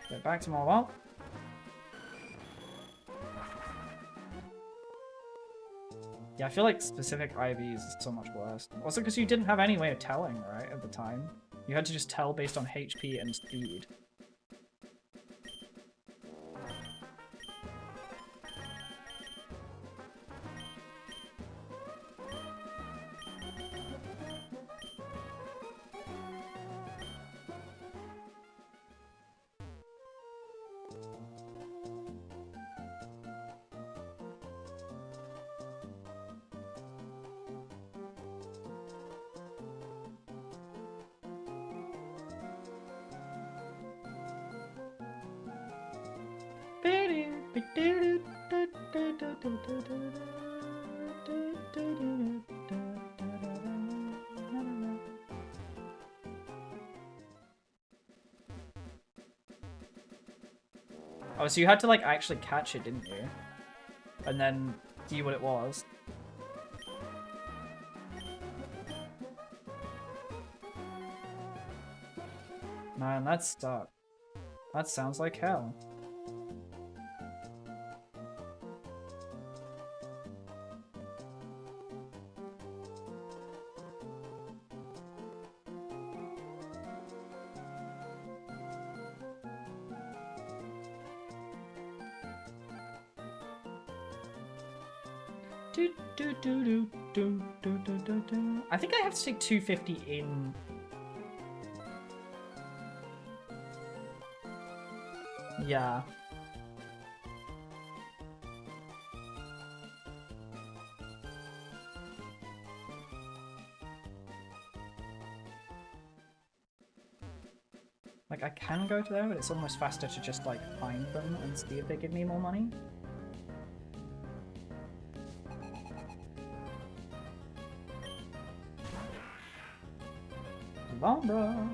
Go back to mobile. Yeah, I feel like specific IVs is so much worse. Also because you didn't have any way of telling, right, at the time. You had to just tell based on HP and speed. Oh, so you had to like actually catch it, didn't you? And then see what it was. Man, that sucked. That sounds like hell. I think I have to take 250 in. Yeah. Like, I can go to there, but it's almost faster to just, like, find them and see if they give me more money. Lombra.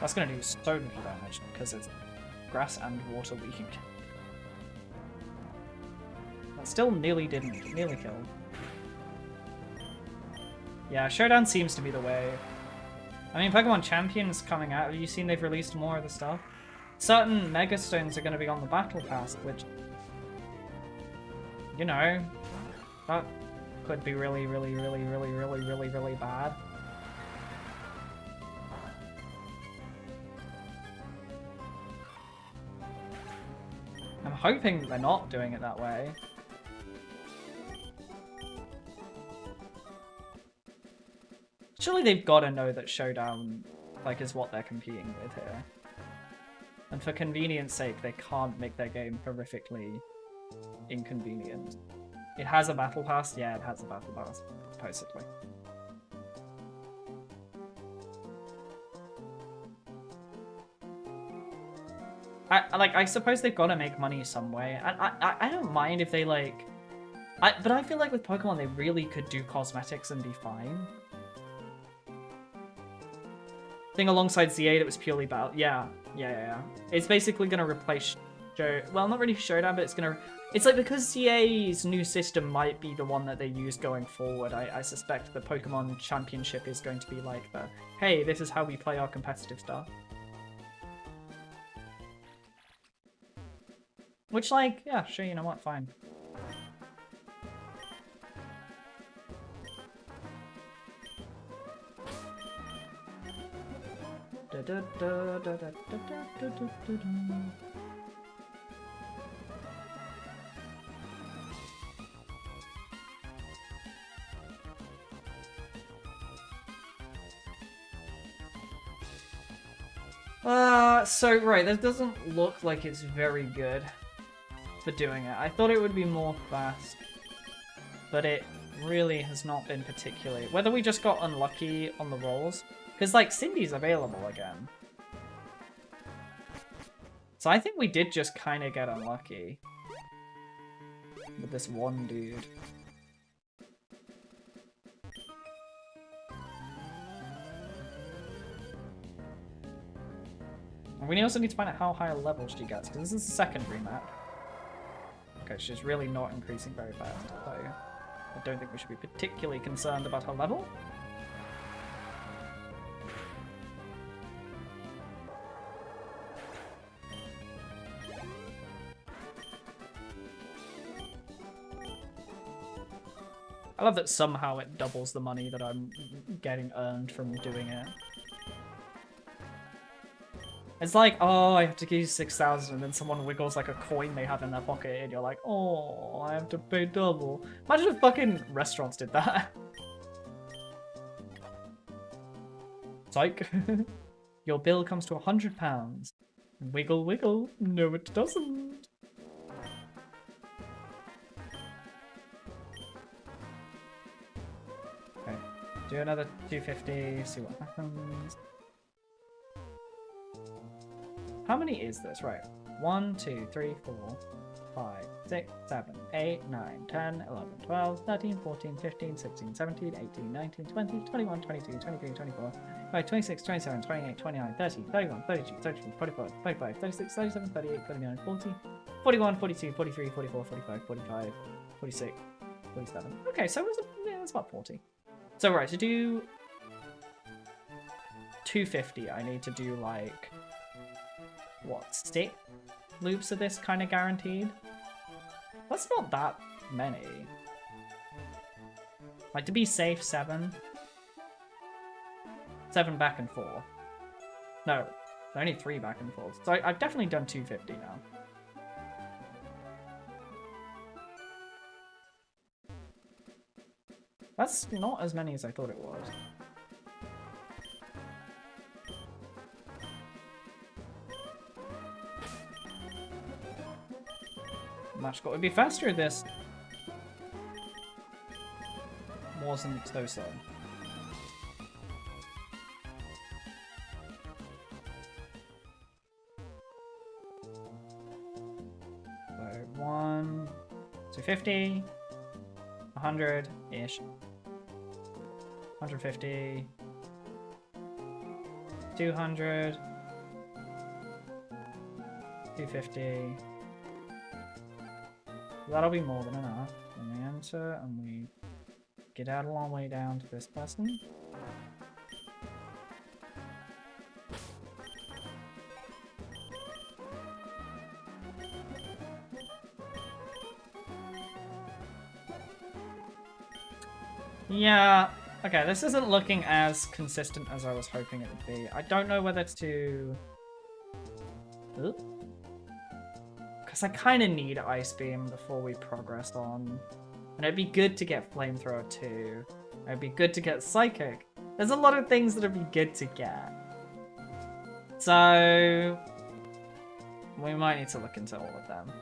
That's gonna do so little damage because it's grass and water leak. That still nearly didn't. Nearly killed. Yeah, Showdown seems to be the way. I mean, Pokemon Champions coming out. Have you seen they've released more of the stuff? Certain Mega Stones are going to be on the Battle Pass, which, you know, that could be really, really, really, really, really, really, really bad. I'm hoping they're not doing it that way. Surely they've got to know that Showdown, like, is what they're competing with here. And for convenience sake, they can't make their game horrifically inconvenient. It has a battle pass? Yeah, it has a battle pass, supposedly. I suppose they've got to make money some way. I don't mind if they, like... but I feel like with Pokemon, they really could do cosmetics and be fine. Thing alongside ZA that was purely battle. Yeah. It's basically going to replace well, not really Showdown, but it's going to... It's like, because ZA's new system might be the one that they use going forward, I suspect the Pokemon Championship is going to be like the, hey, this is how we play our competitive stuff. Which, like, yeah, sure, you know what, fine. So, right, that doesn't look like it's very good for doing it. I thought it would be more fast, but it really has not been particularly... Whether we just got unlucky on the rolls, because, like, Cindy's available again. So I think we did just kind of get unlucky with this one dude. And we also need to find out how high a level she gets, because this is the secondary map. Okay, she's really not increasing very fast, so I don't think we should be particularly concerned about her level. I love that somehow it doubles the money that I'm getting earned from doing it. It's like, oh, I have to give you 6,000, and then someone wiggles like a coin they have in their pocket, and you're like, oh, I have to pay double. Imagine if fucking restaurants did that. Psych. Your bill comes to £100. Wiggle, wiggle. No, it doesn't. Okay, do another 250, see what happens. How many is this? Right. 1, 2, 3, 4, 5, 6, 7, 8, 9, 10, 11, 12, 13, 14, 15, 16, 17, 18, 19, 20, 21, 22, 23, 24, 26, 27, 28, 29, 30, 31, 32, 33, 34, 35, 36, 37, 38, 39, 40, 41, 42, 43, 44, 45, 45, 46, 47. Okay, so it's about 40. So right, to do 250, I need to do like... what, 6 loops of this kind of guaranteed? That's not that many. Like, to be safe, 7. 7 back and 4. No, Only 3 back and forth. So I've definitely done 250 now. That's not as many as I thought it was. Match would be faster at this. Wasn't so slow. So 1, 250, 100-ish, 150, 200, 250. That'll be more than enough. And we enter and we get out a long way down to this person. Yeah, okay, this isn't looking as consistent as I was hoping it would be. I don't know whether to... Because I kind of need Ice Beam before we progress on. And it'd be good to get Flamethrower too. It'd be good to get Psychic. There's a lot of things that would be good to get. So... we might need to look into all of them.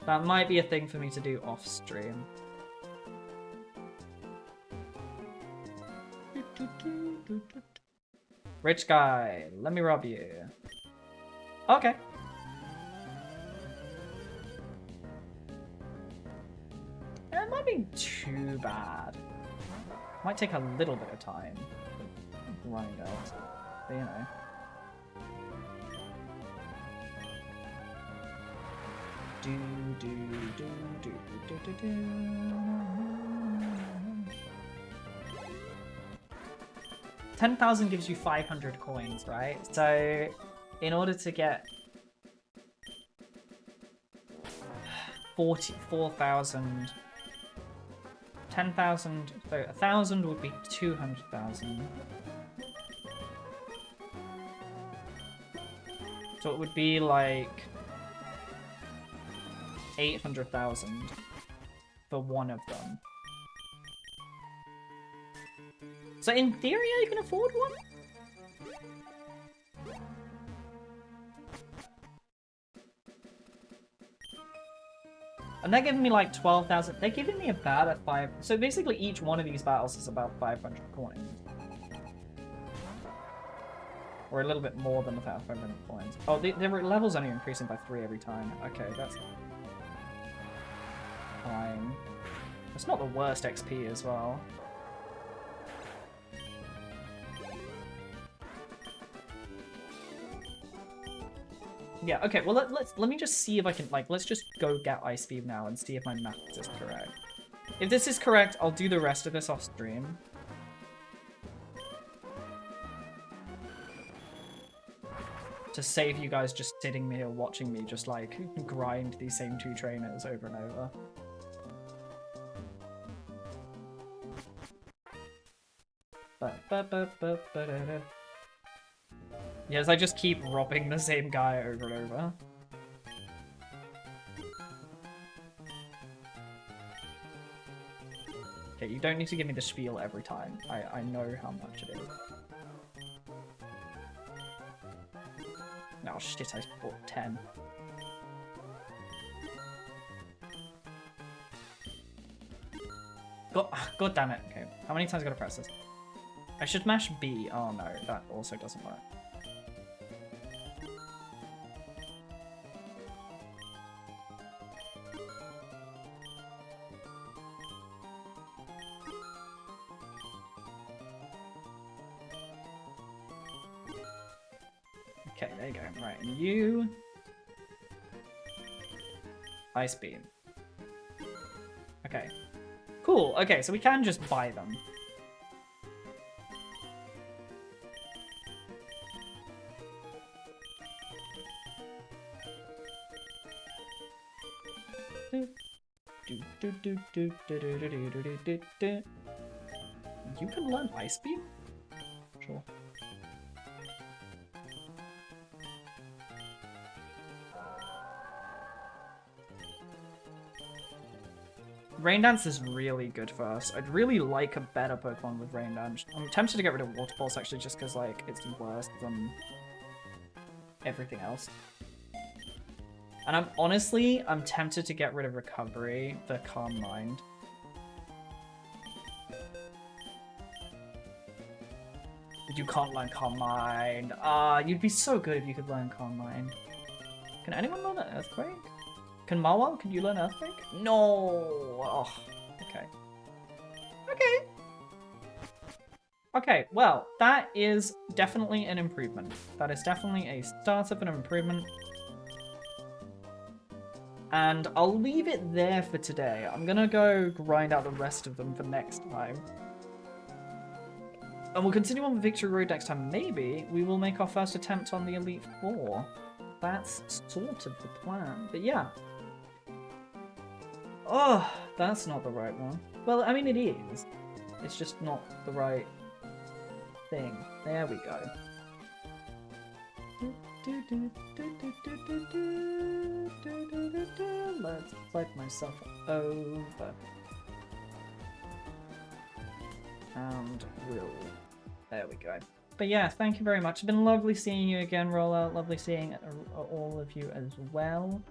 That might be a thing for me to do off stream. Rich guy, let me rob you. Okay. Yeah, it might be too bad. Might take a little bit of time. Running out, but you know. Do do do do do do do. 10,000 gives you 500 coins, right? So, in order to get 4,000, 10,000, so 1,000 would be 200,000. So it would be like 800,000 for one of them. So in theory, I can afford one? And they're giving me like 12,000. They're giving me about a 5. So basically each one of these battles is about 500 coins. Or a little bit more than 500 coins. Oh, the level's only increasing by 3 every time. Okay, that's fine. It's not the worst XP as well. Yeah, okay, well let me just see if I can, like, let's just go get Ice Beam now and see if my math is correct. If this is correct, I'll do the rest of this off stream. To save you guys just sitting here watching me just, like, grind these same 2 trainers over and over. Yes, I just keep robbing the same guy over and over. Okay, you don't need to give me the spiel every time. I know how much it is. Oh shit, I bought 10. God damn it. Okay, how many times I gotta press this? I should mash B. Oh no, that also doesn't work. Okay, there you go. Right, and you... Ice Beam. Okay. Cool, okay, so we can just buy them. You can learn Ice Beam? Sure. Rain Dance is really good for us. I'd really like a better Pokemon with Rain Dance. I'm tempted to get rid of Water Pulse actually just because like it's worse than everything else. And I'm tempted to get rid of Recovery for Calm Mind. You can't learn Calm Mind. You'd be so good if you could learn Calm Mind. Can anyone learn Earthquake? Can Marwell? Can you learn Earthquake? No! Oh, okay. Okay. Okay, well, that is definitely an improvement. That is definitely a start of an improvement. And I'll leave it there for today. I'm gonna go grind out the rest of them for next time. And we'll continue on the Victory Road next time. Maybe we will make our first attempt on the Elite Four. That's sort of the plan. But yeah. Oh, that's not the right one. Well, I mean, it is. It's just not the right thing. There we go. Let's flip myself over. And we'll... There we go. But yeah, thank you very much. It's been lovely seeing you again, Roller. Lovely seeing all of you as well.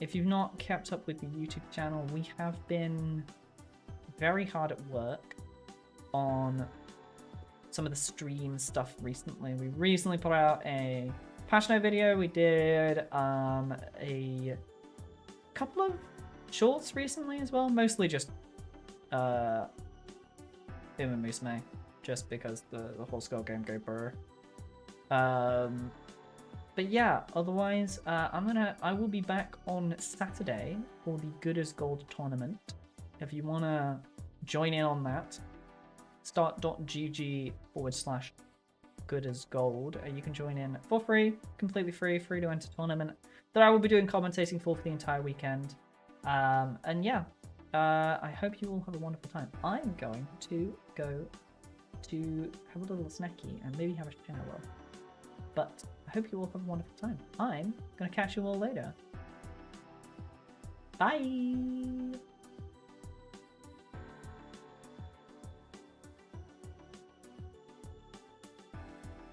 If you've not kept up with the YouTube channel, we have been very hard at work on some of the stream stuff recently. We recently put out a patch note video. We did a couple of shorts recently as well. Mostly just Boom and Musume, just because the whole Skull game go burr. But yeah, otherwise, I will be back on Saturday for the Good as Gold tournament. If you want to join in on that, start.gg/goodasgold. You can join in for free, completely free to enter tournament that I will be doing commentating for the entire weekend. And yeah, I hope you all have a wonderful time. I'm going to go to have a little snacky and maybe have a shower. But I hope you all have a wonderful time. I'm going to catch you all later. Bye!